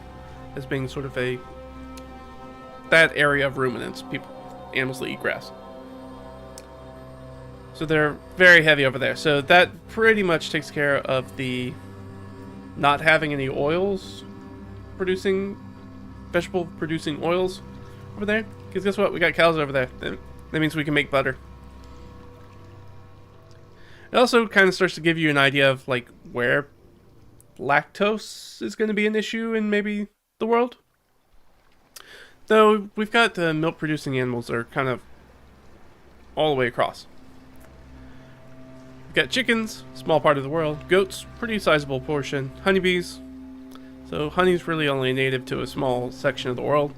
as being sort of that area of ruminants, animals that eat grass. So they're very heavy over there. So that pretty much takes care of the not having any oils vegetable producing oils over there. Because guess what? We got cows over there. That means we can make butter. It also kind of starts to give you an idea of like where lactose is going to be an issue in maybe the world. Though we've got milk producing animals that are kind of all the way across. We've got chickens, small part of the world. Goats, pretty sizable portion. Honeybees. So honey's really only native to a small section of the world.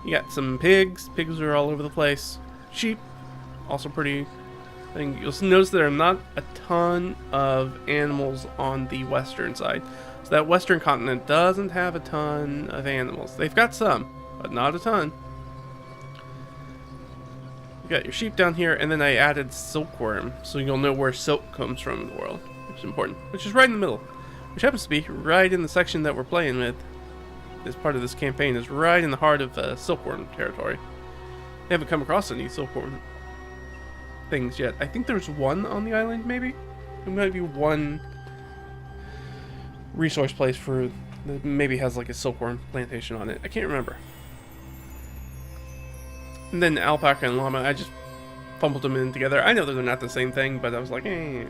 You got some pigs. Pigs are all over the place. Sheep, also pretty thing. You'll notice there are not a ton of animals on the western side. So that western continent doesn't have a ton of animals. They've got some, but not a ton. You got your sheep down here, and then I added silkworm, so you'll know where silk comes from in the world, which is important. Which is right in the middle, which happens to be right in the section that we're playing with. As part of this campaign is right in the heart of silkworm territory. I haven't come across any silkworm things yet. I think there's one on the island, maybe? There might be one resource place for that maybe has like a silkworm plantation on it. I can't remember. And then alpaca and llama, I just fumbled them in together. I know that they're not the same thing, but I was like, eh.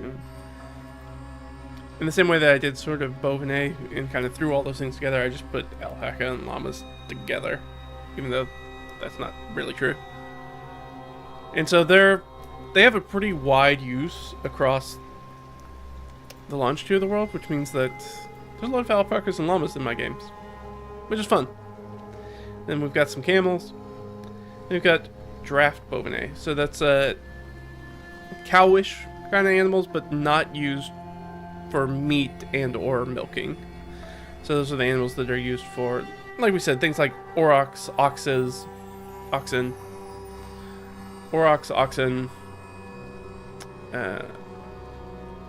In the same way that I did sort of bovine and kind of threw all those things together, I just put alpaca and llamas together, even though that's not really true. And so they have a pretty wide use across the longitude of the world, which means that there's a lot of alpacas and llamas in my games, which is fun. Then we've got some camels. Then we've got draft bovine. So that's cowish kind of animals, but not used for meat and or milking. So those are the animals that are used for, like we said, things like aurochs, oxen, aurochs, oxen,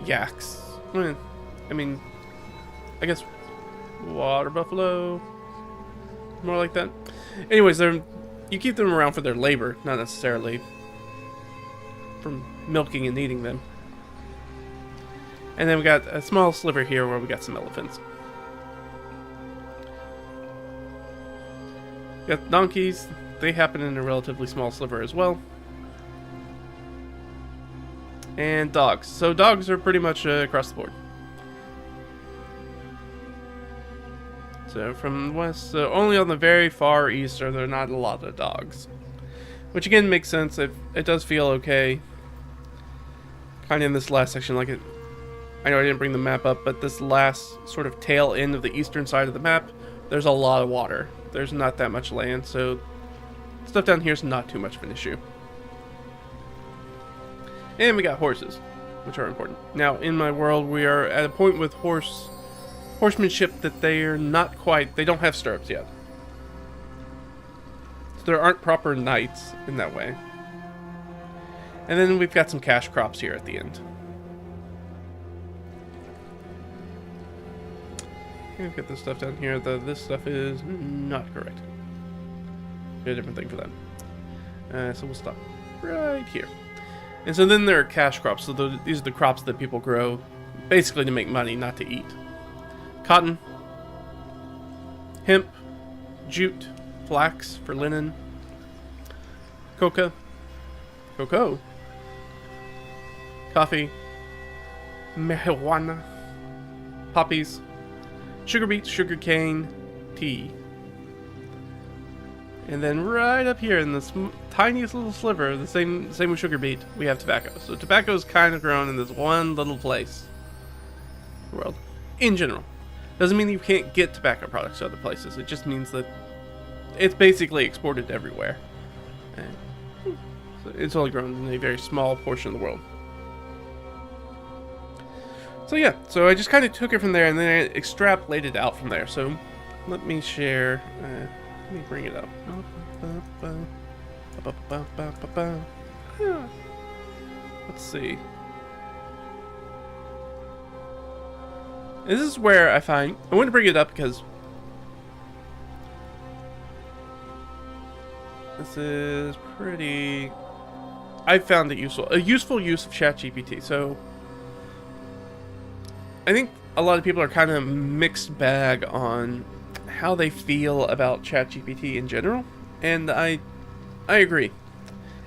yaks. I mean, I guess water buffalo, more like that. Anyways, you keep them around for their labor, not necessarily from milking and eating them. And then we got a small sliver here where we got some elephants. We got donkeys. They happen in a relatively small sliver as well. And dogs. So dogs are pretty much across the board. So from west, so only on the very far east are there not a lot of dogs. Which again makes sense. It does feel okay. Kind of in this last section, like it. I know I didn't bring the map up, but this last sort of tail end of the eastern side of the map, there's a lot of water. There's not that much land, so stuff down here is not too much of an issue. And we got horses, which are important. Now, in my world, we are at a point with horsemanship that they are not quite, they don't have stirrups yet. So there aren't proper nights in that way. And then we've got some cash crops here at the end. We've got this stuff down here. This stuff is not correct. Got a different thing for that. So we'll stop right here. And so then there are cash crops. So these are the crops that people grow basically to make money, not to eat. Cotton, hemp, jute, flax for linen, cocoa, coffee, marijuana, poppies, sugar beets, sugar cane, tea. And then right up here in this tiniest little sliver, the same with sugar beet, we have tobacco. So tobacco is kind of grown in this one little place in the world. In general. Doesn't mean you can't get tobacco products to other places. It just means that it's basically exported everywhere. And so it's only grown in a very small portion of the world. So yeah, so I just kind of took it from there and then I extrapolated out from there. So let me share... let me bring it up. Let's see. This is where I find... I want to bring it up because... this is pretty... I found it useful. A useful use of ChatGPT. So... I think a lot of people are kind of mixed bag on how they feel about ChatGPT in general, and I agree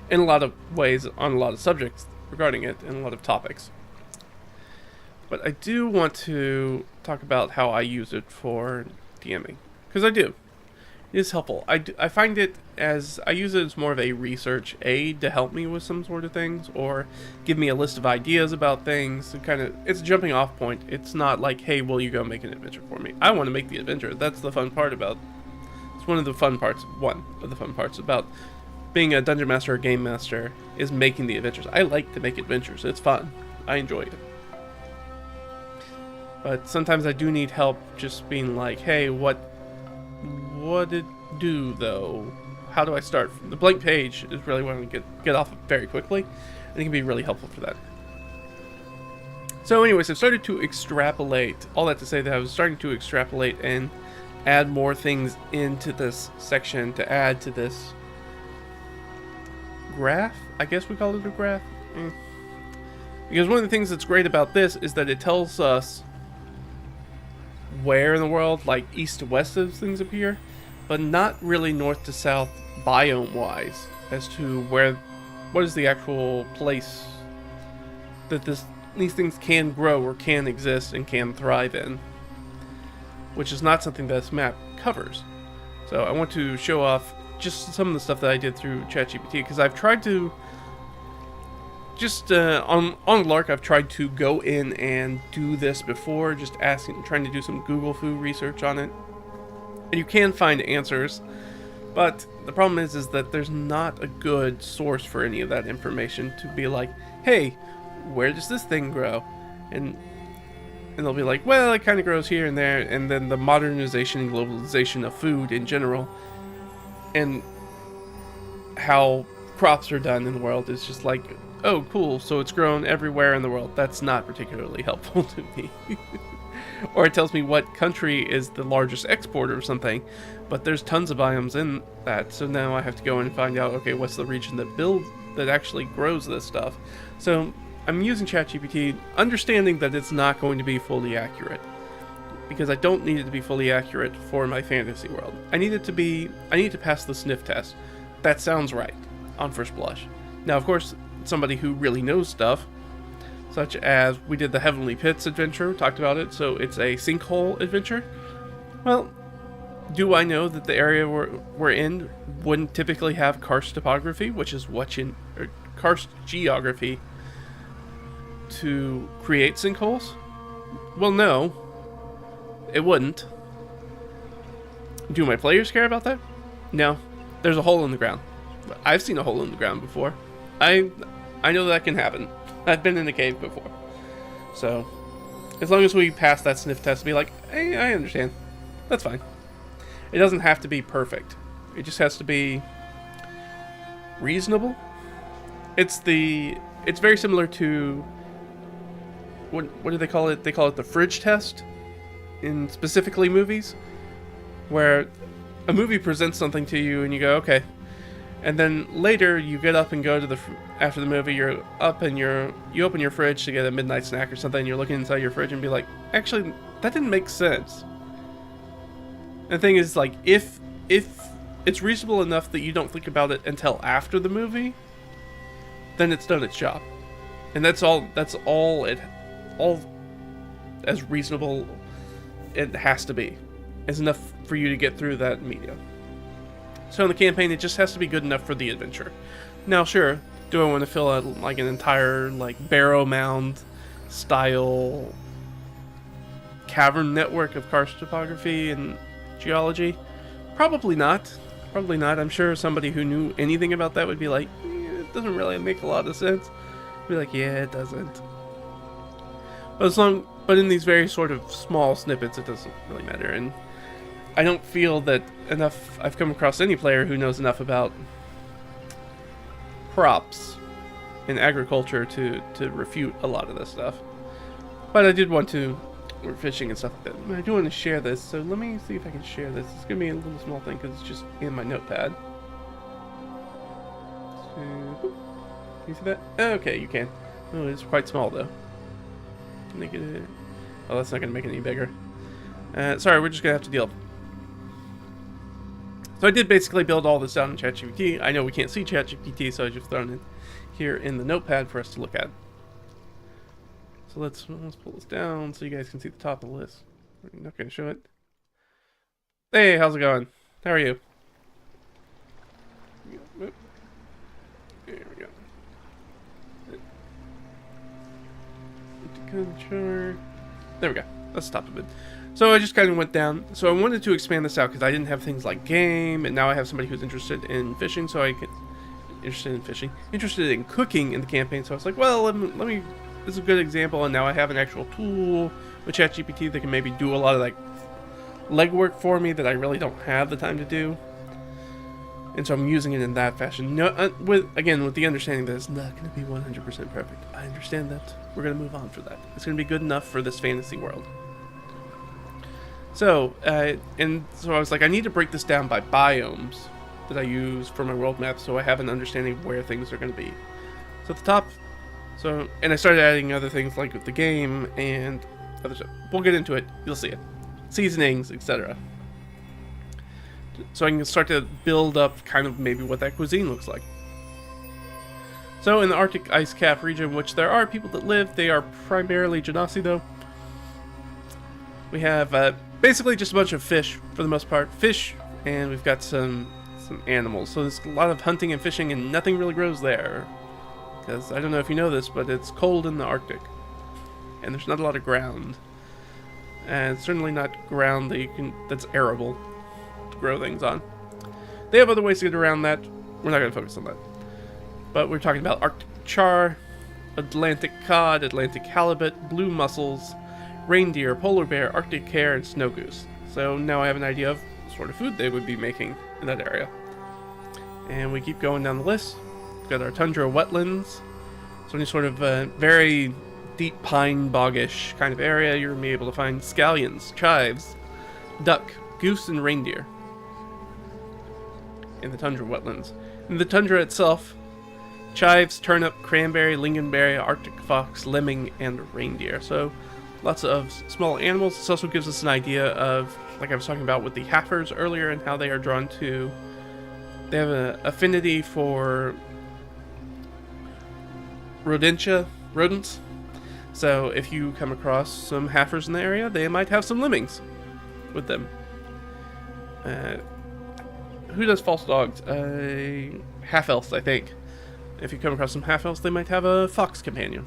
in a lot of ways on a lot of subjects regarding it and a lot of topics. But I do want to talk about how I use it for DMing, because I do. It is helpful. I find it as, I use it as more of a research aid to help me with some sort of things, or give me a list of ideas about things. And kind of, it's a jumping off point. It's not like, hey, will you go make an adventure for me? I want to make the adventure. That's the fun part about, it's one of the fun parts about being a dungeon master or game master, is making the adventures. I like to make adventures. It's fun. I enjoy it. But sometimes I do need help just being like, hey, what did it do though? How do I start? The blank page is really what I want to get off of very quickly, and it can be really helpful for that. So anyways, I've started to extrapolate, all that to say that I was starting to extrapolate and add more things into this section to add to this graph. I guess we call it a graph. Because one of the things that's great about this is that it tells us where in the world, like east to west, as things appear, but not really north to south biome wise as to what is the actual place that these things can grow or can exist and can thrive in, which is not something that this map covers. So I want to show off just some of the stuff that I did through ChatGPT, because I've tried to just on Lark, I've tried to go in and do this before, just trying to do some Google Foo research on it. And you can find answers, but the problem is that there's not a good source for any of that information to be like, hey, where does this thing grow? And they'll be like, well, it kind of grows here and there, and then the modernization and globalization of food in general, and how crops are done in the world is just like, oh, cool, so it's grown everywhere in the world. That's not particularly helpful to me. Or it tells me what country is the largest exporter of something, but there's tons of biomes in that, so now I have to go in and find out, okay, what's the region that actually grows this stuff. So I'm using ChatGPT, understanding that it's not going to be fully accurate, because I don't need it to be fully accurate for my fantasy world. I need to pass the sniff test. That sounds right on first blush. Now, of course, somebody who really knows stuff, such as we did the Heavenly Pits adventure, talked about it, so it's a sinkhole adventure. Well, do I know that the area we're in wouldn't typically have karst topography, which is karst geography, to create sinkholes? Well, no, it wouldn't. Do my players care about that? No. There's a hole in the ground. I've seen a hole in the ground before. I know that can happen. I've been in a cave before. So, as long as we pass that sniff test and be like, hey, I understand. That's fine. It doesn't have to be perfect. It just has to be reasonable. It's very similar to what do they call it? They call it the fridge test in specifically movies, where a movie presents something to you and you go, okay, and then later you get up and go to after the movie, you're up and you open your fridge to get a midnight snack or something, and you're looking inside your fridge and be like, actually, that didn't make sense. And the thing is, like, if it's reasonable enough that you don't think about it until after the movie, then it's done its job. And that's all as reasonable it has to be. It's enough for you to get through that media. So in the campaign, it just has to be good enough for the adventure. Now, sure, do I want to fill out like an entire like barrow mound style cavern network of karst topography and geology? Probably not. Probably not. I'm sure somebody who knew anything about that would be like, it doesn't really make a lot of sense. Be like, yeah, it doesn't. But in these very sort of small snippets, it doesn't really matter. And I don't feel that I've come across any player who knows enough about crops and agriculture to refute a lot of this stuff. But I did want to, or fishing and stuff like that. I do want to share this, so let me see if I can share this. It's going to be a little small thing because it's just in my notepad. So, can you see that? Okay, you can. Oh, it's quite small though. Make it. Oh, that's not going to make it any bigger. Sorry, we're just going to have to deal. So I did basically build all this out in ChatGPT. I know we can't see ChatGPT, so I just thrown it here in the notepad for us to look at. So let's pull this down so you guys can see the top of the list. I'm not going to show it. Hey, how's it going? How are you? There we go. Controller. There we go. That's the top of it. So I just kind of went down. So I wanted to expand this out because I didn't have things like game, and now I have somebody who's interested in fishing. So I get interested in cooking in the campaign. So I was like, well, let me. This is a good example, and now I have an actual tool with ChatGPT that can maybe do a lot of like legwork for me that I really don't have the time to do. And so I'm using it in that fashion. No, with the understanding that it's not going to be 100% perfect. I understand that. We're going to move on for that. It's going to be good enough for this fantasy world. So, and so I was like, I need to break this down by biomes that I use for my world map so I have an understanding of where things are going to be. So at the top, and I started adding other things like with the game and other stuff. We'll get into it. You'll see it. Seasonings, etc. So I can start to build up kind of maybe what that cuisine looks like. So in the Arctic ice cap region, which there are people that live, they are primarily Genasi though. We have basically just a bunch of fish for the most part. Fish, and we've got some animals. So there's a lot of hunting and fishing, and nothing really grows there. Because I don't know if you know this, but it's cold in the Arctic. And there's not a lot of ground. And certainly not ground that's arable to grow things on. They have other ways to get around that. We're not going to focus on that. But we're talking about Arctic char, Atlantic cod, Atlantic halibut, blue mussels, reindeer, polar bear, Arctic hare, and snow goose. So now I have an idea of the sort of food they would be making in that area. And we keep going down the list. We've got our tundra wetlands. So any sort of very deep pine boggish kind of area, you're going to be able to find scallions, chives, duck, goose, and reindeer in the tundra wetlands. In the tundra itself, chives, turnip, cranberry, lingonberry, Arctic fox, lemming, and reindeer. So lots of small animals. This also gives us an idea of, like I was talking about with the Haffers earlier, and how they are drawn to, they have an affinity for rodents. So if you come across some Haffers in the area, they might have some lemmings with them. Who does false dogs? Half-elves, I think. If you come across some half-elves, they might have a fox companion.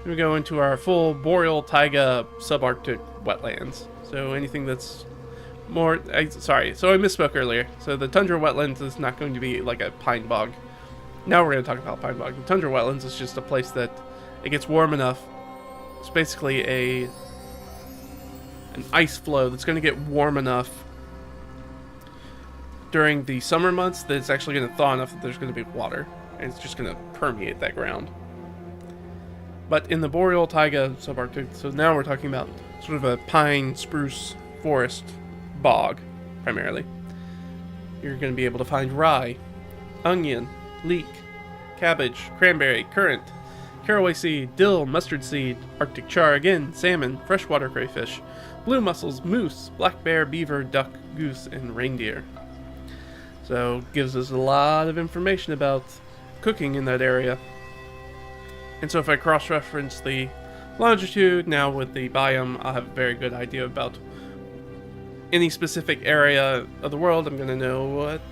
We go into our full boreal taiga subarctic wetlands. So anything that's more... sorry, so I misspoke earlier. So the tundra wetlands is not going to be like a pine bog. Now we're going to talk about pine bog. The tundra wetlands is just a place that it gets warm enough. It's basically an ice flow that's going to get warm enough during the summer months that it's actually going to thaw enough that there's going to be water, and it's just going to permeate that ground. But in the boreal taiga subarctic, so now we're talking about sort of a pine spruce forest bog, primarily. You're going to be able to find rye, onion, leek, cabbage, cranberry, currant, caraway seed, dill, mustard seed, arctic char again, salmon, freshwater crayfish, blue mussels, moose, black bear, beaver, duck, goose, and reindeer. So gives us a lot of information about cooking in that area. And so if I cross-reference the longitude now with the biome, I'll have a very good idea about any specific area of the world. I'm going to know what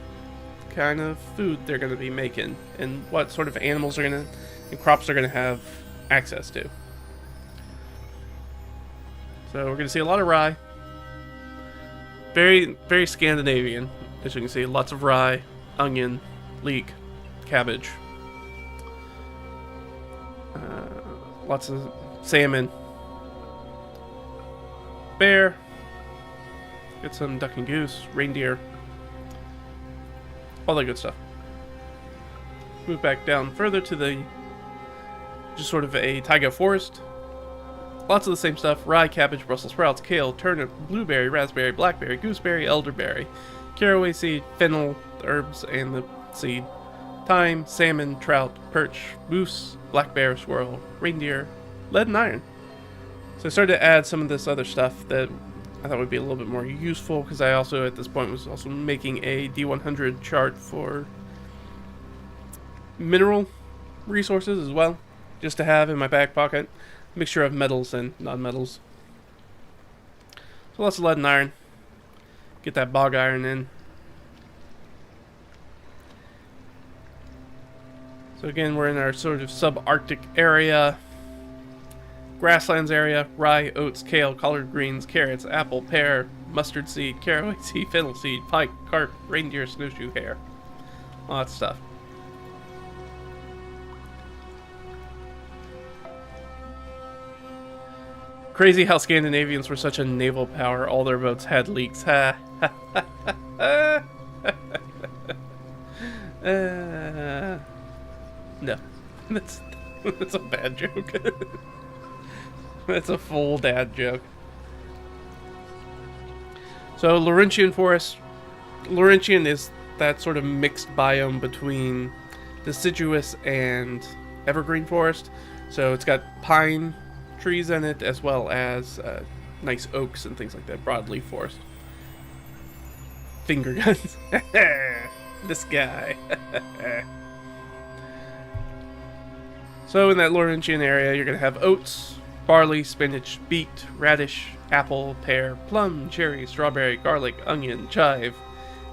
kind of food they're going to be making and what sort of animals and crops they're going to have access to. So we're going to see a lot of rye. Very, very Scandinavian. As you can see, lots of rye, onion, leek, cabbage. Lots of salmon. Bear. Get some duck and goose, reindeer. All that good stuff. Move back down further to the just sort of a taiga forest. Lots of the same stuff. Rye, cabbage, Brussels sprouts, kale, turnip, blueberry, raspberry, blackberry, gooseberry, elderberry, caraway seed, fennel, the herbs and the seed, thyme, salmon, trout, perch, moose, black bear, squirrel, reindeer, lead and iron. So I started to add some of this other stuff that I thought would be a little bit more useful, because I also at this point was also making a D100 chart for mineral resources as well, just to have in my back pocket. Mixture of metals and non-metals. So lots of lead and iron. Get that bog iron in. So again, we're in our sort of subarctic area. Grasslands area. Rye, oats, kale, collard greens, carrots, apple, pear, mustard seed, caraway seed, fennel seed, pike, carp, reindeer, snowshoe hare. Lots of stuff. Crazy how Scandinavians were such a naval power. All their boats had leaks. Ha ha ha ha. No, that's a bad joke. That's a full dad joke. So Laurentian forest. Laurentian is that sort of mixed biome between deciduous and evergreen forest. So it's got pine trees in it, as well as nice oaks and things like that. Broadleaf forest. Finger guns. This guy. So in that Laurentian area, you're going to have oats, barley, spinach, beet, radish, apple, pear, plum, cherry, strawberry, garlic, onion, chive,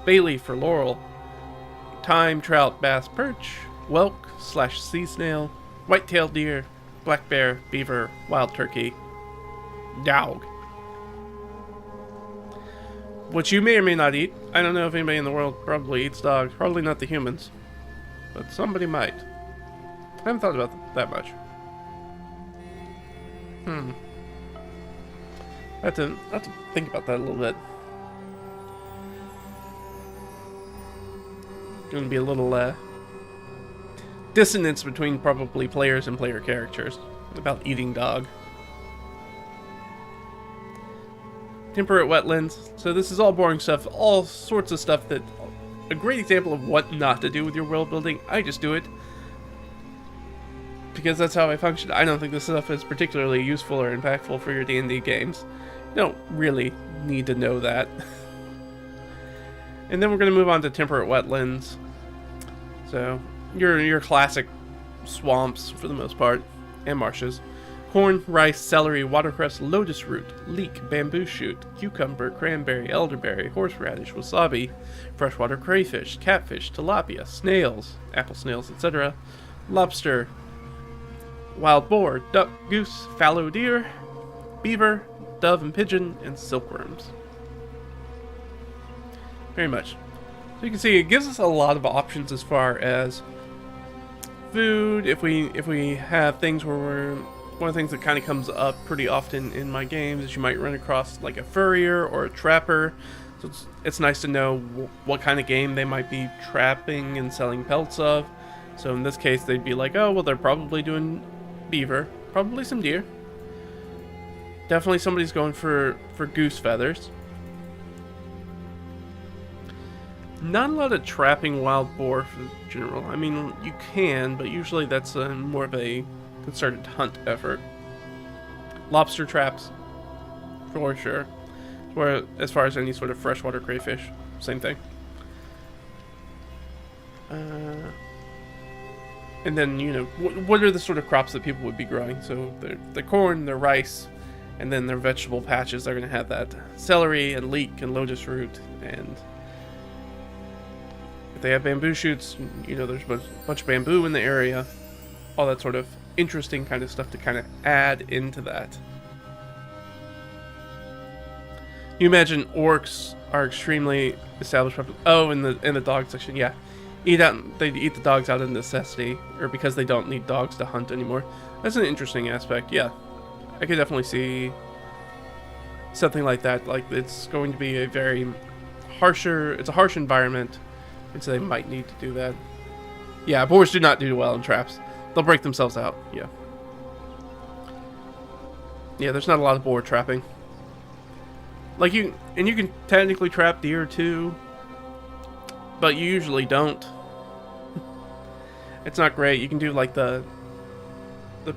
bay leaf for laurel, thyme, trout, bass, perch, whelk / sea snail, white-tailed deer, black bear, beaver, wild turkey, dog. Which you may or may not eat. I don't know if anybody in the world probably eats dogs. Probably not the humans. But somebody might. I haven't thought about that much. I have to think about that a little bit. Gonna be a little dissonance between probably players and player characters about eating dog. Temperate wetlands. So this is all boring stuff, all sorts of stuff that a great example of what not to do with your world building. I just do it because that's how I function. I don't think this stuff is particularly useful or impactful for your D&D games. You don't really need to know that. And then we're going to move on to temperate wetlands. So your classic swamps for the most part, and marshes. Corn, rice, celery, watercress, lotus root, leek, bamboo shoot, cucumber, cranberry, elderberry, horseradish, wasabi, freshwater crayfish, catfish, tilapia, snails, apple snails, etc., lobster, wild boar, duck, goose, fallow deer, beaver, dove and pigeon, and silkworms. Very much. So you can see it gives us a lot of options as far as food. If we have things where we're... One of the things that kind of comes up pretty often in my games is you might run across like a furrier or a trapper So it's nice to know what kind of game they might be trapping and selling pelts of. So in this case, they'd be like, oh, well, they're probably doing beaver, probably some deer. Definitely somebody's going for goose feathers. Not a lot of trapping wild boar in general. I mean, you can, but usually that's more of a concerted hunt effort. Lobster traps, for sure. Or as far as any sort of freshwater crayfish, same thing. And then, you know, what are the sort of crops that people would be growing? So the corn, their rice, and then their vegetable patches. They're going to have that celery and leek and lotus root, and if they have bamboo shoots, you know, there's a bunch of bamboo in the area. All that sort of interesting kind of stuff to kind of add into that. You imagine orcs are extremely established. Oh, in the dog section, yeah. They eat the dogs out of necessity, or because they don't need dogs to hunt anymore. That's an interesting aspect, yeah. I could definitely see something like that. Like, it's going to be a very it's a harsh environment, and so they might need to do that. Yeah, boars do not do well in traps. They'll break themselves out, yeah. Yeah, there's not a lot of boar trapping. Like, you can technically trap deer too, but you usually don't. It's not great. You can do like the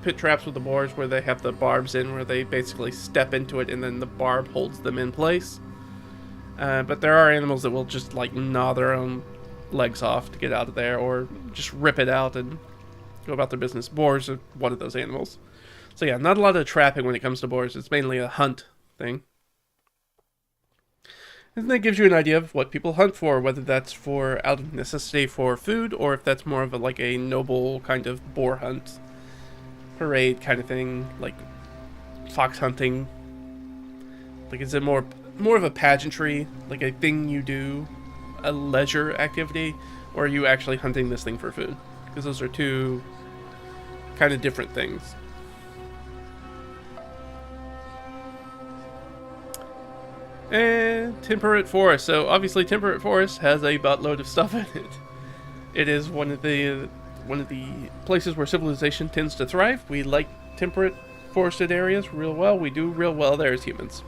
pit traps with the boars where they have the barbs in, where they basically step into it and then the barb holds them in place. But there are animals that will just like gnaw their own legs off to get out of there, or just rip it out and go about their business. Boars are one of those animals. So yeah, not a lot of trapping when it comes to boars. It's mainly a hunt thing. And that gives you an idea of what people hunt for, whether that's for out of necessity for food, or if that's more of like a noble kind of boar hunt, parade kind of thing, like fox hunting. Like, is it more of a pageantry, like a thing you do, a leisure activity, or are you actually hunting this thing for food? Because those are two kind of different things. And temperate forest. So obviously temperate forest has a buttload of stuff in it. It is one of the places where civilization tends to thrive. We like temperate forested areas real well. We do real well there as humans.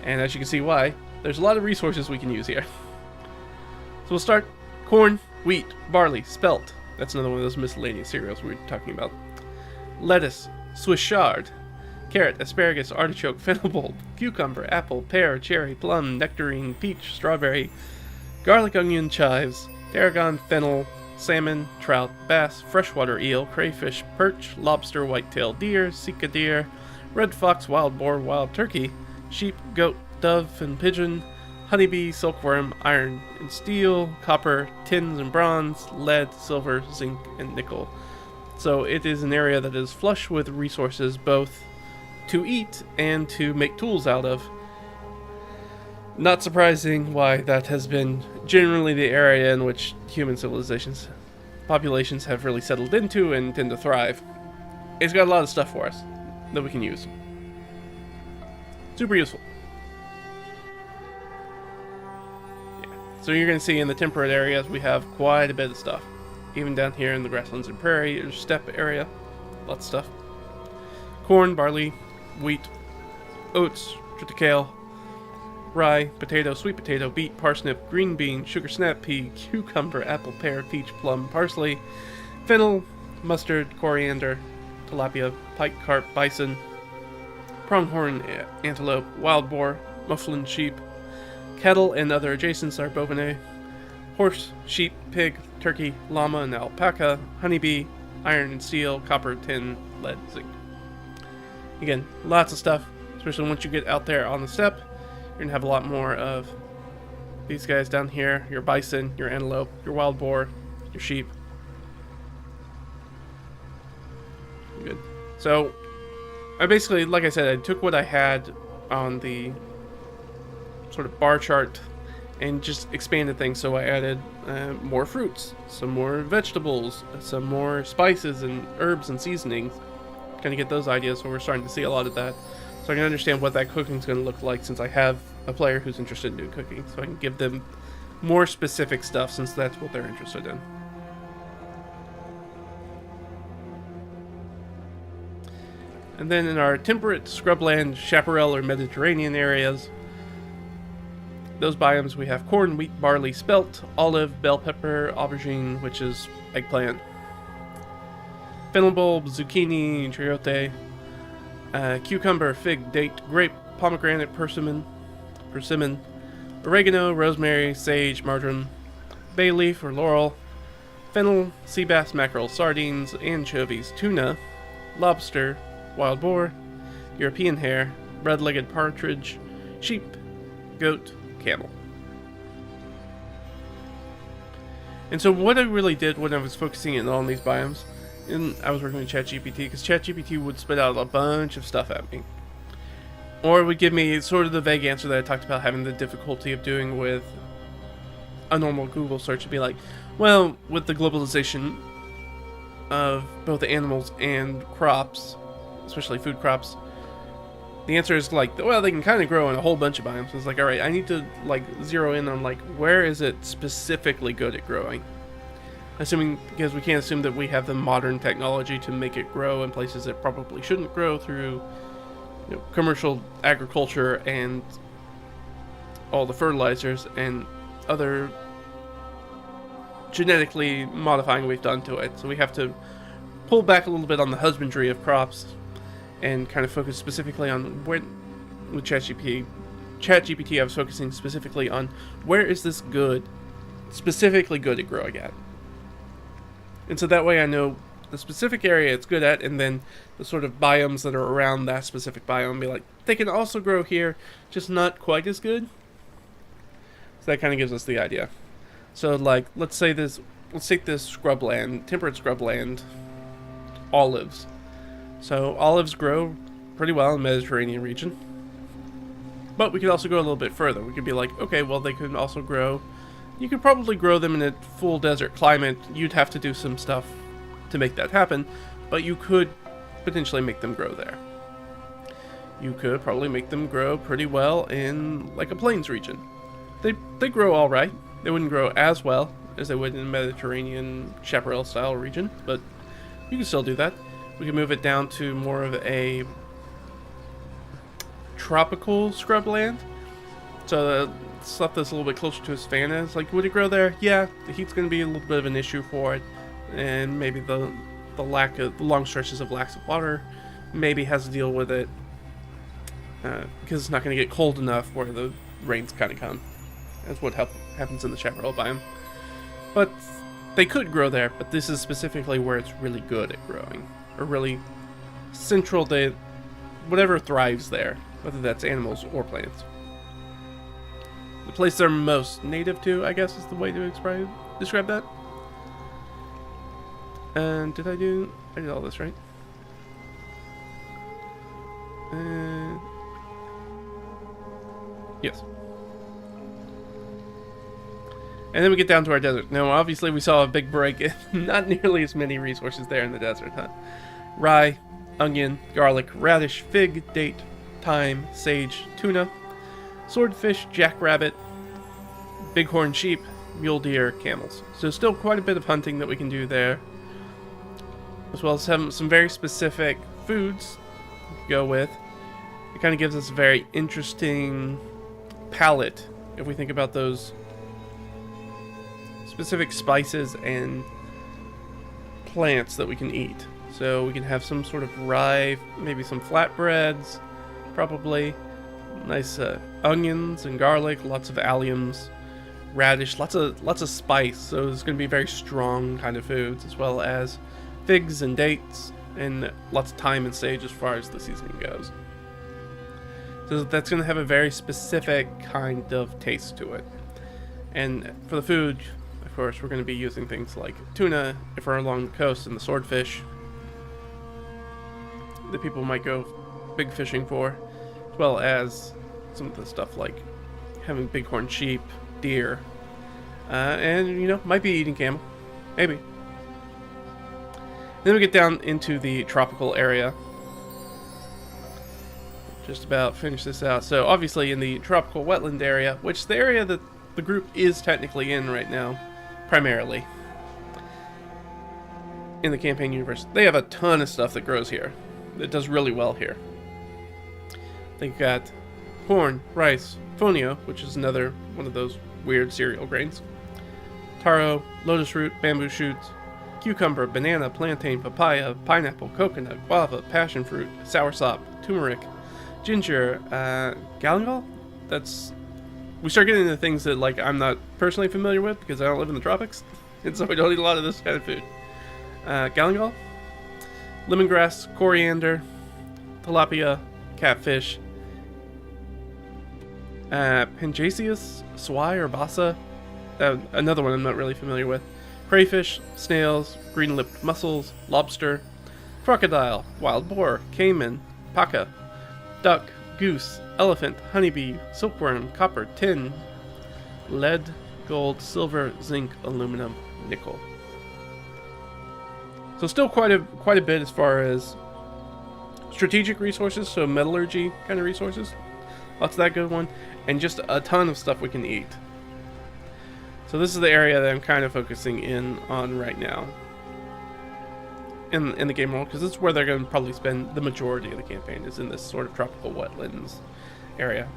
And as you can see why, there's a lot of resources we can use here. So we'll start corn, wheat, barley, spelt. That's another one of those miscellaneous cereals we were talking about. Lettuce, Swiss chard, carrot, asparagus, artichoke, fennel bulb, cucumber, apple, pear, cherry, plum, nectarine, peach, strawberry, garlic, onion, chives, tarragon, fennel, salmon, trout, bass, freshwater eel, crayfish, perch, lobster, whitetail deer, sika deer, red fox, wild boar, wild turkey, sheep, goat, dove, and pigeon, honeybee, silkworm, iron and steel, copper, tins and bronze, lead, silver, zinc, and nickel. So it is an area that is flush with resources, both to eat and to make tools out of. Not surprising why that has been generally the area in which human populations have really settled into and tend to thrive. It's got a lot of stuff for us that we can use. Super useful. Yeah. So you're going to see in the temperate areas we have quite a bit of stuff. Even down here in the grasslands and prairie or steppe area, lots of stuff. Corn, barley, wheat, oats, triticale, rye, potato, sweet potato, beet, parsnip, green bean, sugar snap pea, cucumber, apple, pear, peach, plum, parsley, fennel, mustard, coriander, tilapia, pike, carp, bison, pronghorn, antelope, wild boar, mufflin sheep, cattle and other adjacents are bovine, horse, sheep, pig, turkey, llama, and alpaca, honeybee, iron and steel, copper, tin, lead, zinc. Again, lots of stuff, especially once you get out there on the steppe. You're going to have a lot more of these guys down here, your bison, your antelope, your wild boar, your sheep. Good. So, I basically, like I said, I took what I had on the sort of bar chart and just expanded things. So I added more fruits, some more vegetables, some more spices and herbs and seasonings. Kind of get those ideas, so we're starting to see a lot of that. So I can understand what that cooking is going to look like, since I have a player who's interested in doing cooking, so I can give them more specific stuff since that's what they're interested in. And then in our temperate, scrubland, chaparral, or Mediterranean areas, those biomes we have corn, wheat, barley, spelt, olive, bell pepper, aubergine, which is eggplant, fennel bulb, zucchini, chayote, cucumber, fig, date, grape, pomegranate, persimmon, oregano, rosemary, sage, marjoram, bay leaf or laurel, fennel, sea bass, mackerel, sardines, anchovies, tuna, lobster, wild boar, European hare, red-legged partridge, sheep, goat, camel. And so what I really did when I was focusing in on these biomes, and I was working with ChatGPT, because ChatGPT would spit out a bunch of stuff at me. Or it would give me sort of the vague answer that I talked about having the difficulty of doing with a normal Google search. It'd be like, well, with the globalization of both animals and crops, especially food crops, the answer is like, well, they can kind of grow in a whole bunch of biomes. So it's like, all right, I need to like zero in on like, where is it specifically good at growing? Assuming, because we can't assume that we have the modern technology to make it grow in places it probably shouldn't grow through, you know, commercial agriculture and all the fertilizers and other genetically modifying we've done to it. So we have to pull back a little bit on the husbandry of crops and kind of focus specifically on where, with ChatGPT, I was focusing specifically on where is this good, specifically good at growing at. And so that way I know the specific area it's good at, and then the sort of biomes that are around that specific biome, be like, they can also grow here, just not quite as good. So that kind of gives us the idea. So like, let's take this scrubland, temperate scrubland, olives. So olives grow pretty well in the Mediterranean region. But we could also go a little bit further. We could be like, okay, well, they could also grow, you could probably grow them in a full desert climate. You'd have to do some stuff to make that happen, but you could potentially make them grow there. You could probably make them grow pretty well in like a plains region. They grow all right. They wouldn't grow as well as they would in the Mediterranean chaparral style region, but you can still do that. We can move it down to more of a tropical scrubland. So the stuff that's a little bit closer to savanna is like, would it grow there? Yeah, the heat's going to be a little bit of an issue for it, and maybe the lack of the long stretches of lacks of water maybe has to deal with it because it's not going to get cold enough where the rains kind of come. That's what happens in the chaparral biome. But they could grow there, but this is specifically where it's really good at growing, or really central to whatever thrives there, whether that's animals or plants. The place they're most native to, I guess, is the way to describe that. And I did all this right? Yes. And then we get down to our desert. Now, obviously, we saw a big break. Not nearly as many resources there in the desert, huh? Rye, onion, garlic, radish, fig, date, thyme, sage, tuna, swordfish, jackrabbit, bighorn sheep, mule deer, camels. So still quite a bit of hunting that we can do there. As well as some very specific foods to go with. It kind of gives us a very interesting palette if we think about those specific spices and plants that we can eat. So we can have some sort of rye, maybe some flatbreads, probably. Nice onions and garlic, lots of alliums, radish, lots of spice. So it's going to be very strong kind of foods, as well as figs and dates, and lots of thyme and sage as far as the seasoning goes. So that's going to have a very specific kind of taste to it. And for the food, of course, we're going to be using things like tuna if we're along the coast, and the swordfish that people might go big fishing for, as well as some of the stuff like having bighorn sheep, deer, and might be eating camel, maybe. Then we get down into the tropical area, which just about finish this out. So obviously in the tropical wetland area, which is the area that the group is technically in right now, primarily in the campaign universe, they have a ton of stuff that grows here that does really well here. They've got corn, rice, fonio, which is another one of those weird cereal grains, taro, lotus root, bamboo shoots, cucumber, banana, plantain, papaya, pineapple, coconut, guava, passion fruit, soursop, turmeric, ginger, galangal. We start getting into things that like I'm not personally familiar with because I don't live in the tropics, and so I don't eat a lot of this kind of food. Galangal, lemongrass, coriander, tilapia, catfish, Pangaceous, swai or basa, another one I'm not really familiar with, crayfish, snails, green-lipped mussels, lobster, crocodile, wild boar, caiman, paca, duck, goose, elephant, honeybee, silkworm, copper, tin, lead, gold, silver, zinc, aluminum, nickel. So still quite a bit as far as strategic resources, so metallurgy kind of resources. Lots of that good one. And just a ton of stuff we can eat. So this is the area that I'm kind of focusing in on right now in the game world, because this is where they're going to probably spend the majority of the campaign, is in this sort of tropical wetlands area.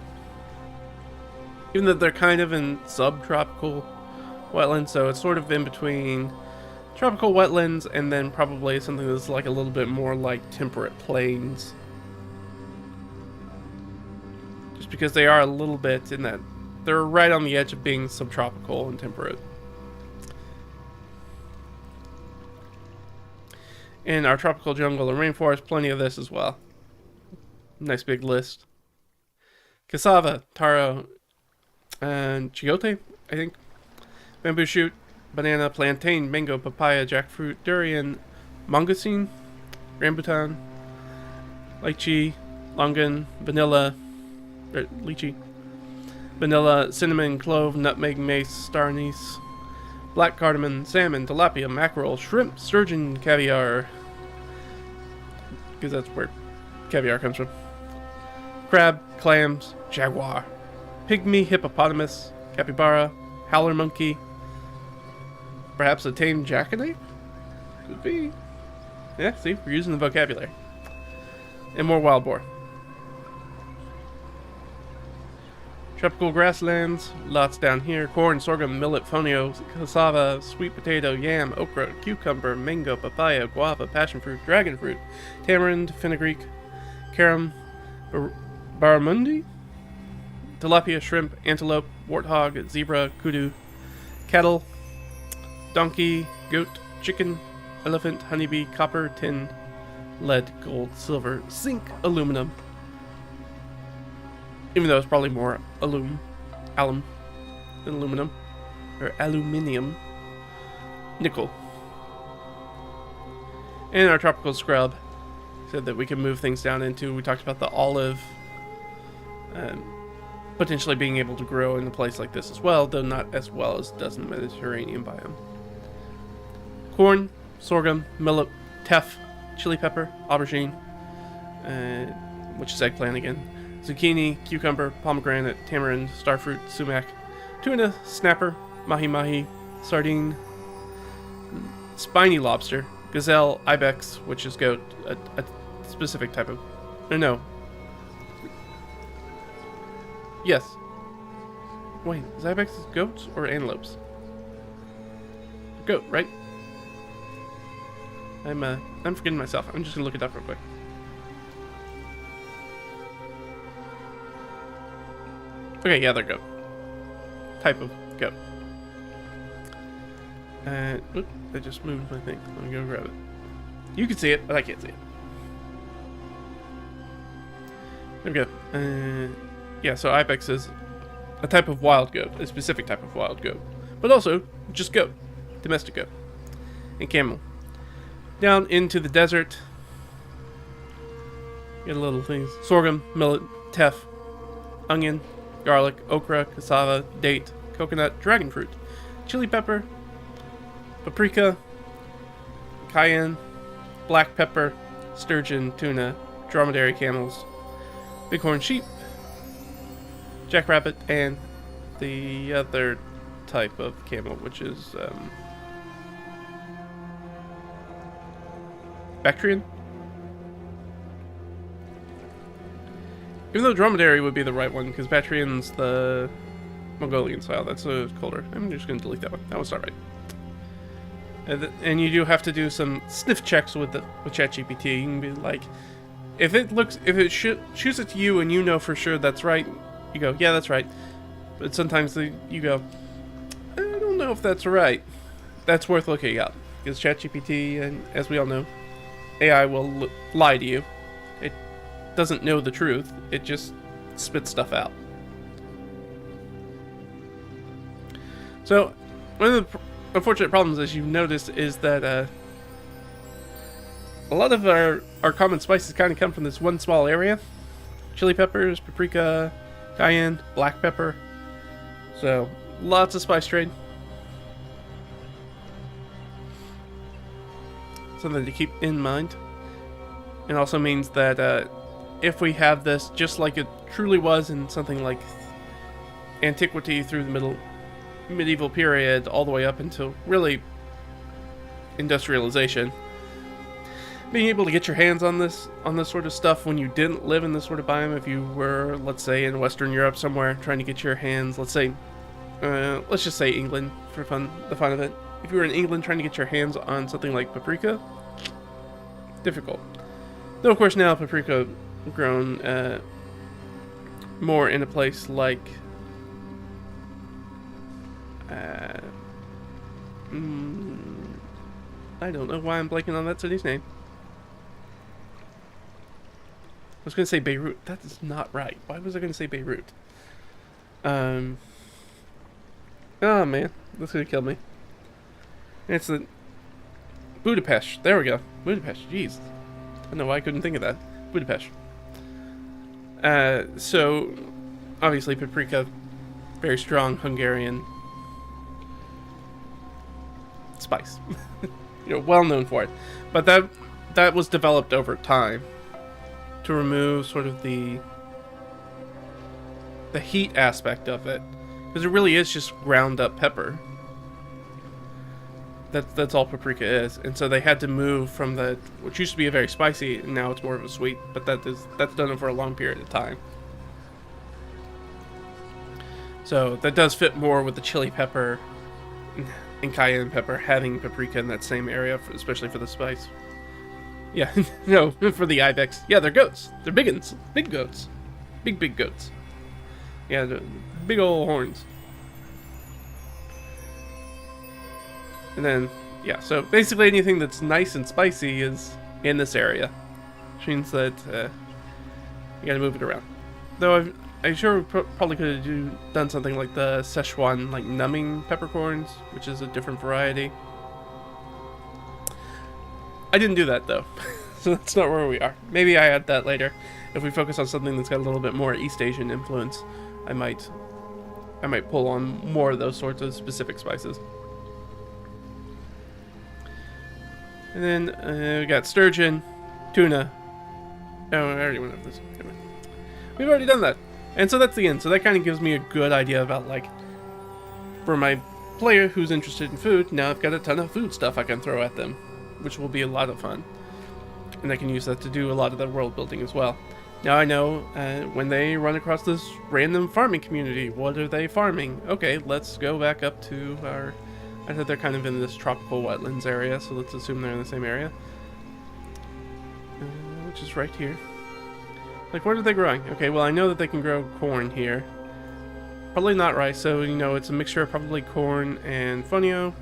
Even though they're kind of in subtropical wetlands, so it's sort of in between tropical wetlands and then probably something that's like a little bit more like temperate plains. Just because they are a little bit in that, they're right on the edge of being subtropical and temperate. In our tropical jungle and rainforest, plenty of this as well. Nice big list. Cassava, taro, and chiote, I think. Bamboo shoot, banana, plantain, mango, papaya, jackfruit, durian, mangosteen, rambutan, lychee, longan, vanilla, lychee, vanilla, cinnamon, clove, nutmeg, mace, star anise, black cardamom, salmon, tilapia, mackerel, shrimp, sturgeon, caviar, because that's where caviar comes from, crab, clams, jaguar, pygmy, hippopotamus, capybara, howler monkey, perhaps a tame jackanape? Could be. Yeah, see, we're using the vocabulary. And more wild boar. Tropical grasslands, lots down here. Corn, sorghum, millet, fonio, cassava, sweet potato, yam, okra, cucumber, mango, papaya, guava, passion fruit, dragon fruit, tamarind, fenugreek, carom, barramundi, tilapia, shrimp, antelope, warthog, zebra, kudu, cattle, donkey, goat, chicken, elephant, honeybee, copper, tin, lead, gold, silver, zinc, aluminum. Even though it's probably more alum than aluminum, or aluminium, nickel. And our tropical scrub said that we can move things down into, we talked about the olive, potentially being able to grow in a place like this as well, though not as well as it does in the Mediterranean biome. Corn, sorghum, millet, teff, chili pepper, aubergine, which is eggplant again, zucchini, cucumber, pomegranate, tamarind, starfruit, sumac, tuna, snapper, mahi-mahi, sardine, spiny lobster, gazelle, ibex, which is goat, a specific type of... no. Yes. Wait, is ibex goats or antelopes? Goat, right? I'm forgetting myself. I'm just gonna look it up real quick. Okay, yeah, they're goat. Type of goat. Oop, I just moved my thing. Let me go grab it. You can see it, but I can't see it. There we go. Yeah, so ibex is a type of wild goat, a specific type of wild goat, but also just goat, domestic goat, and camel. Down into the desert, get a little things: sorghum, millet, teff, onion, garlic, okra, cassava, date, coconut, dragon fruit, chili pepper, paprika, cayenne, black pepper, sturgeon, tuna, dromedary camels, bighorn sheep, jackrabbit, and the other type of camel, which is Bactrian. Even though dromedary would be the right one, because Bactrian's the Mongolian style. That's colder. I'm just going to delete that one. That one's not right. And you do have to do some sniff checks with ChatGPT. You can be like, if it shoots it to you and you know for sure that's right, you go, yeah, that's right. But sometimes you go, I don't know if that's right. That's worth looking up, because ChatGPT, and as we all know, AI will lie to you. It doesn't know the truth. It just spits stuff out. So, one of the unfortunate problems, as you've noticed, is that a lot of our common spices kind of come from this one small area. Chili peppers, paprika, cayenne, black pepper. So, lots of spice trade. Something to keep in mind. It also means that if we have this just like it truly was in something like antiquity through the medieval period all the way up until really industrialization, being able to get your hands on this sort of stuff when you didn't live in this sort of biome, if you were, let's say, in Western Europe somewhere trying to get your hands, let's just say England for the fun of it. If you were in England trying to get your hands on something like paprika, difficult. Though of course now paprika grown more in a place like I don't know why I'm blanking on that city's name. I was going to say Beirut. That is not right. Why was I going to say Beirut? Oh man, that's going to kill me. It's the Budapest. There we go. Budapest. Jeez. I don't know why I couldn't think of that. Budapest. So, obviously paprika, very strong Hungarian spice. Well known for it. But that was developed over time to remove sort of the heat aspect of it, because it really is just ground up pepper. That's all paprika is. And so they had to move from which used to be a very spicy, and now it's more of a sweet, but that's done for a long period of time. So that does fit more with the chili pepper and cayenne pepper, having paprika in that same area, especially for the spice. Yeah, no, for the ibex. Yeah, they're goats. They're big uns. Big goats. Big goats. Yeah, the big old horns. And then, yeah, so basically anything that's nice and spicy is in this area. Which means that you gotta move it around. Though I'm sure we probably could have done something like the Szechuan, like numbing peppercorns, which is a different variety. I didn't do that though, so that's not where we are. Maybe I add that later. If we focus on something that's got a little bit more East Asian influence, I might pull on more of those sorts of specific spices. And then we got sturgeon, tuna. Oh, I already went over this. We've already done that. And so that's the end. So that kind of gives me a good idea about, like, for my player who's interested in food, now I've got a ton of food stuff I can throw at them, which will be a lot of fun. And I can use that to do a lot of the world building as well. Now I know when they run across this random farming community, what are they farming? Okay, let's go back up to I know they're kind of in this tropical wetlands area, so let's assume they're in the same area. Which is right here. Like, what are they growing? Okay, well, I know that they can grow corn here. Probably not rice, so, it's a mixture of probably corn and fonio.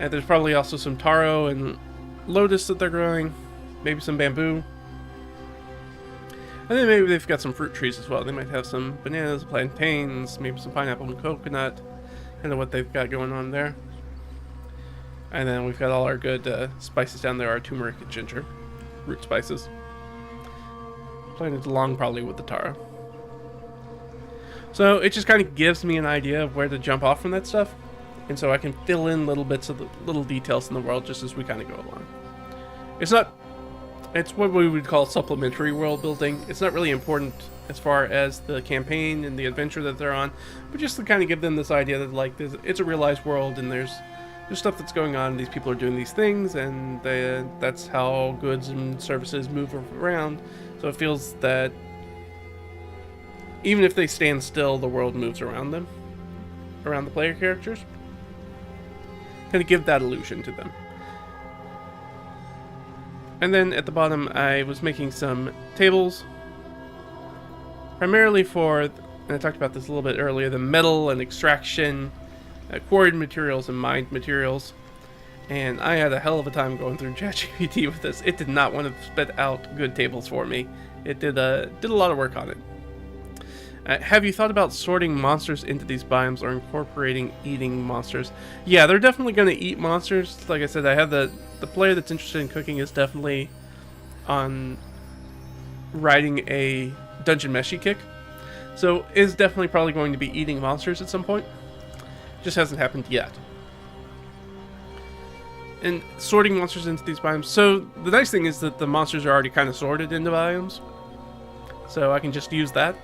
And there's probably also some taro and lotus that they're growing. Maybe some bamboo. And then maybe they've got some fruit trees as well. They might have some bananas, plantains, maybe some pineapple and coconut. Kind of what they've got going on there. And then we've got all our good spices down there, our turmeric and ginger. Root spices. Planted along probably with the taro. So it just kind of gives me an idea of where to jump off from that stuff. And so I can fill in little bits of the little details in the world just as we kind of go along. It's not It's what we would call supplementary world building. It's not really important as far as the campaign and the adventure that they're on, but just to kind of give them this idea that like it's a realized world and there's stuff that's going on. These people are doing these things, and that's how goods and services move around. So it feels that even if they stand still, the world moves around them, around the player characters. Kind of give that illusion to them. And then at the bottom, I was making some tables, primarily for, and I talked about this a little bit earlier, the metal and extraction, quarried materials and mined materials. And I had a hell of a time going through ChatGPT with this. It did not want to spit out good tables for me. It did a lot of work on it. Have you thought about sorting monsters into these biomes or incorporating eating monsters? Yeah, they're definitely going to eat monsters. Like I said, I have the player that's interested in cooking is definitely on riding a dungeon meshy kick. So is definitely probably going to be eating monsters at some point. Just hasn't happened yet. And sorting monsters into these biomes. So the nice thing is that the monsters are already kind of sorted into biomes. So I can just use that.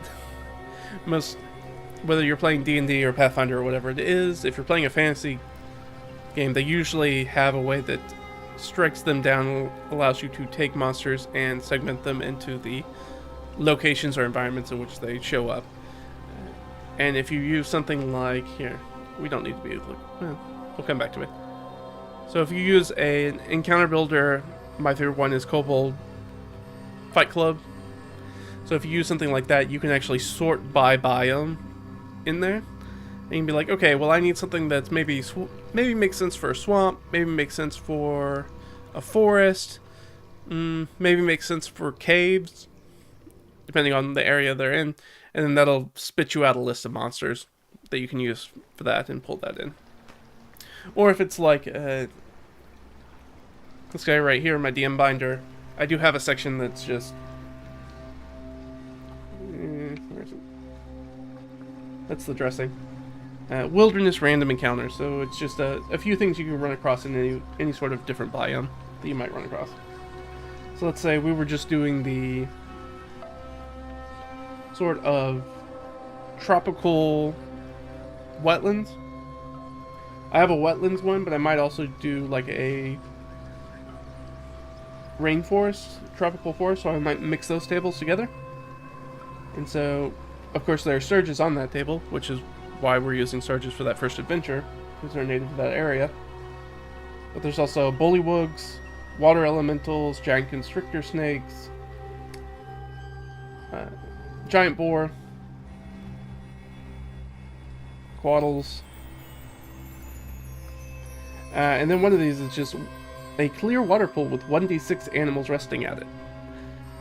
Whether you're playing D&D or Pathfinder or whatever it is, if you're playing a fantasy game, they usually have a way that strikes them down, allows you to take monsters and segment them into the locations or environments in which they show up. And if you use something like, here, we don't need to be, we'll come back to it. So if you use an encounter builder, my favorite one is Kobold Fight Club. So if you use something like that, you can actually sort by biome in there. And you can be like, okay, well I need something that's maybe makes sense for a swamp, maybe makes sense for a forest, maybe makes sense for caves, depending on the area they're in. And then that'll spit you out a list of monsters that you can use for that and pull that in. Or if it's like this guy right here, my DM binder, I do have a section that's just... where is it? That's the dressing. Wilderness random encounters. So it's just a few things you can run across in any sort of different biome that you might run across. So let's say we were just doing the sort of tropical wetlands. I have a wetlands one, but I might also do like a rainforest, tropical forest, so I might mix those tables together. And so, of course, there are surges on that table, which is why we're using surges for that first adventure, because they're native to that area. But there's also bullywugs, water elementals, giant constrictor snakes, giant boar, quaddles, and then one of these is just a clear water pool with 1d6 animals resting at it.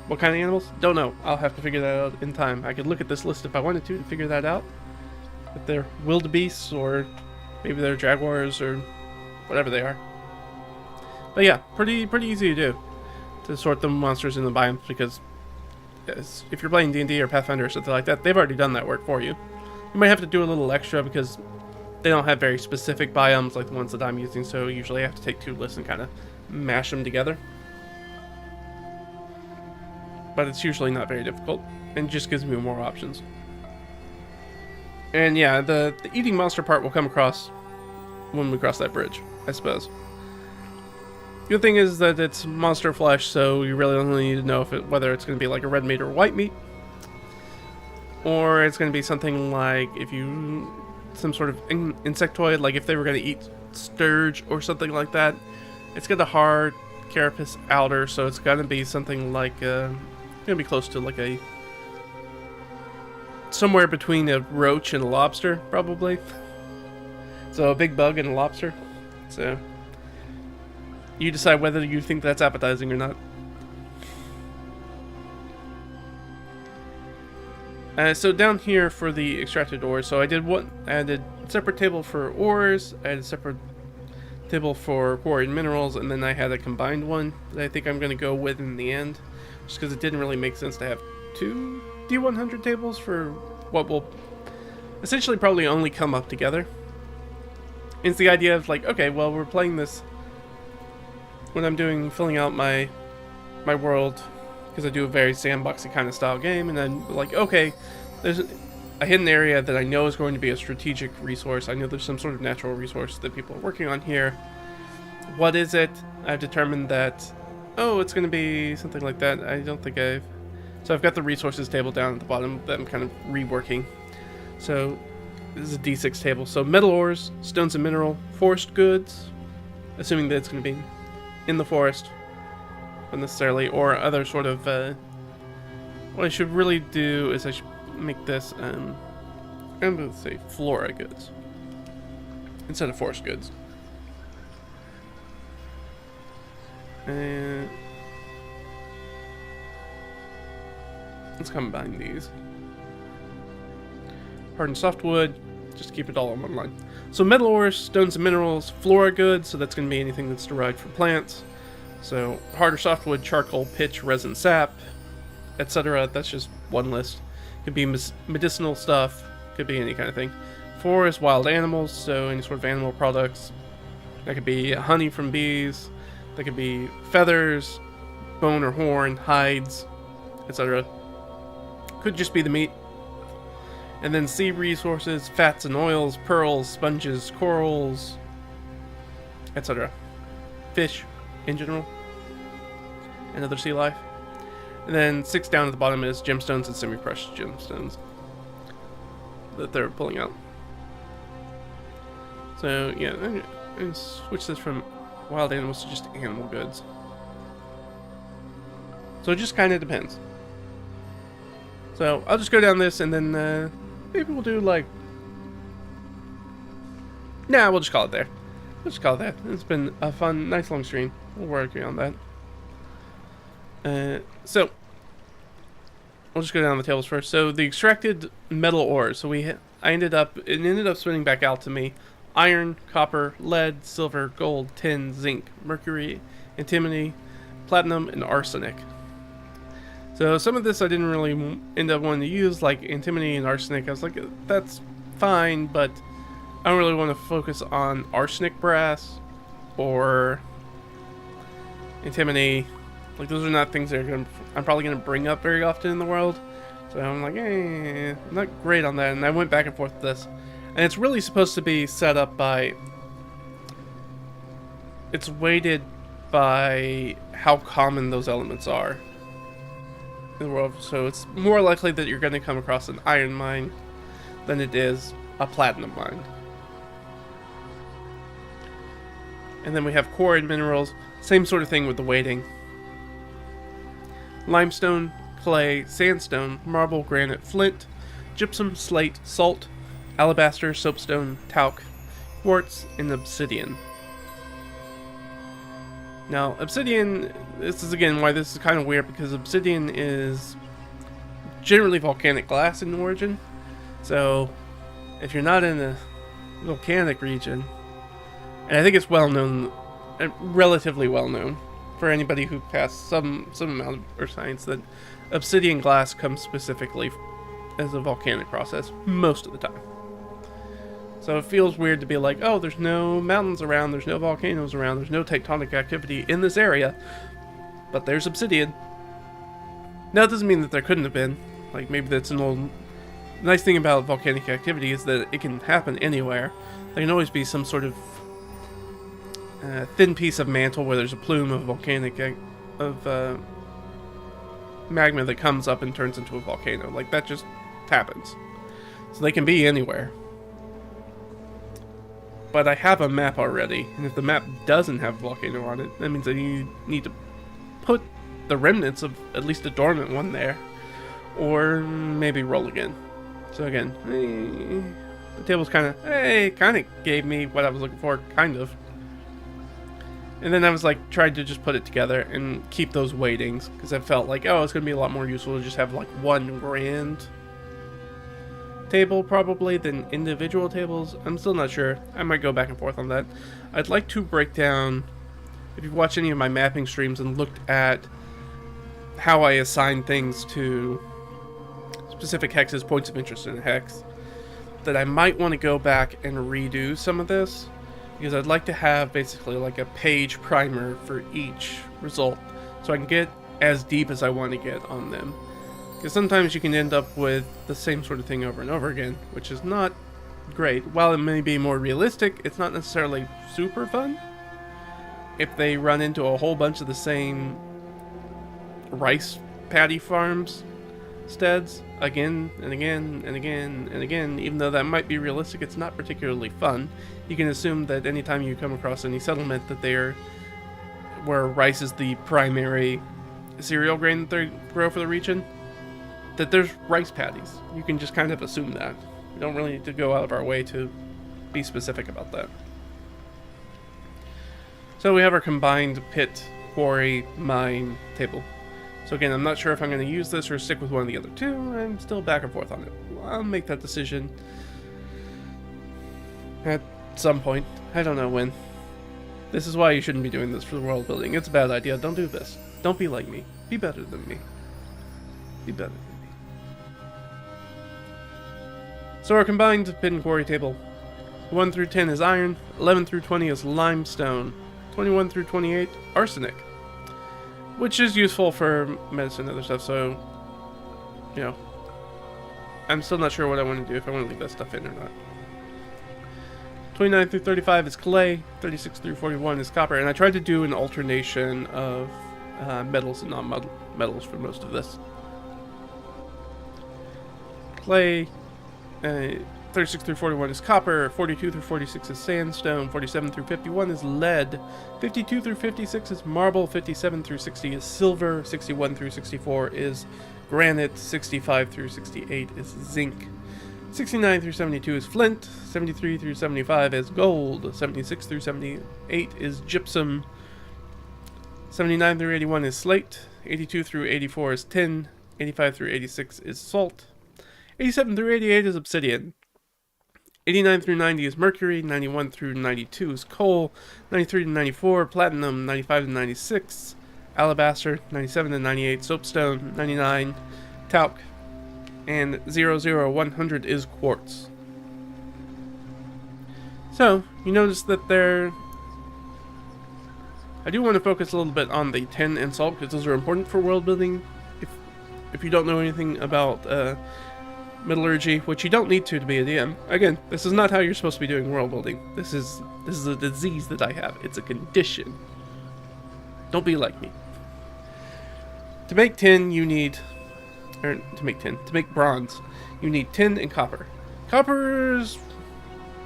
What kind of animals? Don't know. I'll have to figure that out in time. I could look at this list if I wanted to figure that out. If they're wildebeests, or maybe they're jaguars, or whatever they are. But yeah, pretty easy to do. To sort the monsters in the biomes, because if you're playing D&D or Pathfinder or something like that, they've already done that work for you. You might have to do a little extra because they don't have very specific biomes like the ones that I'm using, so usually I have to take two lists and kind of mash them together. But it's usually not very difficult, and just gives me more options. And yeah, the eating monster part will come across when we cross that bridge, I suppose. The good thing is that it's monster flesh, so you really only need to know whether it's going to be like a red meat or white meat. Or it's going to be something like some sort of insectoid, like if they were going to eat sturge or something like that. It's got a hard carapace outer, so it's going to be something like going to be close to like somewhere between a roach and a lobster, probably. So a big bug and a lobster. So you decide whether you think that's appetizing or not. So down here for the extracted ores, so I had a separate table for ores, I had a separate table for quarried minerals, and then I had a combined one that I think I'm going to go with in the end, just because it didn't really make sense to have two D100 tables for what will essentially probably only come up together. It's the idea of like, okay, well, we're playing this when I'm filling out my my world, because I do a very sandboxy kind of style game, and then like, okay, there's a hidden area that I know is going to be a strategic resource. I know there's some sort of natural resource that people are working on here. What is it? I've determined that, oh, it's going to be something like that. I don't think so I've got the resources table down at the bottom that I'm kind of reworking. So this is a D6 table. So metal ores, stones and mineral, forest goods, assuming that it's going to be in the forest, not necessarily, or other sort of, what I should really do is I should make this, I'm going to say flora goods, instead of forest goods. And let's combine these. Hard and softwood, just keep it all on one line. So metal ores, stones and minerals, flora goods, so that's going to be anything that's derived from plants. So hard or softwood, charcoal, pitch, resin, sap, etc. That's just one list. Could be medicinal stuff, could be any kind of thing. Forest, wild animals, so any sort of animal products. That could be honey from bees, that could be feathers, bone or horn, hides, etc. Could just be the meat. And then sea resources, fats and oils, pearls, sponges, corals, etc. Fish, in general. And other sea life. And then 6 down at the bottom is gemstones and semi-precious gemstones that they're pulling out. So, yeah, I'm going to switch this from wild animals to just animal goods. So it just kind of depends. So I'll just go down this and then maybe we'll do like... Nah, we'll just call it there. We'll just call it that. It's been a fun, nice long stream. We'll work on that. So we'll just go down the tables first. So the extracted metal ores. So it ended up spinning back out to me. Iron, copper, lead, silver, gold, tin, zinc, mercury, antimony, platinum, and arsenic. So some of this I didn't really end up wanting to use, like antimony and arsenic. I was like, that's fine, but I don't really want to focus on arsenic brass or antimony. Like, those are not things that I'm probably going to bring up very often in the world. So I'm like, I'm not great on that. And I went back and forth with this. And it's really supposed to be set up by... It's weighted by how common those elements are in the world. So it's more likely that you're going to come across an iron mine than it is a platinum mine. And then we have quarried minerals. Same sort of thing with the weighting. Limestone, clay, sandstone, marble, granite, flint, gypsum, slate, salt, alabaster, soapstone, talc, quartz, and obsidian. Now, obsidian, this is again why this is kind of weird, because obsidian is generally volcanic glass in origin. So, if you're not in a volcanic region, and I think it's well known, relatively well known, for anybody who passed some amount of earth science, that obsidian glass comes specifically as a volcanic process most of the time. So it feels weird to be like, oh, there's no mountains around, there's no volcanoes around, there's no tectonic activity in this area, but there's obsidian. Now, it doesn't mean that there couldn't have been. Like, maybe that's an old... The nice thing about volcanic activity is that it can happen anywhere. There can always be some sort of thin piece of mantle where there's a plume of volcanic magma that comes up and turns into a volcano. Like, that just happens. So they can be anywhere. But I have a map already, and if the map doesn't have a volcano on it, that means that you need to put the remnants of at least a dormant one there, or maybe roll again. So again, the table's kind of gave me what I was looking for, kind of. And then I was like, tried to just put it together and keep those weightings, because I felt like, oh, it's going to be a lot more useful to just have like one grand table probably than individual tables. I'm still not sure. I might go back and forth on that. I'd like to break down, if you've watched any of my mapping streams and looked at how I assign things to specific hexes, points of interest in a hex, that I might want to go back and redo some of this, because I'd like to have basically like a page primer for each result, so I can get as deep as I want to get on them. Because sometimes you can end up with the same sort of thing over and over again, which is not great. While it may be more realistic, it's not necessarily super fun. If they run into a whole bunch of the same rice paddy farms steads again and again and again and again, even though that might be realistic, it's not particularly fun. You can assume that anytime you come across any settlement that they're where rice is the primary cereal grain that they grow for the region, that there's rice paddies. You can just kind of assume that. We don't really need to go out of our way to be specific about that. So we have our combined pit, quarry, mine, table. So again, I'm not sure if I'm going to use this or stick with one of the other two. I'm still back and forth on it. I'll make that decision at some point. I don't know when. This is why you shouldn't be doing this for the world building. It's a bad idea. Don't do this. Don't be like me. Be better than me. Be better than me. So our combined pit and quarry table. 1 through 10 is iron. 11 through 20 is limestone. 21 through 28, arsenic. Which is useful for medicine and other stuff, so, you know, I'm still not sure what I want to do, if I want to leave that stuff in or not. 29 through 35 is clay, 36 through 41 is copper, and I tried to do an alternation of metals and non-metals for most of this. Clay, 36 through 41 is copper, 42 through 46 is sandstone, 47 through 51 is lead, 52 through 56 is marble, 57 through 60 is silver, 61 through 64 is granite, 65 through 68 is zinc, 69 through 72 is flint, 73 through 75 is gold, 76 through 78 is gypsum, 79 through 81 is slate, 82 through 84 is tin, 85 through 86 is salt, 87 through 88 is obsidian, 89 through 90 is mercury, 91 through 92 is coal, 93 to 94 platinum, 95 to 96 alabaster, 97 to 98 soapstone, 99 talc, and 100 is quartz. So, you notice that I do want to focus a little bit on the tin and salt, because those are important for world building. If you don't know anything about metallurgy, which you don't need to be a DM. Again, this is not how you're supposed to be doing world building. This is a disease that I have. It's a condition. Don't be like me. To make tin, you need, to make bronze, you need tin and copper. Copper's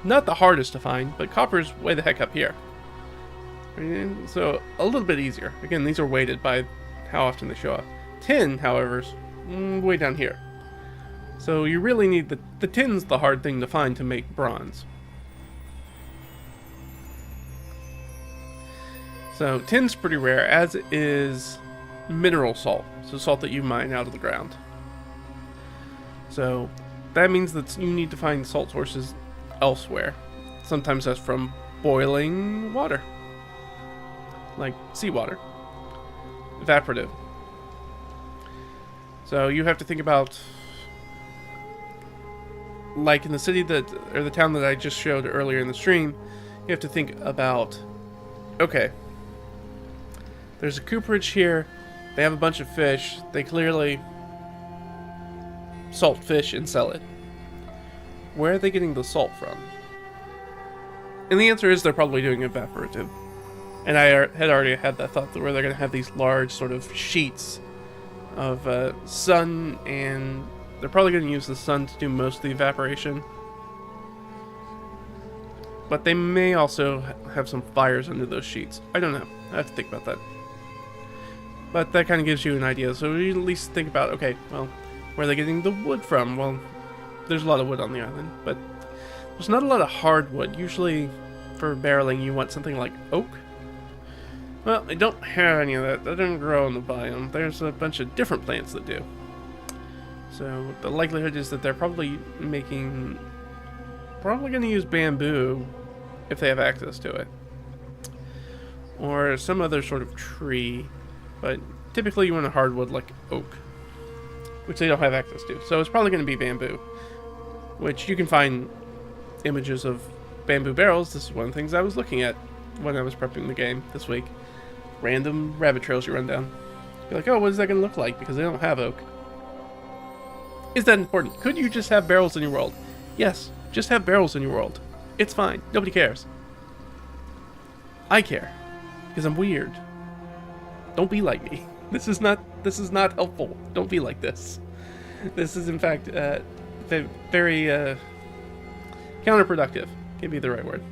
not the hardest to find, but copper's way the heck up here. So a little bit easier. Again, these are weighted by how often they show up. Tin, however, is way down here. So you really need the tin's the hard thing to find to make bronze. So tin's pretty rare, as is mineral salt. So salt that you mine out of the ground. So that means that you need to find salt sources elsewhere. Sometimes that's from boiling water. Like seawater. Evaporative. So you have to think about, like in the city or the town that I just showed earlier in the stream, you have to think about, okay, there's a cooperage here, they have a bunch of fish, they clearly salt fish and sell it. Where are they getting the salt from? And the answer is they're probably doing evaporative. And I had already had that thought where they're going to have these large sort of sheets of sun, and they're probably going to use the sun to do most of the evaporation. But they may also have some fires under those sheets. I don't know. I have to think about that. But that kind of gives you an idea. So you at least think about, okay, well, where are they getting the wood from? Well, there's a lot of wood on the island, but there's not a lot of hardwood. Usually for barreling you want something like oak. Well, they don't have any of that. That doesn't grow in the biome. There's a bunch of different plants that do. So the likelihood is that they're probably going to use bamboo if they have access to it. Or some other sort of tree. But typically you want a hardwood like oak, which they don't have access to. So it's probably going to be bamboo, which you can find images of bamboo barrels. This is one of the things I was looking at when I was prepping the game this week. Random rabbit trails you run down. Be like, oh, what is that going to look like? Because they don't have oak. Is that important? Could you just have barrels in your world? Yes, just have barrels in your world. It's fine. Nobody cares. I care. Because I'm weird. Don't be like me. This is not helpful. Don't be like this. This is, in fact, very counterproductive. Can't be the right word.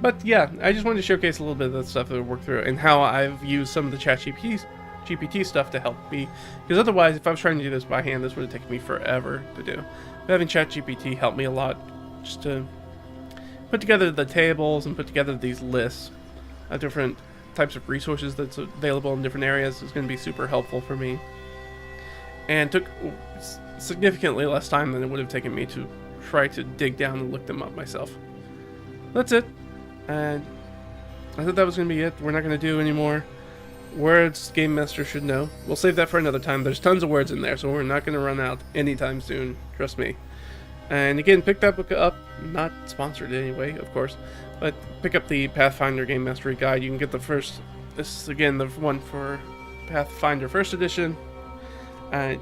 But yeah, I just wanted to showcase a little bit of the stuff that we worked through and how I've used some of the GPT stuff to help me. Because otherwise, if I was trying to do this by hand, this would have taken me forever to do. But having ChatGPT helped me a lot just to put together the tables and put together these lists of different types of resources that's available in different areas. Is going to be super helpful for me. And took significantly less time than it would have taken me to try to dig down and look them up myself. That's it. And I thought that was going to be it. We're not going to do any more words Game Master should know. We'll save that for another time. There's tons of words in there, so we're not going to run out anytime soon. Trust me. And again, pick that book up. Not sponsored anyway, of course. But pick up the Pathfinder Game Mastery Guide. You can get the first... This is, again, the one for Pathfinder 1st Edition.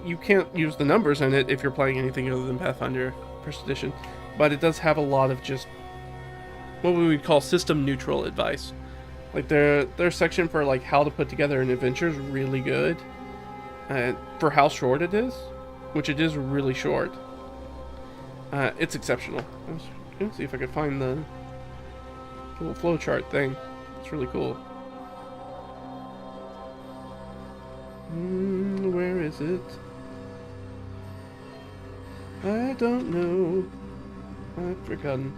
You can't use the numbers in it if you're playing anything other than Pathfinder 1st Edition. But it does have a lot of just what we would call system-neutral advice. Like their section for like how to put together an adventure is really good, for how short it is, which it is really short. It's exceptional. I was gonna see if I could find the little flowchart thing. It's really cool. Where is it? I don't know. I've forgotten.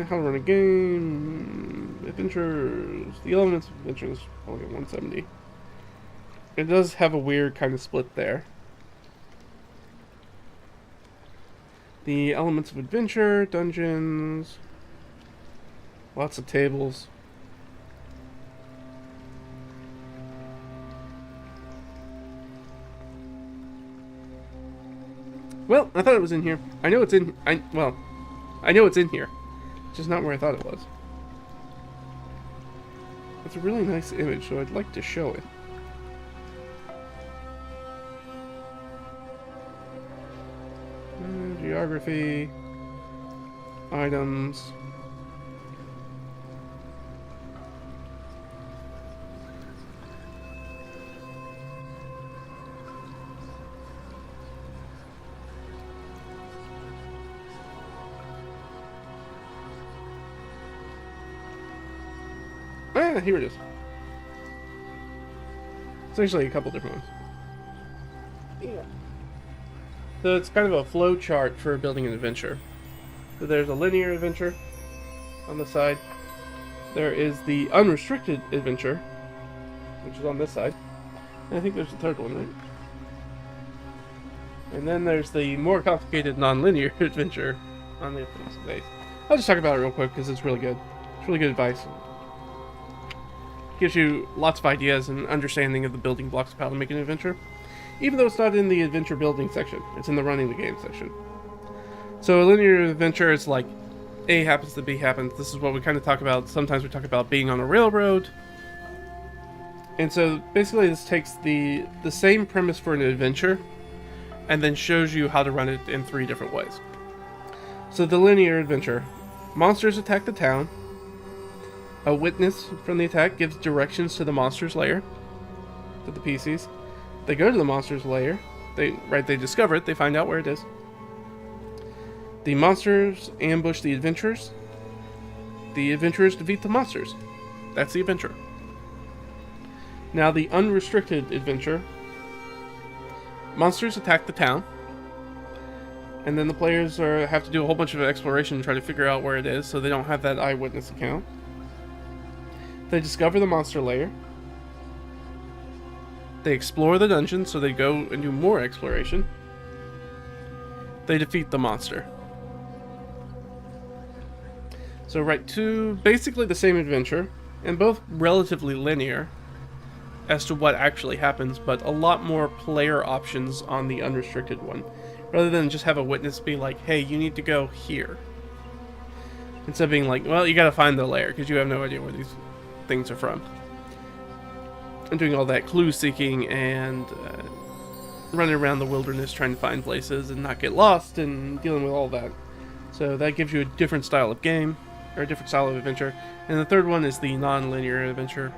How to run a game, adventures, the elements of adventures, only at 170. It does have a weird kind of split there. The elements of adventure, dungeons, lots of tables. Well, I thought it was in here. I know it's in. I know it's in here. Just not where I thought it was. It's a really nice image, so I'd like to show it. Geography. Items. Here it is. It's actually a couple different ones. Yeah. So it's kind of a flow chart for building an adventure. So there's a linear adventure on the side. There is the unrestricted adventure, which is on this side. And I think there's a third one, right? And then there's the more complicated non-linear adventure on the other side. I'll just talk about it real quick because it's really good. It's really good advice. Gives you lots of ideas and understanding of the building blocks of how to make an adventure. Even though it's not in the adventure building section, it's in the running the game section. So a linear adventure is like A happens to B happens. This is what we kind of talk about. Sometimes we talk about being on a railroad. And so basically this takes the same premise for an adventure and then shows you how to run it in 3 different ways. So the linear adventure. Monsters attack the town. A witness from the attack gives directions to the monster's lair, to the PCs. They go to the monster's lair. They discover it. They find out where it is. The monsters ambush the adventurers. The adventurers defeat the monsters. That's the adventure. Now the unrestricted adventure. Monsters attack the town. And then the players have to do a whole bunch of exploration to try to figure out where it is, so they don't have that eyewitness account. They discover the monster lair. They explore the dungeon, so they go and do more exploration. They defeat the monster. So right, 2 basically the same adventure, and both relatively linear as to what actually happens, but a lot more player options on the unrestricted one. Rather than just have a witness be like, hey, you need to go here. Instead of being like, well, you gotta find the lair, because you have no idea where these things are from. doing all that clue seeking and running around the wilderness trying to find places and not get lost and dealing with all that. So that gives you a different style of game, or a different style of adventure. And the third one is the non-linear adventure,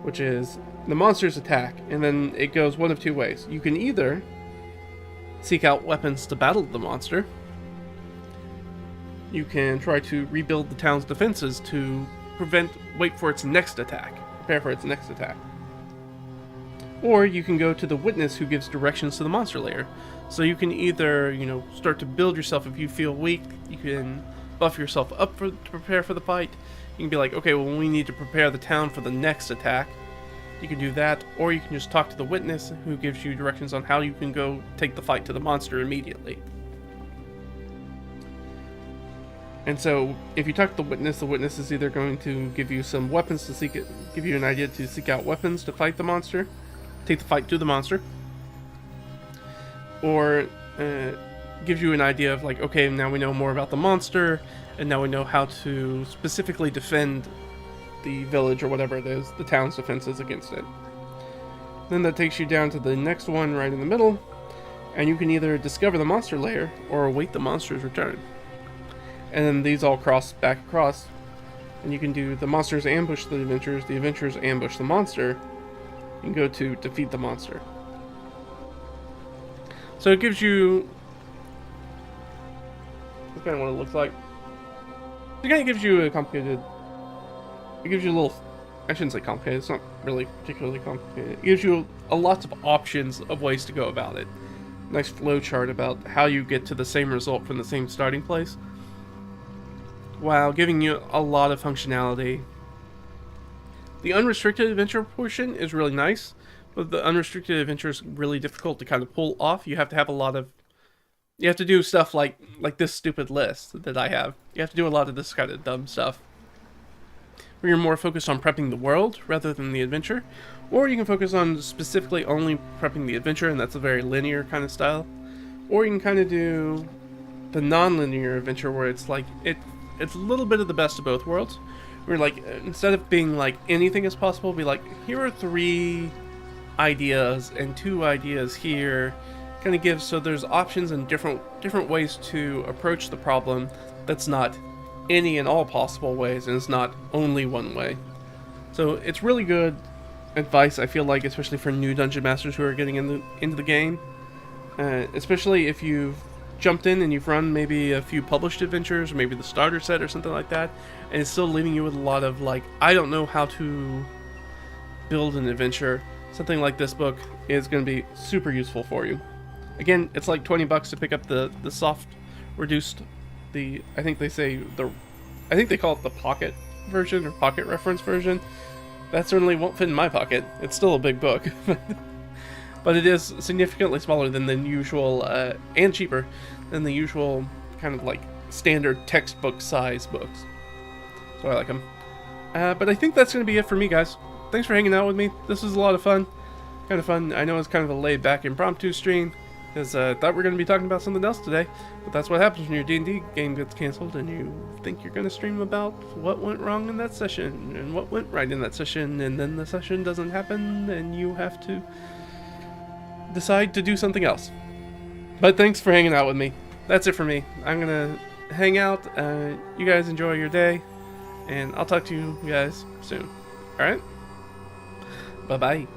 which is the monsters attack, and then it goes one of two ways. You can either seek out weapons to battle the monster. You can try to rebuild the town's defenses to wait for its next attack. Prepare for its next attack. Or you can go to the witness who gives directions to the monster lair. So you can either, start to build yourself if you feel weak. You can buff yourself up to prepare for the fight. You can be like, okay, well, we need to prepare the town for the next attack. You can do that, or you can just talk to the witness who gives you directions on how you can go take the fight to the monster immediately. And so, if you talk to the witness is either going to give you some weapons to give you an idea to seek out weapons to fight the monster, take the fight to the monster, or gives you an idea of like, okay, now we know more about the monster, and now we know how to specifically defend the village or whatever it is, the town's defenses against it. Then that takes you down to the next one right in the middle, and you can either discover the monster lair or await the monster's return. And then these all cross back across, and you can do the monsters ambush the adventurers ambush the monster, and go to defeat the monster. So it gives you, that's kind of what it looks like. It kind of gives you a complicated, it gives you a little, I shouldn't say complicated, it's not really particularly complicated. It gives you a lots of options of ways to go about it. Nice flow chart about how you get to the same result from the same starting place, while giving you a lot of functionality. The unrestricted adventure portion is really nice, but the unrestricted adventure is really difficult to kind of pull off. You have to have you have to do stuff like this stupid list that I have. You have to do a lot of this kind of dumb stuff, where you're more focused on prepping the world rather than the adventure, or you can focus on specifically only prepping the adventure, and that's a very linear kind of style. Or you can kind of do the non-linear adventure, where it's like it's a little bit of the best of both worlds. Where like, instead of being like anything is possible, be like, here are 3 ideas and 2 ideas here. Kind of gives, so there's options and different ways to approach the problem. That's not any and all possible ways, and it's not only one way. So it's really good advice, I feel like, especially for new dungeon masters who are getting into the game. Especially if you've jumped in and you've run maybe a few published adventures, or maybe the starter set or something like that, and it's still leaving you with a lot of like, I don't know how to build an adventure. Something like this book is going to be super useful for you. Again, it's like $20 to pick up the soft reduced, I think they call it the pocket version or pocket reference version. That certainly won't fit in my pocket. It's still a big book. But it is significantly smaller than the usual, and cheaper than the usual kind of like standard textbook size books. So I like them. But I think that's going to be it for me, guys. Thanks for hanging out with me. This was a lot of fun. Kind of fun. I know it's kind of a laid-back impromptu stream, because I thought we were going to be talking about something else today. But that's what happens when your D&D game gets canceled and you think you're going to stream about what went wrong in that session and what went right in that session, and then the session doesn't happen and you have to decide to do something else. But thanks for hanging out with me. That's it for me. I'm gonna hang out. You guys enjoy your day, and I'll talk to you guys soon. Alright? Bye bye.